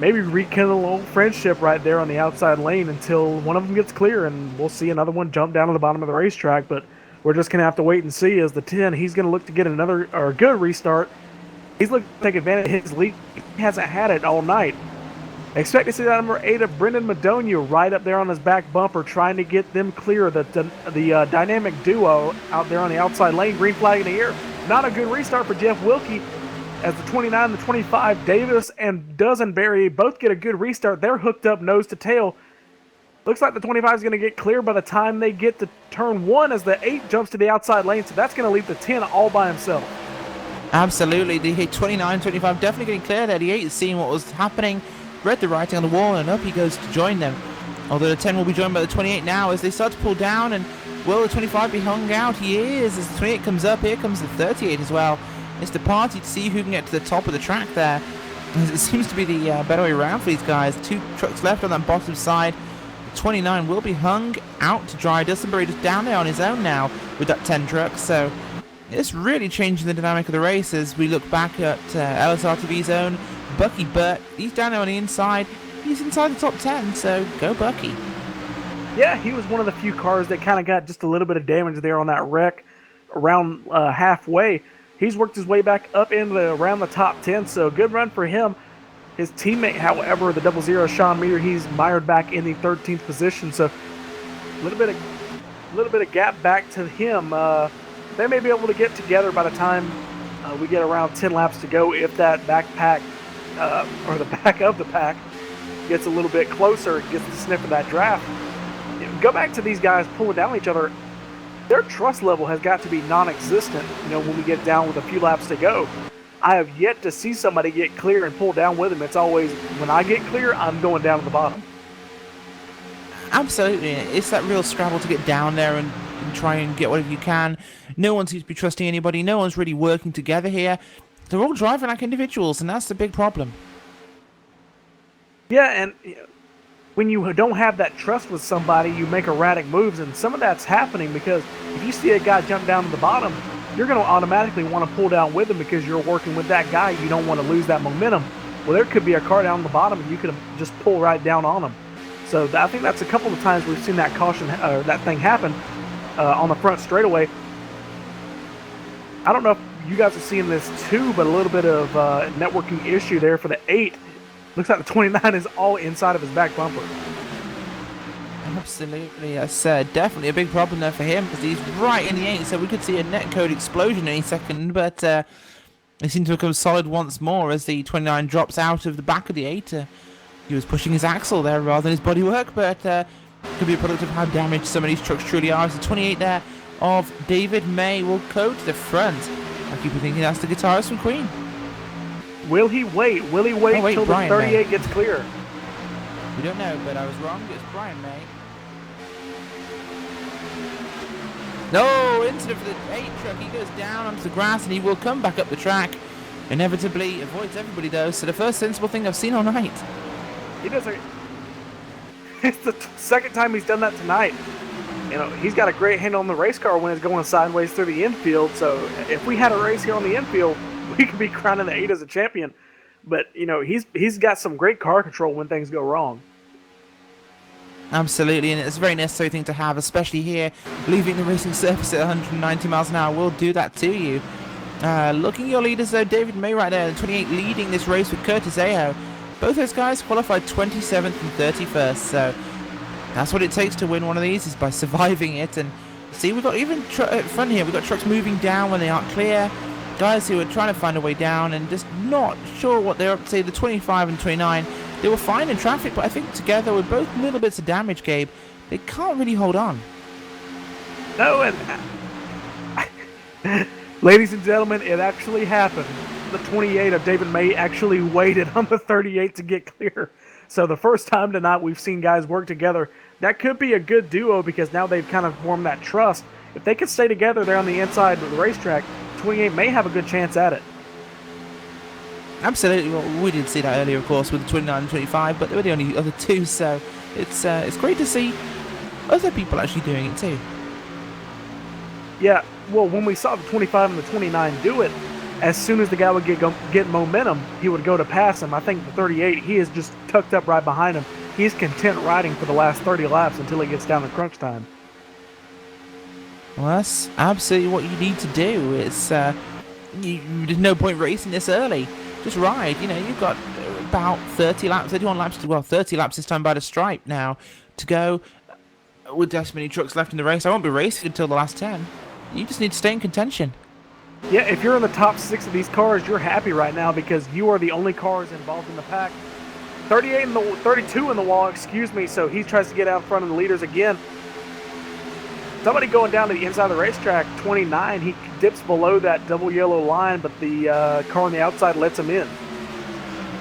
maybe rekindle a little friendship right there on the outside lane until one of them gets clear, and we'll see another one jump down to the bottom of the racetrack. But we're just going to have to wait and see. As the 10, he's going to look to get another or a good restart. He's He's looking to take advantage of his lead. He hasn't had it all night. Expect to see that number 8 of Brendan Madonia right up there on his back bumper, trying to get them clear. The dynamic duo out there on the outside lane. Green flag in the air. Not a good restart for Jeff Wilkie, as the 29 and the 25, Davis and Dusenberry both get a good restart. They're hooked up nose to tail. Looks like the 25 is going to get clear by the time they get to turn 1, as the 8 jumps to the outside lane. So that's going to leave the 10 all by himself. Absolutely. The 29, 25 definitely getting clear there. The 8 is seeing what was happening, read the writing on the wall, and up he goes to join them. Although the 10 will be joined by the 28 now as they start to pull down. And will the 25 be hung out? He is. As the 28 comes up, here comes the 38 as well. It's the party to see who can get to the top of the track there. As it seems to be the better way around for these guys. 2 trucks left on that bottom side. The 29 will be hung out to dry. Dusenberry just down there on his own now with that 10 truck. So it's really changing the dynamic of the race as we look back at LSRTV's own Bucky Burt. He's down there on the inside. He's inside the top 10, so go Bucky. Yeah, he was one of the few cars that kind of got just a little bit of damage there on that wreck around halfway. He's worked his way back up into around the top 10, so good run for him. His teammate, however, the 00 Sean Meter, he's mired back in the 13th position, so a little bit of gap back to him. They may be able to get together by the time we get around 10 laps to go, if that backpack or the back of the pack gets a little bit closer, gets the sniff of that draft. Go back to these guys pulling down each other. Their trust level has got to be non-existent, when we get down with a few laps to go. I have yet to see somebody get clear and pull down with them. It's always, when I get clear, I'm going down to the bottom. Absolutely. It's that real scrabble to get down there and try and get whatever you can. No one seems to be trusting anybody. No one's really working together here. They're all driving like individuals, and that's the big problem. Yeah, and when you don't have that trust with somebody, you make erratic moves, and some of that's happening because if you see a guy jump down to the bottom, you're going to automatically want to pull down with him because you're working with that guy. You don't want to lose that momentum. Well, there could be a car down the bottom, and you could just pull right down on him. So I think that's a couple of times we've seen that caution, that thing happen on the front straightaway. I don't know if you guys are seeing this too, but a little bit of networking issue there for the 8. Looks like the 29 is all inside of his back bumper. Absolutely, that's definitely a big problem there for him because he's right in the 8, so we could see a netcode explosion any second, but they seem to become solid once more as the 29 drops out of the back of the 8. He was pushing his axle there rather than his bodywork, but could be a product of how damaged some of these trucks truly are. As the 28 there of David May will go to the front. I keep thinking that's the guitarist from Queen. Will he wait? Will he wait until the 38 gets clear? We don't know, but I was wrong. It's Brian May. No, incident for the 8 truck. He goes down onto the grass and he will come back up the track. Inevitably avoids everybody though, so the first sensible thing I've seen all night. He does it. It's the second time he's done that tonight. He's got a great handle on the race car when it's going sideways through the infield, so if we had a race here on the infield, we could be crowning the 8 as a champion. But, he's got some great car control when things go wrong. Absolutely, and it's a very necessary thing to have, especially here. Leaving the racing surface at 190 miles an hour will do that to you. Looking at your leaders, though, David May right there, the 28 leading this race with Curtis Aho. Both those guys qualified 27th and 31st, so that's what it takes to win one of these, is by surviving it. And see, we've got even at front here, we've got trucks moving down when they aren't clear. Guys who are trying to find a way down and just not sure what they're up to. The 25 and 29, they were fine in traffic, but I think together with both little bits of damage, Gabe, they can't really hold on. No, and ladies and gentlemen, it actually happened. The 28 of David May actually waited on the 38 to get clear. So the first time tonight we've seen guys work together. That could be a good duo because now they've kind of formed that trust. If they can stay together there on the inside of the racetrack, 28 may have a good chance at it. Absolutely. Well, we did see that earlier, of course, with the 29 and 25, but they were the only other two, so it's great to see other people actually doing it too. Yeah, well, when we saw the 25 and the 29 do it, as soon as the guy would get momentum, he would go to pass him. I think the 38, he is just tucked up right behind him. He's content riding for the last 30 laps until he gets down to crunch time. Well, that's absolutely what you need to do. It's there's no point racing this early. Just ride. You've got about 30 laps, 31 laps, 30 laps this time by the stripe now to go. With this many trucks left in the race, I won't be racing until the last 10. You just need to stay in contention. Yeah, if you're in the top 6 of these cars, you're happy right now because you are the only cars involved in the pack. 32 in the wall, excuse me, so he tries to get out in front of the leaders again. Somebody going down to the inside of the racetrack, 29, he dips below that double yellow line, but the car on the outside lets him in.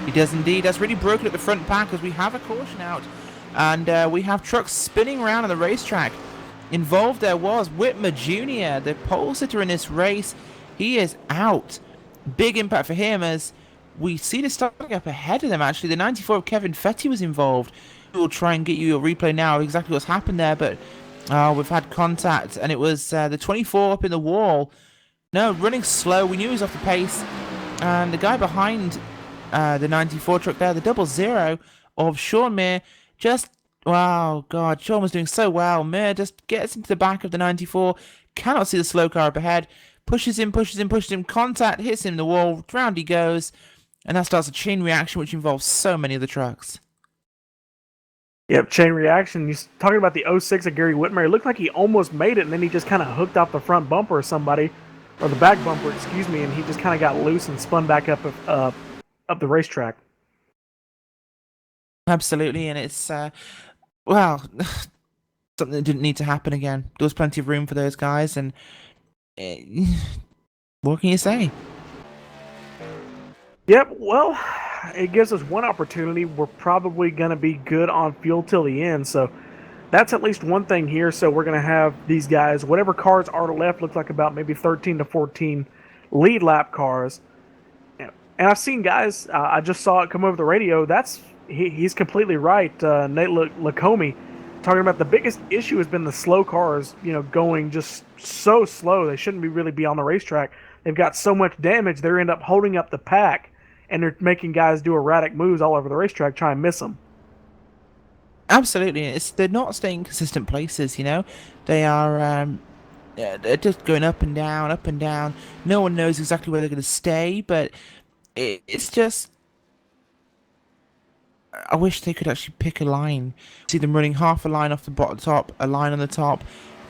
He does indeed. That's really broken at the front pack because we have a caution out. And we have trucks spinning around on the racetrack. Involved there was Whitmer Jr., the pole sitter in this race. He is out. Big impact for him as we see this starting up ahead of them, actually. The 94 of Kevin Fetty was involved. We'll try and get you a replay now of exactly what's happened there, but we've had contact, and it was the 24 up in the wall. No, running slow. We knew he was off the pace. And the guy behind the 94 truck there, the 00 of Sean Mir, just, wow, God, Sean was doing so well. Mir just gets into the back of the 94, cannot see the slow car up ahead, pushes him, contact, hits him in the wall, round he goes, and that starts a chain reaction which involves so many of the trucks. Yep, chain reaction. You're talking about the 06 of Gary Whitmer. It looked like he almost made it, and then he just kind of hooked off the front bumper of somebody, or the back bumper, excuse me, and he just kind of got loose and spun back up the racetrack. Absolutely, and it's, well, something that didn't need to happen again. There was plenty of room for those guys, and what can you say? Yep, well, it gives us one opportunity. We're probably going to be good on fuel till the end, so that's at least one thing here. So we're going to have these guys, whatever cars are left, look like about maybe 13 to 14 lead lap cars. And I've seen guys, I just saw it come over the radio, he's completely right, Nate Lacombe, talking about the biggest issue has been the slow cars, going just so slow. They shouldn't really be on the racetrack. They've got so much damage, they end up holding up the pack, and they're making guys do erratic moves all over the racetrack, try and miss them. Absolutely, they're not staying in consistent places, They are, they're just going up and down, up and down. No one knows exactly where they're going to stay, but it's just, I wish they could actually pick a line. See them running half a line off the bottom top, a line on the top,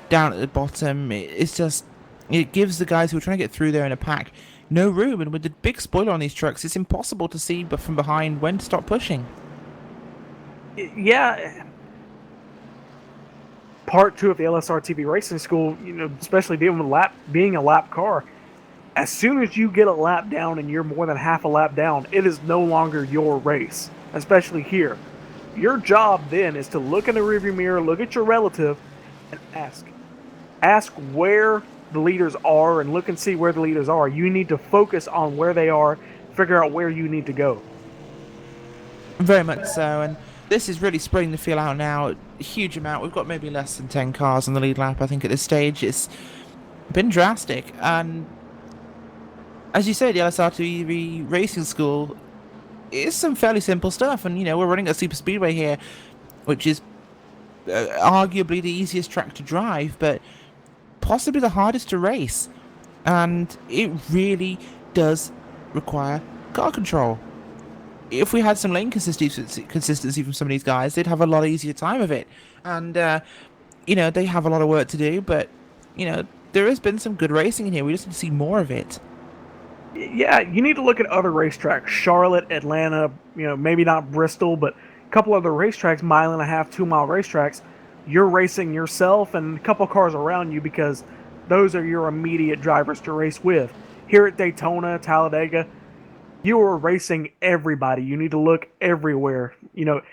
down at the bottom. It's just, it gives the guys who are trying to get through there in a pack no room. And with the big spoiler on these trucks, it's impossible to see but from behind when to stop pushing. Yeah. Part 2 of the LSRTV Racing School, especially dealing with being a lap car, as soon as you get a lap down and you're more than half a lap down, it is no longer your race. Especially here. Your job then is to look in the rearview mirror, look at your relative, and ask. Ask where the leaders are and look and see where the leaders are. You need to focus on where they are, figure out where you need to go. Very much so, and this is really spreading the field out now. A huge amount. We've got maybe less than 10 cars on the lead lap, I think, at this stage. It's been drastic, and as you say, the LSRTV Racing School, it's some fairly simple stuff, and we're running a super speedway here, which is arguably the easiest track to drive, but possibly the hardest to race, and it really does require car control. If we had some lane consistency from some of these guys, they'd have a lot easier time of it, and they have a lot of work to do, but there has been some good racing in here. We just need to see more of it. Yeah, you need to look at other racetracks. Charlotte, Atlanta, maybe not Bristol, but a couple other racetracks, 1.5 2-mile racetracks. You're racing yourself and a couple cars around you because those are your immediate drivers to race with. Here at Daytona, Talladega, you are racing everybody. You need to look everywhere.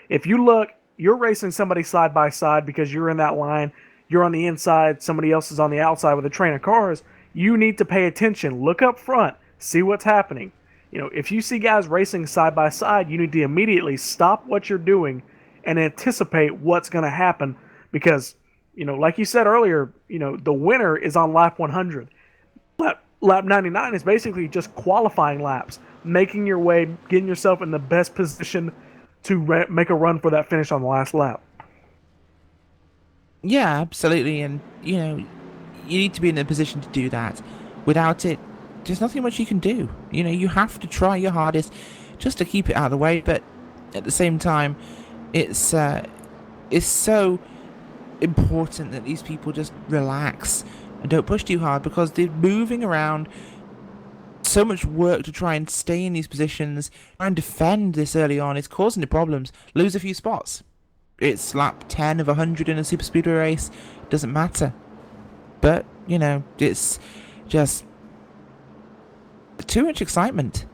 If you look, you're racing somebody side by side because you're in that line. You're on the inside, somebody else is on the outside with a train of cars. You need to pay attention. Look up front. See what's happening. If you see guys racing side by side, you need to immediately stop what you're doing and anticipate what's going to happen because, like you said earlier, the winner is on lap 100. Lap 99 is basically just qualifying laps, making your way, getting yourself in the best position to make a run for that finish on the last lap. Yeah, absolutely, and you need to be in a position to do that. Without it, there's nothing much you can do. You know, you have to try your hardest just to keep it out of the way, but at the same time, it's so important that these people just relax and don't push too hard, because they're moving around. So much work to try and stay in these positions, try and defend this early on. It's causing the problems. Lose a few spots. It's lap 10 of 100 in a super speedway race. Doesn't matter. But, you know, it's just too much excitement.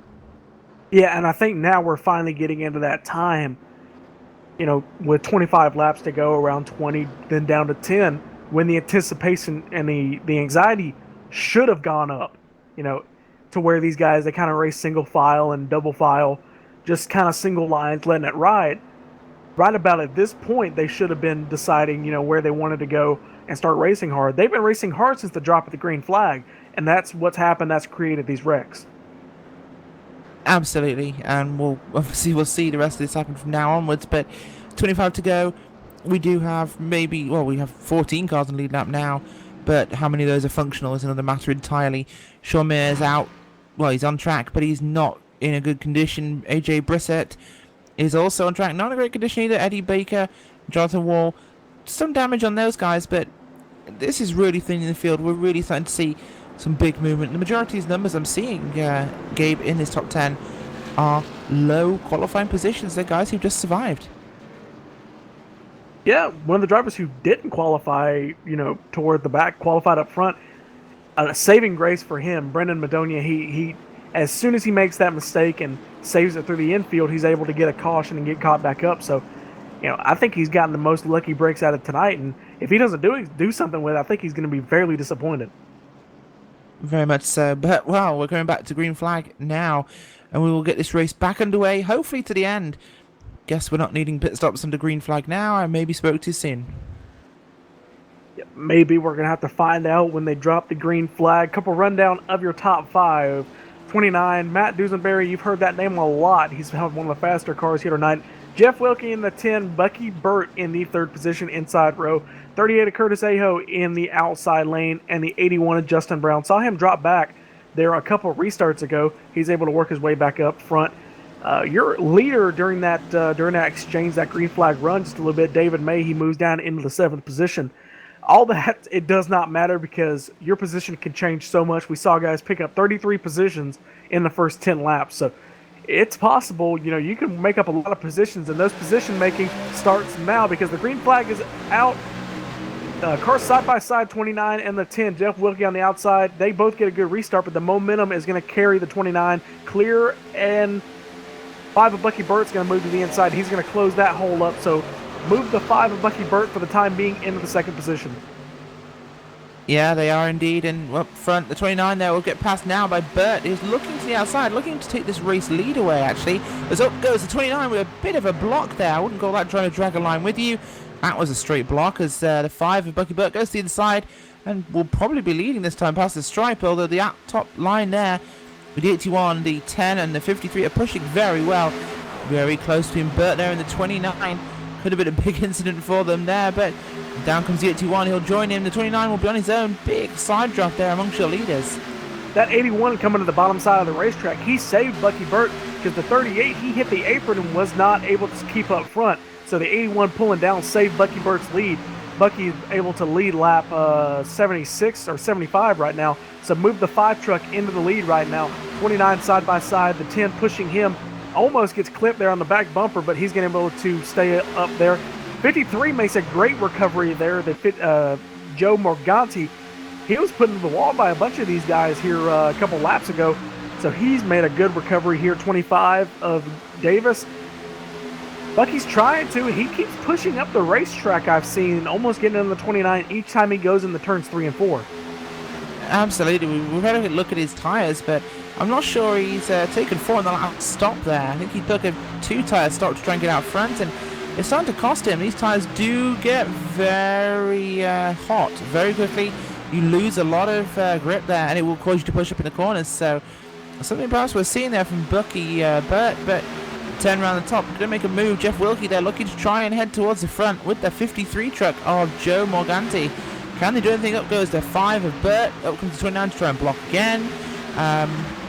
Yeah, and I think now we're finally getting into that time, you know, with 25 laps to go, around 20, then down to 10, when the anticipation and the anxiety should have gone up, you know, to where these guys, they kind of race single file and double file, just kind of single lines, letting it ride. Right about at this point, they should have been deciding, you know, where they wanted to go and start racing hard. They've been racing hard since the drop of the green flag, and that's what's happened. That's created these wrecks. Absolutely, and we'll see the rest of this happen from now onwards. But 25 to go. We do have we have 14 cars in the lead lap now, but how many of those are functional is another matter entirely. Sean Mears out. Well, he's on track, but he's not in a good condition. AJ Brissett is also on track, not in a great condition either. Eddie Baker, Jonathan Wall, some damage on those guys, but this is really thinning the field. We're really starting to see some big movement. The majority of these numbers I'm seeing, Gabe, in this top 10 are low qualifying positions. They're guys who've just survived. Yeah, one of the drivers who didn't qualify, you know, toward the back, qualified up front. A saving grace for him, Brendan Madonia. He as soon as he makes that mistake and saves it through the infield, he's able to get a caution and get caught back up. So, you know, I think he's gotten the most lucky breaks out of tonight, and if he doesn't do something with it, I think he's going to be fairly disappointed. Very much so. But, well, we're going back to green flag now, and we will get this race back underway, hopefully to the end. Guess we're not needing pit stops under green flag now. I maybe spoke too soon. Maybe we're going to have to find out when they drop the green flag. Couple rundown of your top 5. 29, Matt Dusenberry, you've heard that name a lot. He's one of the faster cars here tonight. Jeff Wilkie in the 10, Bucky Burt in the 3rd position inside row. 38 of Curtis Aho in the outside lane, and the 81 of Justin Brown. Saw him drop back there a couple of restarts ago. He's able to work his way back up front. Your leader during that exchange, that green flag run, just a little bit, David May, he moves down into the 7th position. All that, it does not matter because your position can change so much. We saw guys pick up 33 positions in the first 10 laps. So it's possible, you know, you can make up a lot of positions, and those position making starts now because the green flag is out. Cars side by side, 29 and the 10. Jeff Wilkie on the outside. They both get a good restart, but the momentum is going to carry the 29 clear, and 5 of Bucky Burt's going to move to the inside. He's going to close that hole up. So move the 5 of Bucky Burt for the time being into the 2nd position. Yeah, they are indeed. And up front, the 29 there will get passed now by Burt, who's looking to the outside, looking to take this race lead away, actually. As up goes the 29 with a bit of a block there. I wouldn't call that trying to drag a line with you. That was a straight block as the 5 of Bucky Burt goes to the inside and will probably be leading this time past the stripe, although the top line there with the 81, the 10 and the 53 are pushing very well. Very close to him. Burt there in the 29. Could have been a big incident for them there, but down comes the 81. He'll join him. The 29 will be on his own. Big side drop there amongst your leaders. That 81 coming to the bottom side of the racetrack, he saved Bucky Burt because the 38, he hit the apron and was not able to keep up front. So the 81 pulling down saved Bucky Burt's lead. Bucky is able to lead lap 76 or 75 right now. So move the 5 truck into the lead right now. 29 side by side. The 10 pushing him. Almost gets clipped there on the back bumper, but he's going to be able to stay up there. 53 makes a great recovery there. Joe Morganti, he was put into the wall by a bunch of these guys here a couple laps ago. So he's made a good recovery here. 25 of Davis. Bucky's trying to. He keeps pushing up the racetrack, I've seen, almost getting in the 29 each time he goes in the turns 3 and 4. Absolutely. We've had a look at his tyres, but I'm not sure he's taken 4 on the last stop there. I think he took a 2-tyre stop to try and get out front, and it's starting to cost him. These tyres do get very hot very quickly. You lose a lot of grip there, and it will cause you to push up in the corners. So something perhaps we're seeing there from Bucky Burt, but turn around the top, going to make a move. Jeff Wilkie there looking to try and head towards the front with the 53 truck of Joe Morganti. Can they do anything? Up goes the 5 of Burt. Up comes the 29 to try and block again.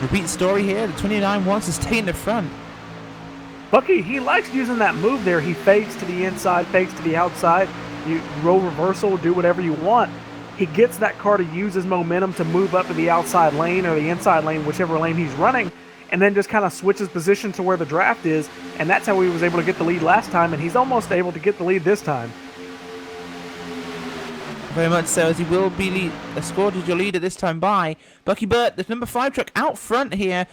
Repeat story here. The 29 wants to stay in the front. Bucky, he likes using that move there. He fakes to the inside, fakes to the outside. You roll reversal, do whatever you want. He gets that car to use his momentum to move up to the outside lane or the inside lane, whichever lane he's running, and then just kind of switches position to where the draft is, and that's how he was able to get the lead last time, and he's almost able to get the lead this time. Very much so, as he will be escorted your leader this time by Bucky Burt, the number 5 truck out front here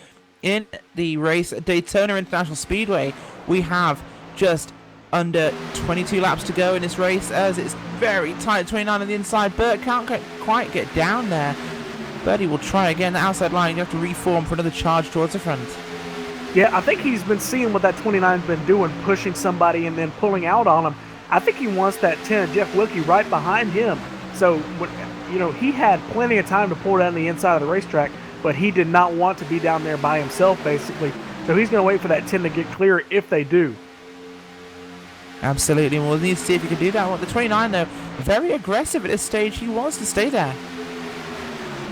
in the race at Daytona International Speedway. We have just under 22 laps to go in this race, as it's very tight. 29 on the inside. Burt can't quite get down there. Birdie will try again. The outside line, you have to reform for another charge towards the front. Yeah, I think he's been seeing what that 29's been doing, pushing somebody and then pulling out on him. I think he wants that 10, Jeff Wilkie, right behind him. So, you know, he had plenty of time to pull down the inside of the racetrack, but he did not want to be down there by himself, basically. So he's going to wait for that 10 to get clear if they do. Absolutely, we'll need to see if he can do that. Well, the 29, though, very aggressive at this stage. He wants to stay there.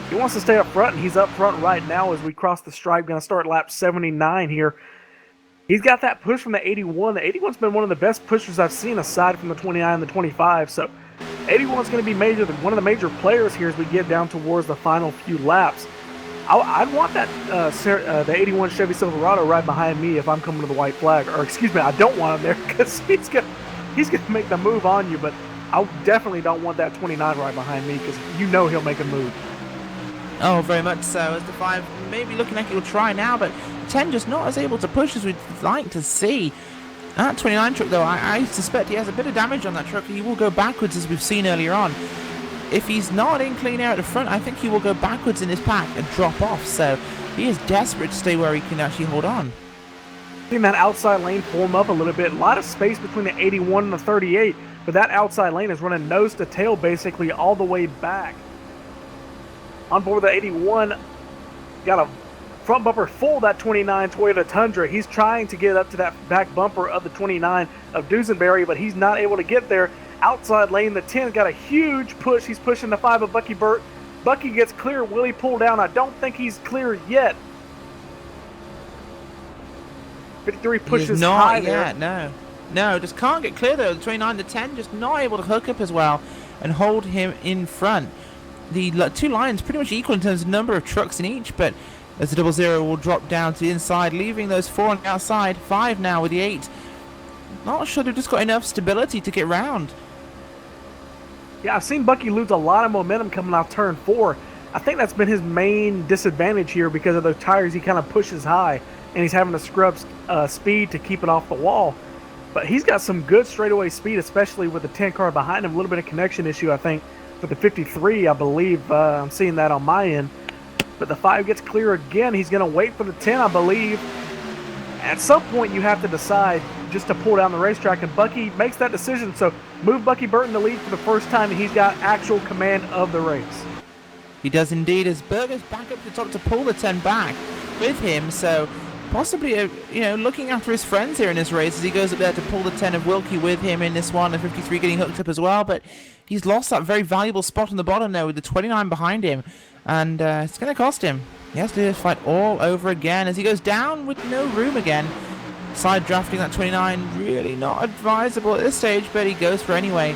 He wants to stay up front, and he's up front right now as we cross the stripe. Going to start lap 79 here. He's got that push from the 81. The 81's been one of the best pushers I've seen aside from the 29 and the 25. So 81's going to be one of the major players here as we get down towards the final few laps. I'd want that the 81 Chevy Silverado right behind me if I'm coming to the white flag. Or excuse me, I don't want him there because he's gonna make the move on you. But I definitely don't want that 29 right behind me because you know he'll make a move. Oh, very much so. As the 5 maybe looking like he'll try now, but 10 just not as able to push as we'd like to see. That 29 truck, though, I suspect he has a bit of damage on that truck. He will go backwards, as we've seen earlier on. If he's not in clean air at the front, I think he will go backwards in his pack and drop off. So he is desperate to stay where he can actually hold on. Seeing that outside lane form up a little bit. A lot of space between the 81 and the 38, but that outside lane is running nose to tail basically all the way back. On board the 81, got a front bumper full of that 29 Toyota Tundra. He's trying to get up to that back bumper of the 29 of Duesenberry, but he's not able to get there. Outside lane, the 10 got a huge push. He's pushing the 5 of Bucky Burt. Bucky gets clear. Will he pull down? I don't think he's clear yet. 53 pushes high there. No, just can't get clear though. The 29 to 10 just not able to hook up as well and hold him in front. The two lines pretty much equal in terms of number of trucks in each, but as the 00 will drop down to the inside, leaving those 4 on the outside. 5 now with the 8. Not sure they've just got enough stability to get round. Yeah, I've seen Bucky lose a lot of momentum coming off turn 4. I think that's been his main disadvantage here because of those tires he kind of pushes high, and he's having to scrub speed to keep it off the wall. But he's got some good straightaway speed, especially with the 10 car behind him. A little bit of connection issue, I think, with the 53, I believe. I'm seeing that on my end. But the 5 gets clear again. He's going to wait for the 10, I believe. At some point, you have to decide just to pull down the racetrack, and Bucky makes that decision. So move Bucky Burt in the lead for the first time, and he's got actual command of the race. He does indeed, as Berger's back up to the top to pull the 10 back with him. So possibly, looking after his friends here in this race as he goes up there to pull the 10 of Wilkie with him in this one. The 53 getting hooked up as well, but he's lost that very valuable spot on the bottom there with the 29 behind him, and it's going to cost him. He has to do this fight all over again as he goes down with no room again. Side drafting that 29, really not advisable at this stage, but he goes for anyway.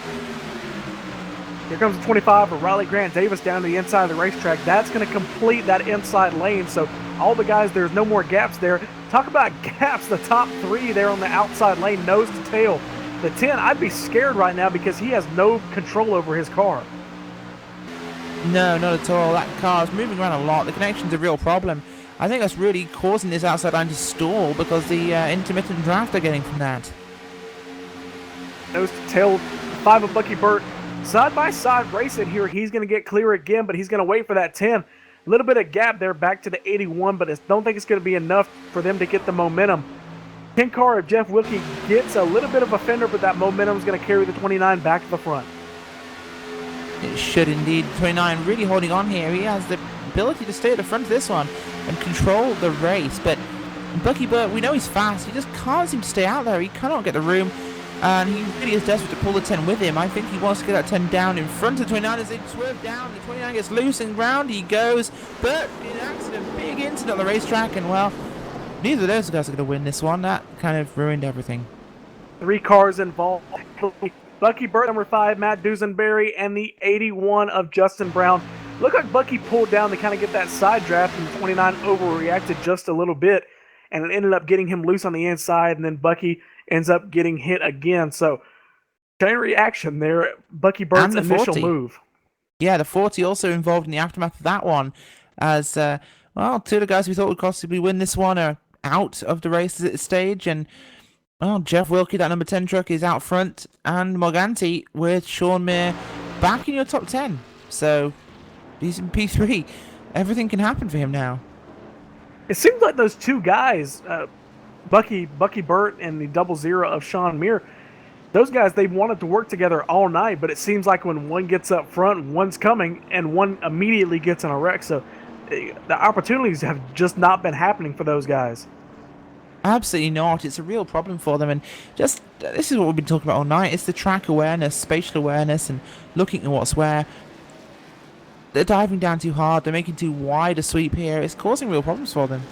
Here comes the 25 for Riley Grant Davis down to the inside of the racetrack. That's going to complete that inside lane, so all the guys, there's no more gaps there. Talk about gaps, the top 3 there on the outside lane, nose to tail. The 10, I'd be scared right now because he has no control over his car. No, not at all. That car is moving around a lot. The connection's a real problem. I think that's really causing this outside line to stall because the intermittent draft they're getting from that. Nose to tail, 5 of Bucky Burt. Side by side racing here. He's going to get clear again, but he's going to wait for that 10. A little bit of gap there back to the 81, but I don't think it's going to be enough for them to get the momentum. 10 car of Jeff Wilkie gets a little bit of a fender, but that momentum is going to carry the 29 back to the front. It should indeed. 29 really holding on here. He has the ability to stay at the front of this one and control the race, but Bucky Burt, we know he's fast. He just can't seem to stay out there. He cannot get the room. And he really is desperate to pull the 10 with him. I think he wants to get that 10 down in front of 29 as they swerve down. The 29 gets loose and round he goes. But in an accident, big incident on the racetrack. And well, neither of those guys are going to win this one. That kind of ruined everything. 3 cars involved. Bucky Burt, number 5, Matt Dusenberry, and the 81 of Justin Brown. Looked like Bucky pulled down to kind of get that side draft, and 29 overreacted just a little bit, and it ended up getting him loose on the inside, and then Bucky ends up getting hit again. So, chain reaction there. Bucky Burt's And the initial 40. move. Yeah, the 40 also involved in the aftermath of that one. As, well, 2 of the guys we thought would possibly win this one are out of the race at this stage, and well, Jeff Wilkie, that number 10 truck, is out front, and Morganti with Sean Mir back in your top 10. So, he's in P3. Everything can happen for him now. It seems like those 2 guys, Bucky Burt and the 00 of Sean Mir, those guys, they wanted to work together all night, but it seems like when one gets up front, one's coming, and one immediately gets in a wreck. So, the opportunities have just not been happening for those guys. Absolutely not. It's a real problem for them, and just this is what we've been talking about all night. It's the track awareness, spatial awareness, and looking at what's where. They're diving down too hard. They're making too wide a sweep here. It's causing real problems for them.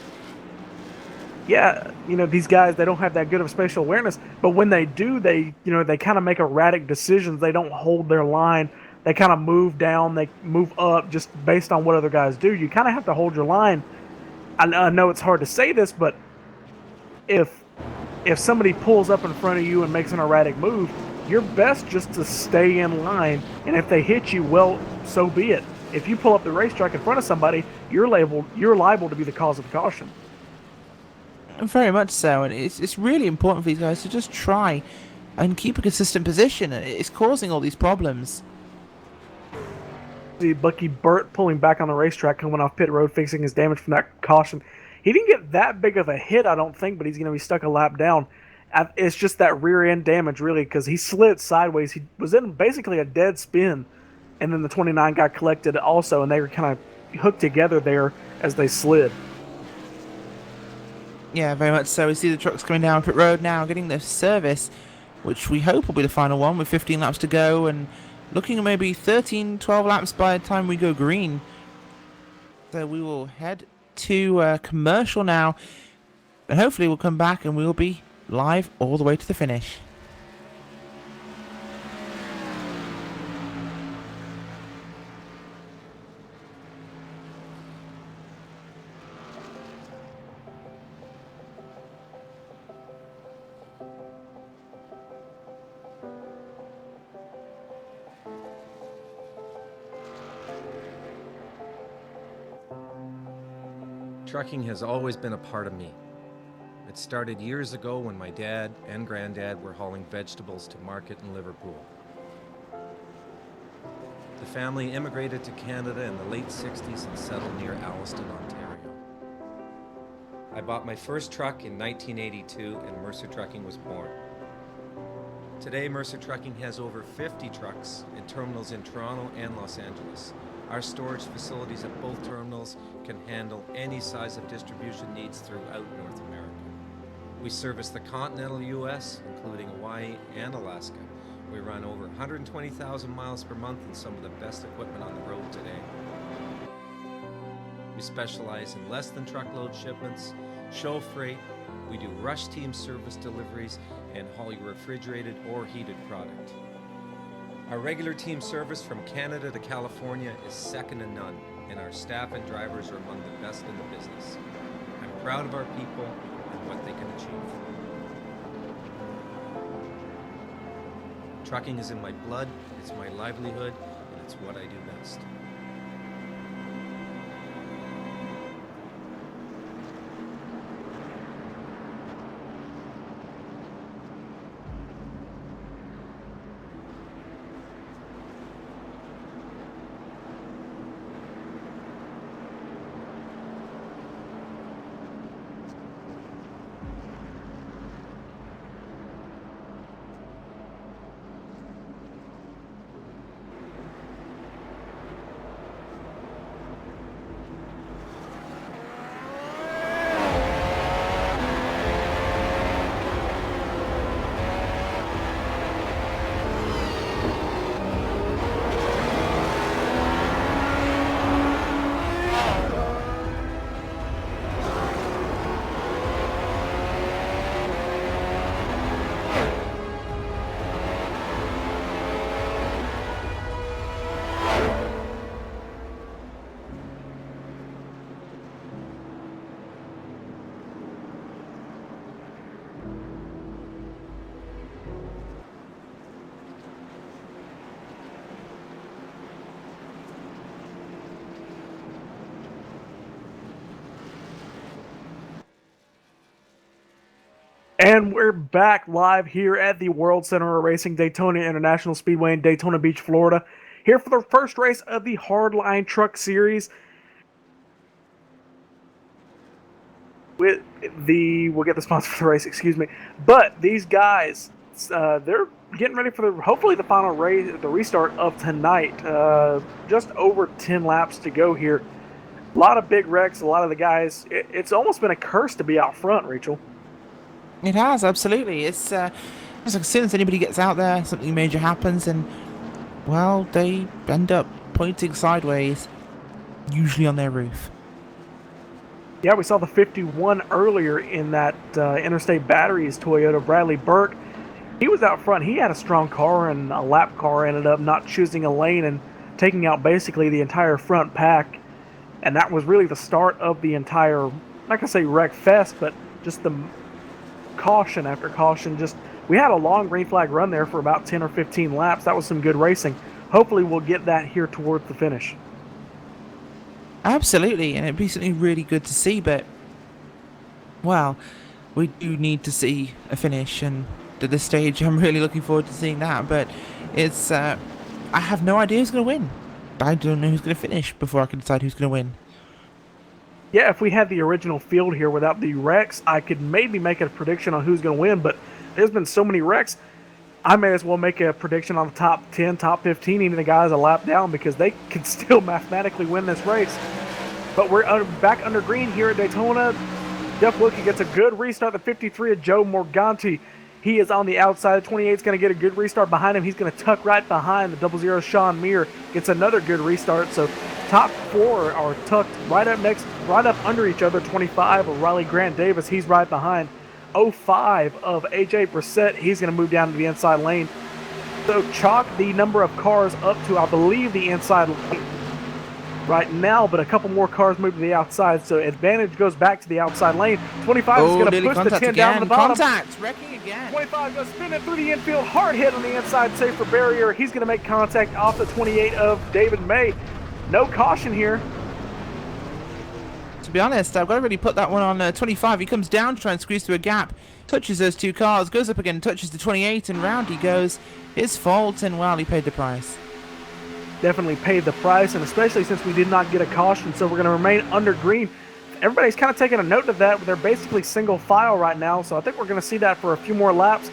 Yeah, these guys, they don't have that good of spatial awareness, but when they do, they kind of make erratic decisions. They don't hold their line. They kind of move down, they move up just based on what other guys do. You kind of have to hold your line. I know it's hard to say this, but if somebody pulls up in front of you and makes an erratic move, you're best just to stay in line, and if they hit you, well, so be it. If you pull up the racetrack in front of somebody, you're liable to be the cause of the caution. Very much so, and it's really important for these guys to just try and keep a consistent position. It's causing all these problems. See Bucky Burt pulling back on the racetrack, coming off pit road, fixing his damage from that caution. He didn't get that big of a hit, I don't think, but he's going to be stuck a lap down. It's just that rear end damage, really, because he slid sideways. He was in basically a dead spin, and then the 29 got collected also, and they were kind of hooked together there as they slid. Yeah, very much so. We see the trucks coming down pit road now, getting their service, which we hope will be the final one with 15 laps to go, and looking at maybe 13, 12 laps by the time we go green. So we will head to commercial now, and hopefully we'll come back and we'll be live all the way to the finish. Trucking has always been a part of me. It started years ago when my dad and granddad were hauling vegetables to market in Liverpool. The family immigrated to Canada in the late 60s and settled near Alliston, Ontario. I bought my first truck in 1982 and Mercer Trucking was born. Today, Mercer Trucking has over 50 trucks and terminals in Toronto and Los Angeles. Our storage facilities at both terminals can handle any size of distribution needs throughout North America. We service the continental U.S., including Hawaii and Alaska. We run over 120,000 miles per month and some of the best equipment on the road today. We specialize in less than truckload shipments, show freight, we do rush team service deliveries, and haul your refrigerated or heated product. Our regular team service from Canada to California is second to none, and our staff and drivers are among the best in the business. I'm proud of our people and what they can achieve. Trucking is in my blood, it's my livelihood, and it's what I do best. And we're back live here at the World Center of Racing Daytona International Speedway in Daytona Beach, Florida. Here for the first race of the Hardline Truck Series. We'll get the sponsor for the race, excuse me. But these guys, they're getting ready for hopefully the final race, the restart of tonight. Just over 10 laps to go here. A lot of big wrecks, a lot of the guys. It's almost been a curse to be out front, Rachel. It has, absolutely. It's just like as soon as anybody gets out there, something major happens, and, well, they end up pointing sideways, usually on their roof. Yeah, we saw the 51 earlier in that Interstate Batteries Toyota. Bradley Burke, he was out front. He had a strong car, and a lap car ended up not choosing a lane and taking out basically the entire front pack. And that was really the start of the entire, not going to say wreck fest, but just the caution after caution. We had a long green flag run there for about 10 or 15 laps. That was some good racing. Hopefully we'll get that here towards the finish. Absolutely, and it'd be something really good to see, but, well, we do need to see a finish, and at this stage I'm really looking forward to seeing that, but it's, I have no idea who's going to win. I don't know who's going to finish before I can decide who's going to win. Yeah, if we had the original field here without the wrecks, I could maybe make a prediction on who's going to win, but there's been so many wrecks, I may as well make a prediction on the top 10, top 15, even the guys a lap down, because they can still mathematically win this race. But we're back under green here at Daytona. Jeff Wilkie gets a good restart. The 53 of Joe Morganti. He is on the outside. The 28 is going to get a good restart behind him. He's going to tuck right behind the 00 Sean Meir. Gets another good restart. So top four are tucked right up next, right up under each other. 25 of Riley Grant Davis. He's right behind. 05 of AJ Brissett. He's going to move down to the inside lane. So chalk the number of cars up to, I believe, the inside lane right now, but a couple more cars move to the outside, so advantage goes back to the outside lane. 25 is going to push the 10 down to the bottom. Contact, wrecking again. 25 is going to spin it through the infield, hard hit on the inside, safe for barrier. He's going to make contact off the 28 of David May. No caution here. To be honest, I've got to really put that one on 25. He comes down to try and squeeze through a gap, touches those two cars, goes up again, touches the 28, and round he goes. His fault, and well, he paid the price. Definitely paid the price, and especially since we did not get a caution, so we're going to remain under green. Everybody's kind of taking a note of that. They're basically single file right now, so I think we're going to see that for a few more laps.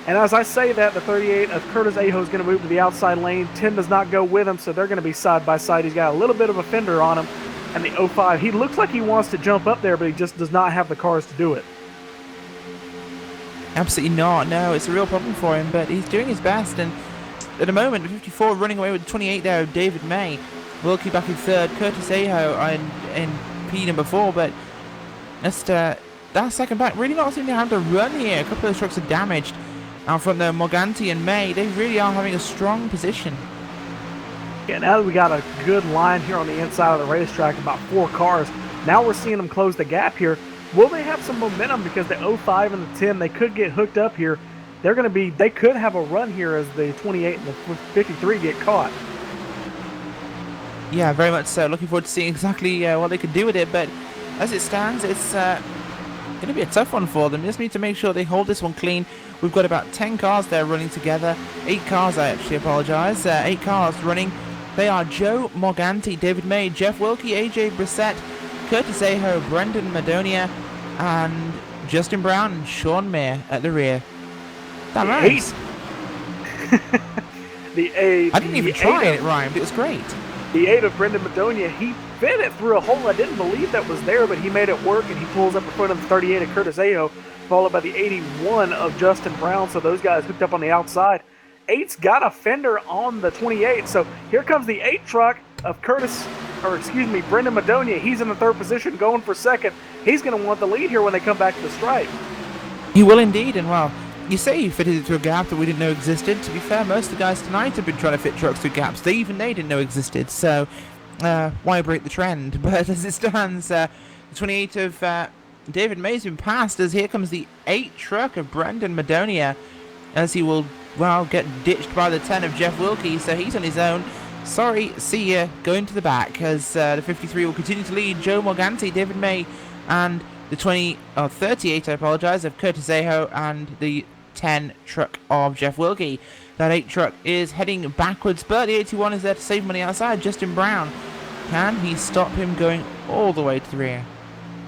And as I say that, the 38 of Curtis Aho is going to move to the outside lane. 10 does not go with him, so they're going to be side by side. He's got a little bit of a fender on him. And the 05, he looks like he wants to jump up there, but he just does not have the cars to do it. Absolutely not. No, it's a real problem for him, but he's doing his best. And at the moment, 54 running away with 28 there of David May. Wilkie back in third. Curtis Aho in P number 4, but just that second back really not seeming to have to run here. A couple of those trucks are damaged. Out front there, Morganti and May, they really are having a strong position. Yeah, now that we got a good line here on the inside of the racetrack, about 4 cars, now we're seeing them close the gap here. Will they have some momentum? Because the 05 and the 10, they could get hooked up here. They could have a run here as the 28 and the 53 get caught. Yeah, very much so. Looking forward to seeing exactly what they could do with it. But as it stands, it's going to be a tough one for them. They just need to make sure they hold this one clean. We've got about 10 cars there running together. 8 cars, I actually apologize. 8 cars running. They are Joe Morganti, David May, Jeff Wilkie, AJ Brissett, Curtis Aho, Brendan Madonia, and Justin Brown and Sean Meir at the rear. That rhymes. I didn't even try and it rhymed. It was great. The 8 of Brendan Madonia, he fit it through a hole. I didn't believe that was there, but he made it work, and he pulls up in front of the 38 of Curtis Aho, followed by the 81 of Justin Brown. So those guys hooked up on the outside. 8's got a fender on the 28. So here comes the 8 truck of Brendan Madonia. He's in the third position, going for second. He's going to want the lead here when they come back to the stripe. He will indeed, and well, you say you fitted it through a gap that we didn't know existed. To be fair, most of the guys tonight have been trying to fit trucks through gaps they didn't know existed, so why break the trend? But as it stands, the 28 of David May's been passed, as here comes the 8 truck of Brendan Madonia, as he will, well, get ditched by the 10 of Jeff Wilkie, so he's on his own. Sorry, see ya, going to the back, as the 53 will continue to lead Joe Morganti, David May, and the 38, I apologize, of Curtis Aho and the 10 truck of Jeff Wilkie. That 8 truck is heading backwards, but the 81 is there to save money outside. Justin Brown, can he stop him going all the way to the rear?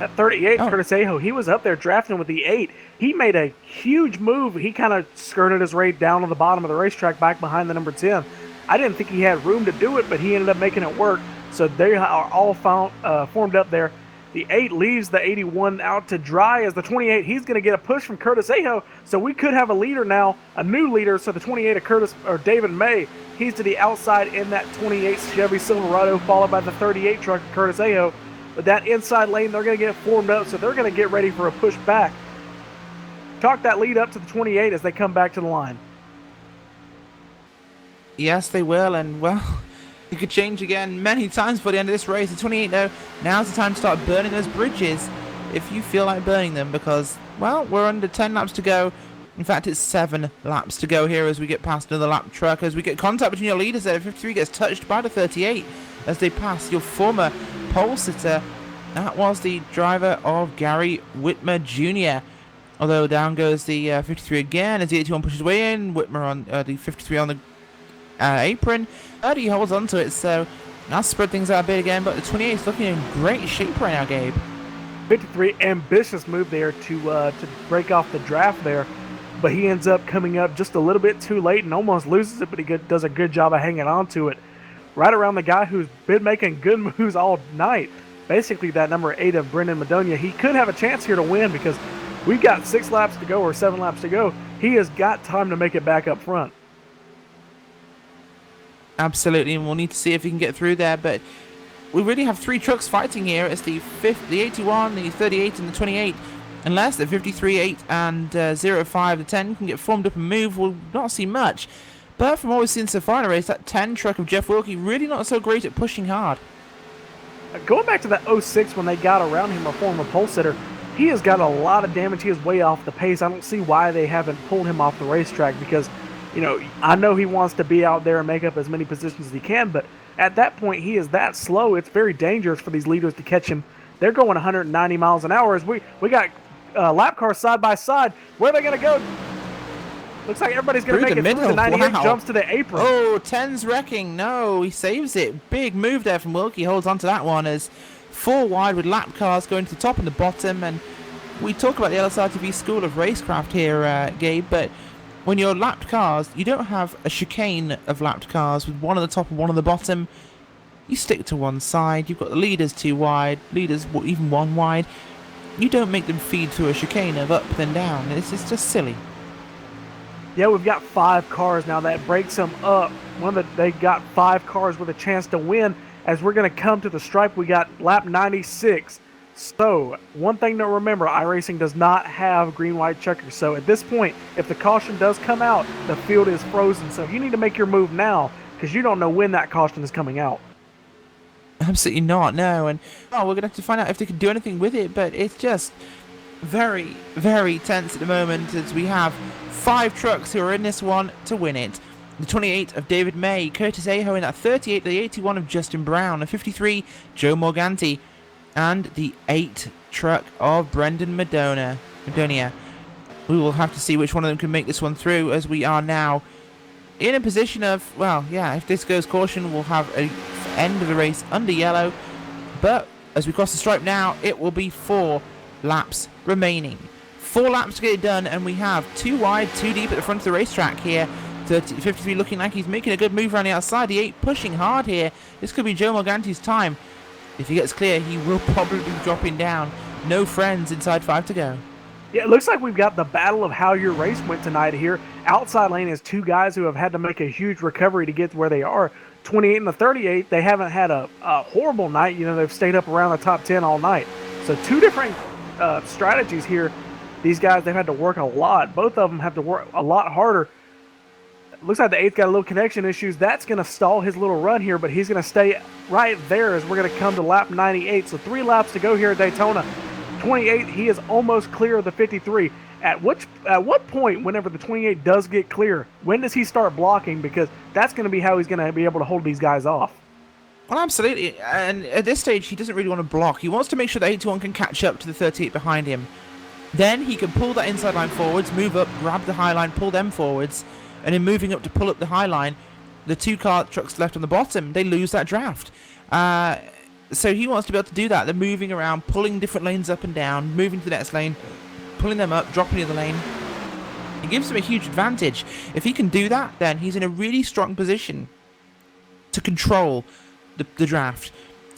At 38, Curtis Aho, he was up there drafting with the 8. He made a huge move. He kind of skirted his way down to the bottom of the racetrack back behind the number 10. I didn't think he had room to do it, but he ended up making it work. So they are all formed up there. The 8 leaves the 81 out to dry as the 28. He's going to get a push from Curtis Aho. So we could have a leader now, a new leader. So the 28 of David May, he's to the outside in that 28 Chevy Silverado, followed by the 38 truck of Curtis Aho. But that inside lane, they're going to get formed up, so they're going to get ready for a push back. Talk that lead up to the 28 as they come back to the line. Yes, they will, and well, it could change again many times by the end of this race. The 28, though, now's the time to start burning those bridges if you feel like burning them, because, well, we're under 10 laps to go. In fact, it's 7 laps to go here as we get past another lap truck, as we get contact between your leaders there. 53 gets touched by the 38 as they pass your former pole sitter. That was the driver of Gary Whitmer Jr. Although down goes the 53 again as the 81 pushes way in. Whitmer on the 53 on the apron. 30 holds onto it, so that's spread things out a bit again. But the 28 is looking in great shape right now, Gabe. 53, ambitious move there to break off the draft there. But he ends up coming up just a little bit too late and almost loses it, but he does a good job of hanging on to it. Right around the guy who's been making good moves all night. Basically, that number 8 of Brendan Madonia. He could have a chance here to win because we've got 6 laps to go or 7 laps to go. He has got time to make it back up front. Absolutely, and we'll need to see if he can get through there. But we really have 3 trucks fighting here. It's the 81, the 38, and the 28. Unless the 53, 8, and 05, the 10 can get formed up and move, we'll not see much. But from what we've seen so far in the race, that 10 truck of Jeff Wilkie really not so great at pushing hard. Going back to that 06 when they got around him, a former pole sitter, he has got a lot of damage. He is way off the pace. I don't see why they haven't pulled him off the racetrack because, you know, I know he wants to be out there and make up as many positions as he can, but at that point he is that slow. It's very dangerous for these leaders to catch him. They're going 190 miles an hour as we got lap cars side by side. Where are they going to go? Looks like everybody's going to make it through. The 98 jumps to the apron. Oh, 10's wrecking. No, he saves it. Big move there from Wilkie. Holds on to that one as 4 wide with lap cars going to the top and the bottom. And we talk about the LSRTV School of Racecraft here, Gabe, but when you're lapped cars, you don't have a chicane of lapped cars with one on the top and one on the bottom. You stick to one side. You've got the leaders 2 wide, leaders even 1 wide. You don't make them feed through a chicane of up and down. It's just silly. Yeah, we've got 5 cars now. That breaks them up. They got 5 cars with a chance to win. As we're going to come to the stripe, we got lap 96. So, one thing to remember, iRacing does not have green-white checkers. So, at this point, if the caution does come out, the field is frozen. So, you need to make your move now because you don't know when that caution is coming out. Absolutely not, no. And we're going to have to find out if they can do anything with it. But it's just very, very tense at the moment as we have 5 trucks who are in this one to win it. The 28 of David May, Curtis Aho in that 38, the 81 of Justin Brown, the 53, Joe Morganti, and the 8 truck of Brendan Madonia. We will have to see which one of them can make this one through as we are now in a position of, well, yeah, if this goes caution, we'll have a end of the race under yellow. But as we cross the stripe now, it will be 4 laps remaining. 4 laps to get it done, and we have 2 wide, 2 deep at the front of the racetrack here. 53 looking like he's making a good move around the outside. The 8 pushing hard here. This could be Joe Morganti's time. If he gets clear, he will probably be dropping down. No friends inside 5 to go. Yeah, it looks like we've got the battle of how your race went tonight here. Outside lane is 2 guys who have had to make a huge recovery to get to where they are. 28 and the 38, they haven't had a horrible night. You know, they've stayed up around the top 10 all night. So 2 different strategies here. These guys, they've had to work a lot. Both of them have to work a lot harder. Looks like the 8th got a little connection issues. That's going to stall his little run here, but he's going to stay right there as we're going to come to lap 98. So 3 laps to go here at Daytona. 28, he is almost clear of the 53. At what point, whenever the 28 does get clear, when does he start blocking? Because that's going to be how he's going to be able to hold these guys off. Well, absolutely. And at this stage, he doesn't really want to block. He wants to make sure that 81 can catch up to the 38 behind him. Then he can pull that inside line forwards, move up, grab the high line, pull them forwards, and in moving up to pull up the high line, the two car trucks left on the bottom, they lose that draft. So he wants to be able to do that. They're moving around, pulling different lanes up and down, moving to the next lane, pulling them up, dropping the other lane. It gives him a huge advantage. If he can do that, then he's in a really strong position to control the draft.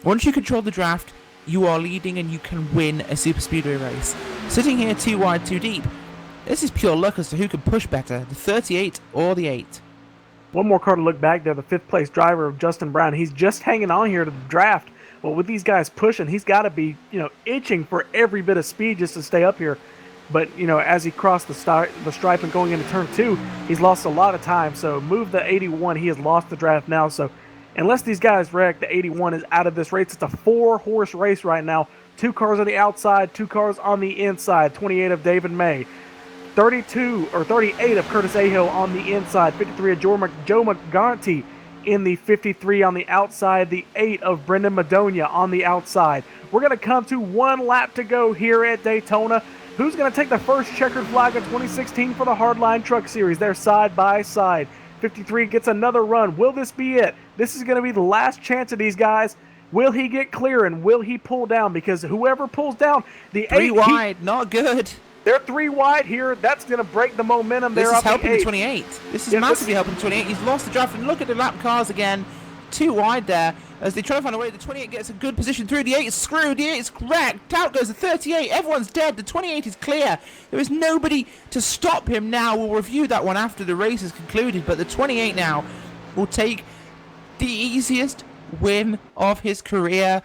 Once you control the draft, you are leading and you can win a super speedway race. Sitting here too wide, too deep, this is pure luck as to who can push better, the 38 or the 8. One more car to look back there, the 5th place driver of Justin Brown. He's just hanging on here to the draft. Well, with these guys pushing, he's got to be, itching for every bit of speed just to stay up here. But, as he crossed the stripe and going into turn 2, he's lost a lot of time. So move the 81, he has lost the draft now. So unless these guys wreck, the 81 is out of this race. It's a 4-horse race right now. 2 cars on the outside, 2 cars on the inside. 28 of David May, 32 or 38 of Curtis Ahill on the inside. 53 of Joe McGarty in the 53 on the outside. The 8 of Brendan Madonia on the outside. We're going to come to 1 lap to go here at Daytona. Who's going to take the first checkered flag of 2016 for the Hardline Truck Series? They're side by side. 53 gets another run. Will this be it? This is going to be the last chance of these guys. Will he get clear and will he pull down? Because whoever pulls down, the 3 8... wide, not good. They're 3 wide here. That's going to break the momentum there. This is helping the the 28. This is Yeah, massively helping the 28. He's lost the draft, and look at the lap cars again. 2 wide there as they try to find a way. The 28 gets a good position through. The 8 is screwed. The 8 is wrecked. Out goes the 38. Everyone's dead. The 28 is clear. There is nobody to stop him now. We'll review that one after the race is concluded, but the 28 now will take the easiest win of his career.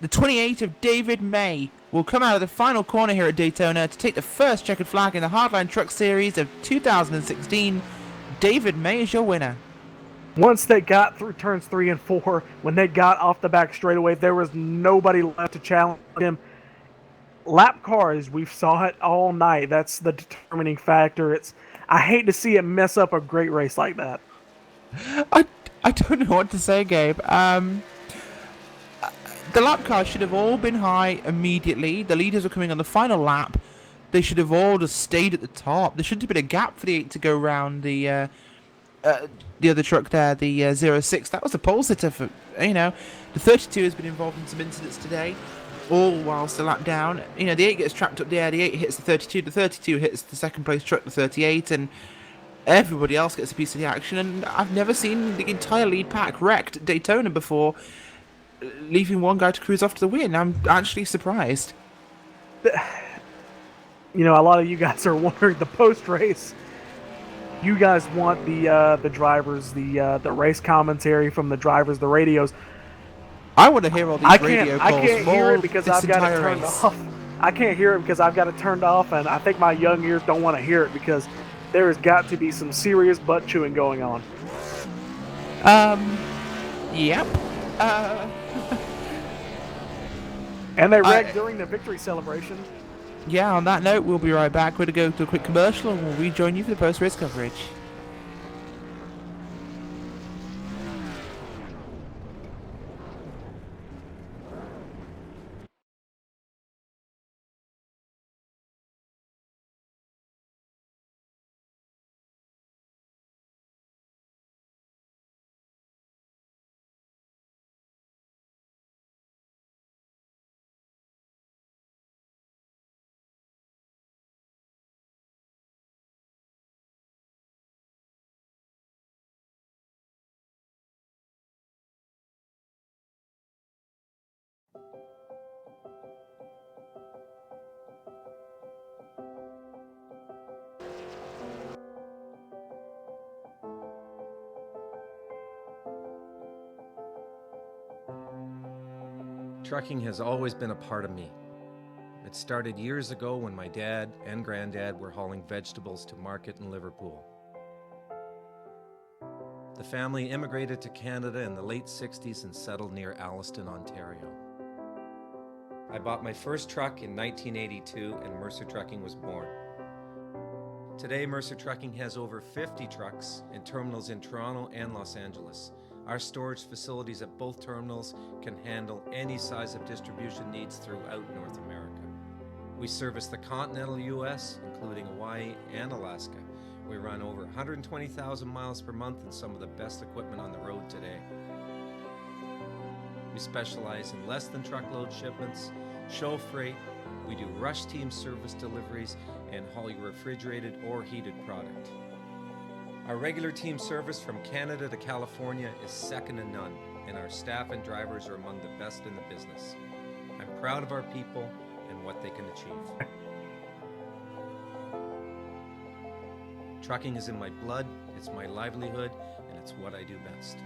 The 28 of David May will come out of the final corner here at Daytona to take the first checkered flag in the Hardline Truck Series of 2016. David May is your winner. Once they got through turns 3 and 4, when they got off the back straightaway, there was nobody left to challenge him. Lap cars, we saw it all night. That's the determining factor. I hate to see it mess up a great race like that. I don't know what to say, Gabe. The lap cars should have all been high immediately. The leaders were coming on the final lap. They should have all just stayed at the top. There shouldn't have been a gap for the 8 to go around the other truck there, the 06. That was the pole sitter for, The 32 has been involved in some incidents today, all whilst the lap down. The 8 gets trapped up there, the 8 hits the 32 hits the second place truck, the 38, and everybody else gets a piece of the action. And I've never seen the entire lead pack wrecked at Daytona before, leaving one guy to cruise off to the win. I'm actually surprised. A lot of you guys are wondering the post-race. You guys want the drivers, the race commentary from the drivers, the radios. I want to hear all these radio calls. I can't hear it because I've got it turned race. off. I can't hear it because I've got it turned off, and I think my young ears don't want to hear it because there has got to be some serious butt chewing going on. Yep. And they wrecked during the victory celebration. Yeah, on that note, we'll be right back. We're going to go to a quick commercial and we'll rejoin you for the post-race coverage. Trucking has always been a part of me. It started years ago when my dad and granddad were hauling vegetables to market in Liverpool. The family immigrated to Canada in the late 60s and settled near Alliston, Ontario. I bought my first truck in 1982 and Mercer Trucking was born. Today, Mercer Trucking has over 50 trucks and terminals in Toronto and Los Angeles, Our storage facilities at both terminals can handle any size of distribution needs throughout North America. We service the continental US, including Hawaii and Alaska. We run over 120,000 miles per month and some of the best equipment on the road today. We specialize in less than truckload shipments, show freight, we do rush team service deliveries, and haul your refrigerated or heated product. Our regular team service from Canada to California is second to none, and our staff and drivers are among the best in the business. I'm proud of our people and what they can achieve. Trucking is in my blood, it's my livelihood, and it's what I do best.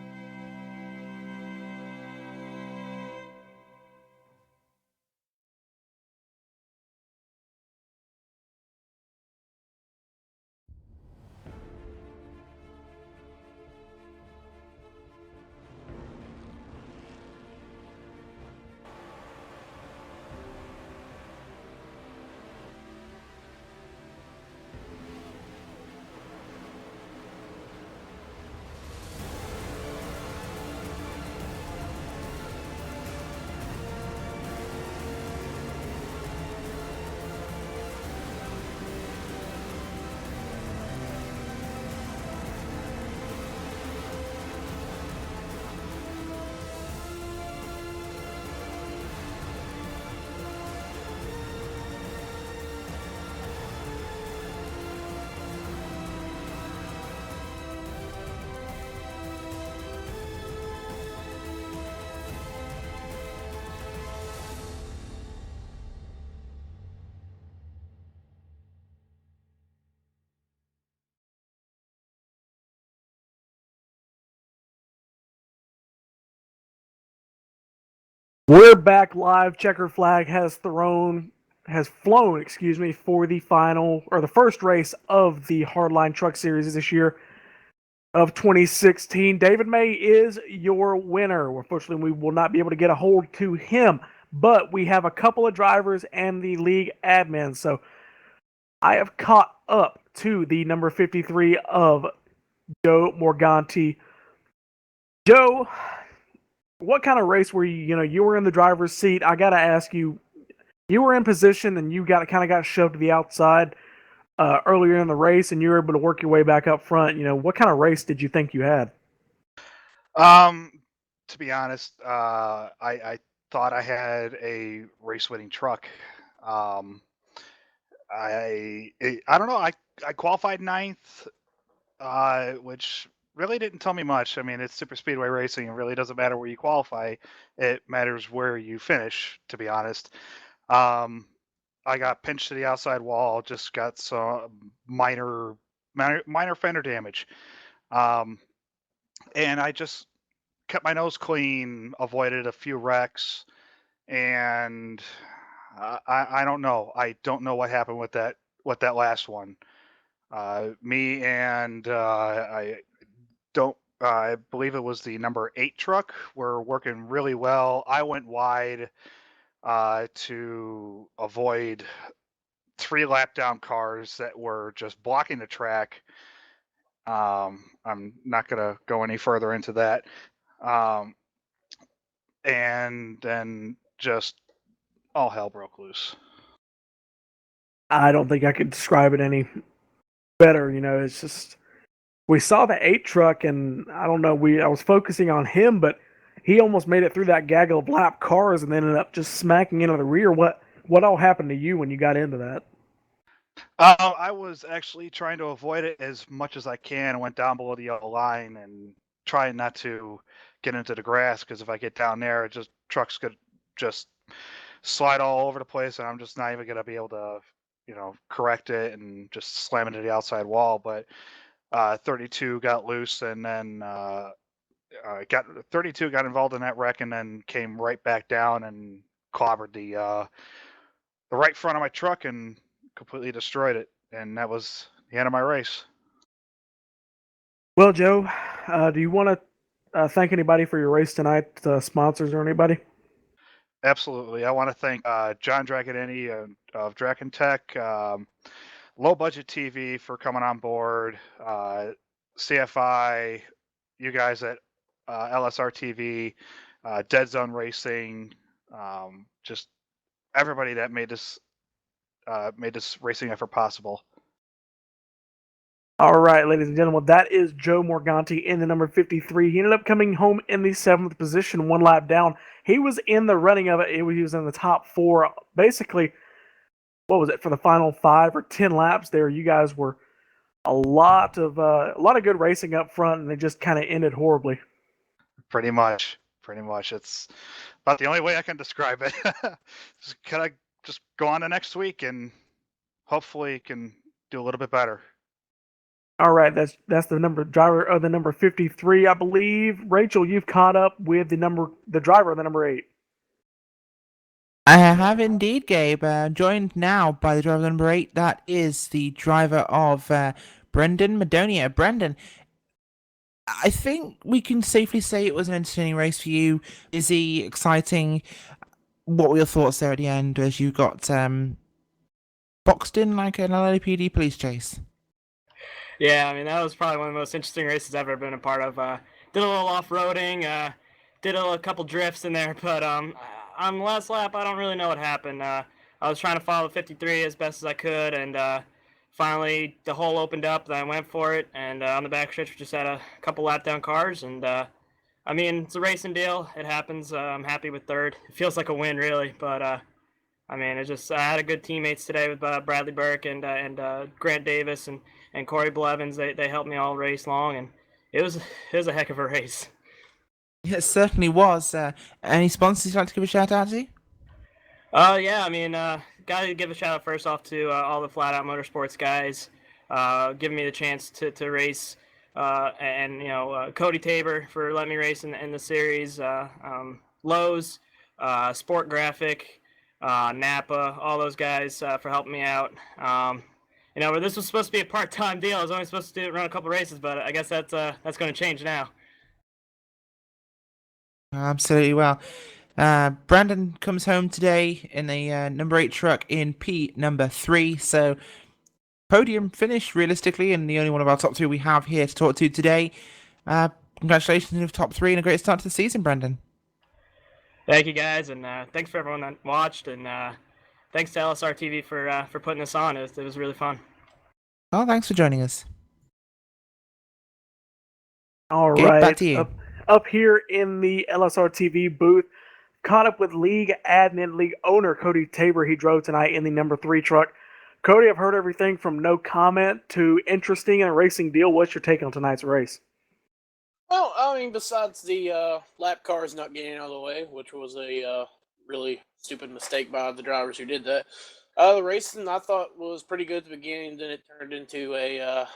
We're back live. Checker flag has flown, for the final or the first race of the Hardline Truck Series this year of 2016. David May is your winner. Unfortunately, we will not be able to get a hold to him, but we have a couple of drivers and the league admin. So I have caught up to the number 53 of Joe Morganti. Joe, what kind of race were you? You were in the driver's seat. I got to ask you, you were in position and you got shoved to the outside earlier in the race, and you were able to work your way back up front. What kind of race did you think you had? To be honest, I thought I had a race-winning truck. I don't know. I qualified ninth, which really didn't tell me much. I mean, it's super speedway racing. It really doesn't matter where you qualify. It matters where you finish, to be honest. I got pinched to the outside wall, just got some minor fender damage. And I just kept my nose clean, avoided a few wrecks, and I don't know. I don't know what happened with that last one. Me and I believe it was the number 8 truck were working really well. I went wide to avoid 3 lap down cars that were just blocking the track. I'm not going to go any further into that. And then just all hell broke loose. I don't think I could describe it any better. It's just we saw the 8 truck, and I don't know. I was focusing on him, but he almost made it through that gaggle of lap cars and then ended up just smacking into the rear. What all happened to you when you got into that? I was actually trying to avoid it as much as I can. I went down below the yellow line and trying not to get into the grass, because if I get down there, trucks could just slide all over the place, and I'm just not even gonna be able to, correct it, and just slam into the outside wall. But 32 got loose, and then 32 got involved in that wreck, and then came right back down and clobbered the right front of my truck and completely destroyed it. And that was the end of my race. Well, Joe, do you want to thank anybody for your race tonight? Sponsors or anybody? Absolutely. I want to thank John Dragonini of Dragon Tech, Low Budget TV for coming on board, CFI, you guys at LSRTV, Dead Zone Racing, just everybody that made this racing effort possible. All right, ladies and gentlemen, that is Joe Morganti in the number 53. He ended up coming home in the 7th position, 1 lap down. He was in the running of it. He was in the top 4. Basically, what was it, for the final 5 or 10 laps there? You guys were a lot of good racing up front, and they just kind of ended horribly. Pretty much. It's about the only way I can describe it. Just kind of just go on to next week and hopefully can do a little bit better. All right, that's the driver of the number 53, I believe. Rachel, you've caught up with the driver of the number 8. I have indeed, Gabe. Joined now by the driver of the number 8. That is the driver of Brendan Madonia. Brendan, I think we can safely say it was an entertaining race for you. Busy, exciting. What were your thoughts there at the end as you got boxed in like an LAPD police chase? Yeah, I mean, that was probably one of the most interesting races I've ever been a part of. Did a little off-roading, did a couple drifts in there, but on the last lap, I don't really know what happened. I was trying to follow 53 as best as I could, and finally the hole opened up, and I went for it, and on the back stretch, we just had a couple lap-down cars, and I mean, it's a racing deal. It happens. I'm happy with third. It feels like a win, really, but I mean, I had a good teammates today with Bradley Burke and Grant Davis and Corey Blevins. They helped me all race long, and it was a heck of a race. It certainly was. Any sponsors you'd like to give a shout out to? Yeah, I mean, gotta give a shout out first off to all the Flat Out Motorsports guys, giving me the chance to race, and Cody Tabor for letting me race in the series, Lowe's, Sport Graphic, Napa, all those guys for helping me out. This was supposed to be a part-time deal. I was only supposed to run a couple races, but I guess that's going to change now. Absolutely. Well, Brandon comes home today in the number 8 truck in P number 3. So podium finish realistically, and the only one of our top 2 we have here to talk to today. Congratulations on your top 3 and a great start to the season, Brandon. Thank you guys, and thanks for everyone that watched, and thanks to LSRTV for putting this on. It was really fun. Oh, thanks for joining us. All Gabe, right, back to you. Up here in the LSRTV booth, caught up with league admin, league owner Cody Tabor. He drove tonight in the number 3 truck. Cody, I've heard everything from no comment to interesting and a racing deal. What's your take on tonight's race? Well, I mean, besides the lap cars not getting out of the way, which was a really stupid mistake by the drivers who did that, the racing I thought was pretty good at the beginning. Then it turned into a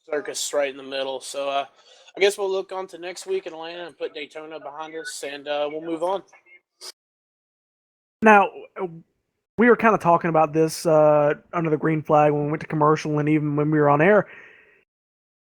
circus right in the middle. So I guess we'll look on to next week in Atlanta and put Daytona behind us, and we'll move on. Now, we were kind of talking about this under the green flag when we went to commercial and even when we were on air.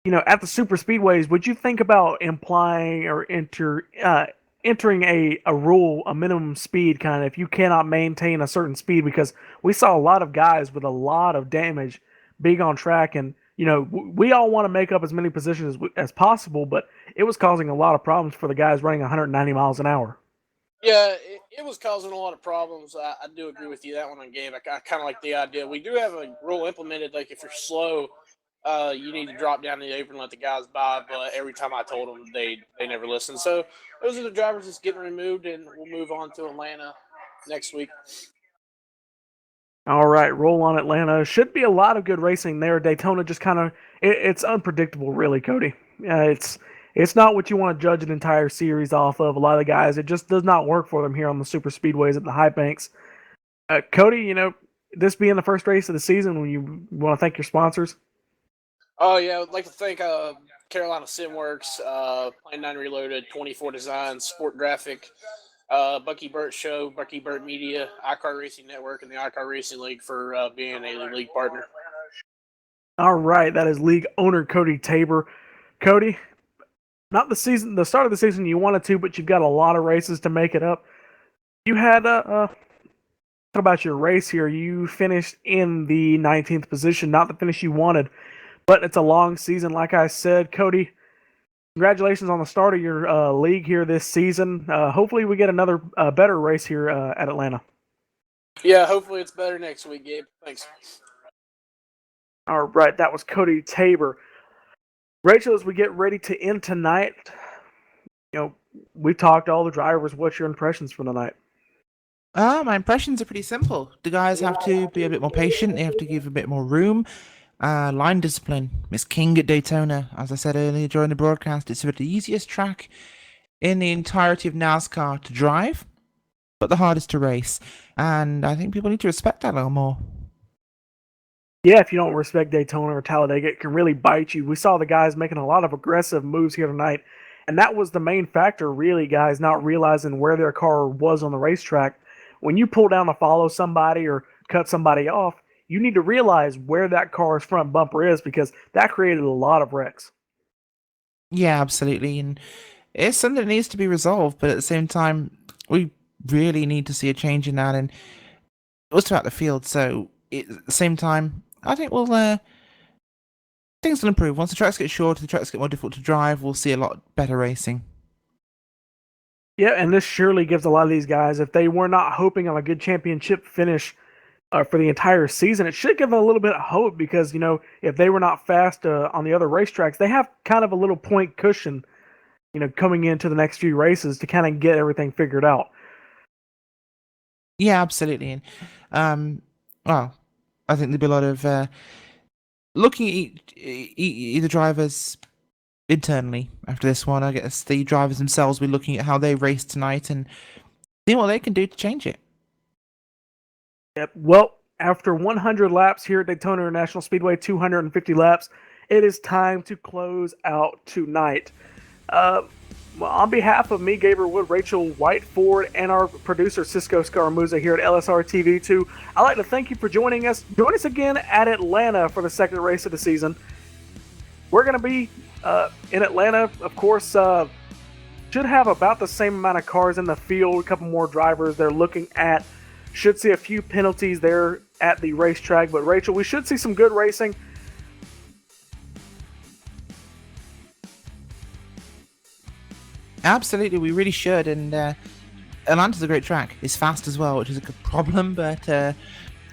At the super speedways, would you think about implying or entering a rule, a minimum speed kind of, if you cannot maintain a certain speed? Because we saw a lot of guys with a lot of damage being on track, and we all want to make up as many positions as possible, but it was causing a lot of problems for the guys running 190 miles an hour. Yeah, it was causing a lot of problems. I do agree with you that one on Gabe. I kind of like the idea. We do have a rule implemented, like if you're slow, you need to drop down the apron and let the guys by. But every time I told them, they never listened. So those are the drivers that's getting removed, and we'll move on to Atlanta next week. All right, roll on Atlanta. Should be a lot of good racing there. Daytona just kind of it's unpredictable, really, Cody. It's not what you want to judge an entire series off of. A lot of the guys, it just does not work for them here on the super speedways at the high banks. Cody, this being the first race of the season, when you want to thank your sponsors. Oh yeah, I'd like to thank Carolina Simworks, Plan 9 Reloaded, 24 Designs, Sport Graphic, Bucky Burt Show, Bucky Burt Media, iCar Racing Network, and the iCar Racing League for being a league partner. All right, that is league owner Cody Tabor. Cody, not the start of the season you wanted to, but you've got a lot of races to make it up. You had talk about your race here. You finished in the 19th position, not the finish you wanted, but it's a long season. Like I said, Cody, Congratulations on the start of your league here this season. Hopefully, we get another better race here at Atlanta. Yeah, hopefully it's better next week, Gabe. Thanks. All right, that was Cody Tabor. Rachel, as we get ready to end tonight, we've talked to all the drivers. What's your impressions from tonight? My impressions are pretty simple. The guys have to be a bit more patient. They have to give a bit more room. Line discipline is king at Daytona. As I said earlier during the broadcast, it's the easiest track in the entirety of NASCAR to drive, but the hardest to race. And I think people need to respect that a little more. Yeah, if you don't respect Daytona or Talladega, it can really bite you. We saw the guys making a lot of aggressive moves here tonight, and that was the main factor, really, guys, not realizing where their car was on the racetrack. When you pull down to follow somebody or cut somebody off, you need to realize where that car's front bumper is, because that created a lot of wrecks. Yeah, absolutely. And it's something that needs to be resolved, but at the same time, we really need to see a change in that. And it was throughout the field, so at the same time, I think things will improve. Once the tracks get shorter, the tracks get more difficult to drive, we'll see a lot better racing. Yeah, and this surely gives a lot of these guys, if they were not hoping on a good championship finish for the entire season, it should give them a little bit of hope, because, if they were not fast on the other racetracks, they have kind of a little point cushion, coming into the next few races to kind of get everything figured out. Yeah, absolutely. And, well, I think there'll be a lot of looking at either drivers internally after this one. I guess the drivers themselves will be looking at how they raced tonight and seeing what they can do to change it. Yep. Well, after 100 laps here at Daytona International Speedway, 250 laps, it is time to close out tonight. Well, on behalf of me, Gabriel Wood, Rachel Whiteford, and our producer, Cisco Scaramuza here at LSRTV2, I'd like to thank you for joining us. Join us again at Atlanta for the second race of the season. We're going to be in Atlanta, of course. Should have about the same amount of cars in the field, a couple more drivers they're looking at. Should see a few penalties there at the racetrack. But Rachel, we should see some good racing. Absolutely, we really should. And Atlanta's a great track. It's fast as well, which is a good problem. But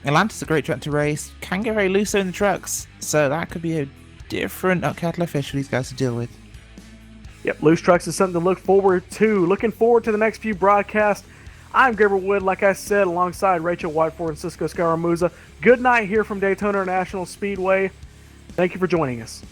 Atlanta's a great track to race. Can get very loose in the trucks. So that could be a different kettle of fish for these guys to deal with. Yep, loose trucks is something to look forward to. Looking forward to the next few broadcasts. I'm Gabriel Wood, like I said, alongside Rachel Whiteford and Cisco Scaramuza. Good night here from Daytona International Speedway. Thank you for joining us.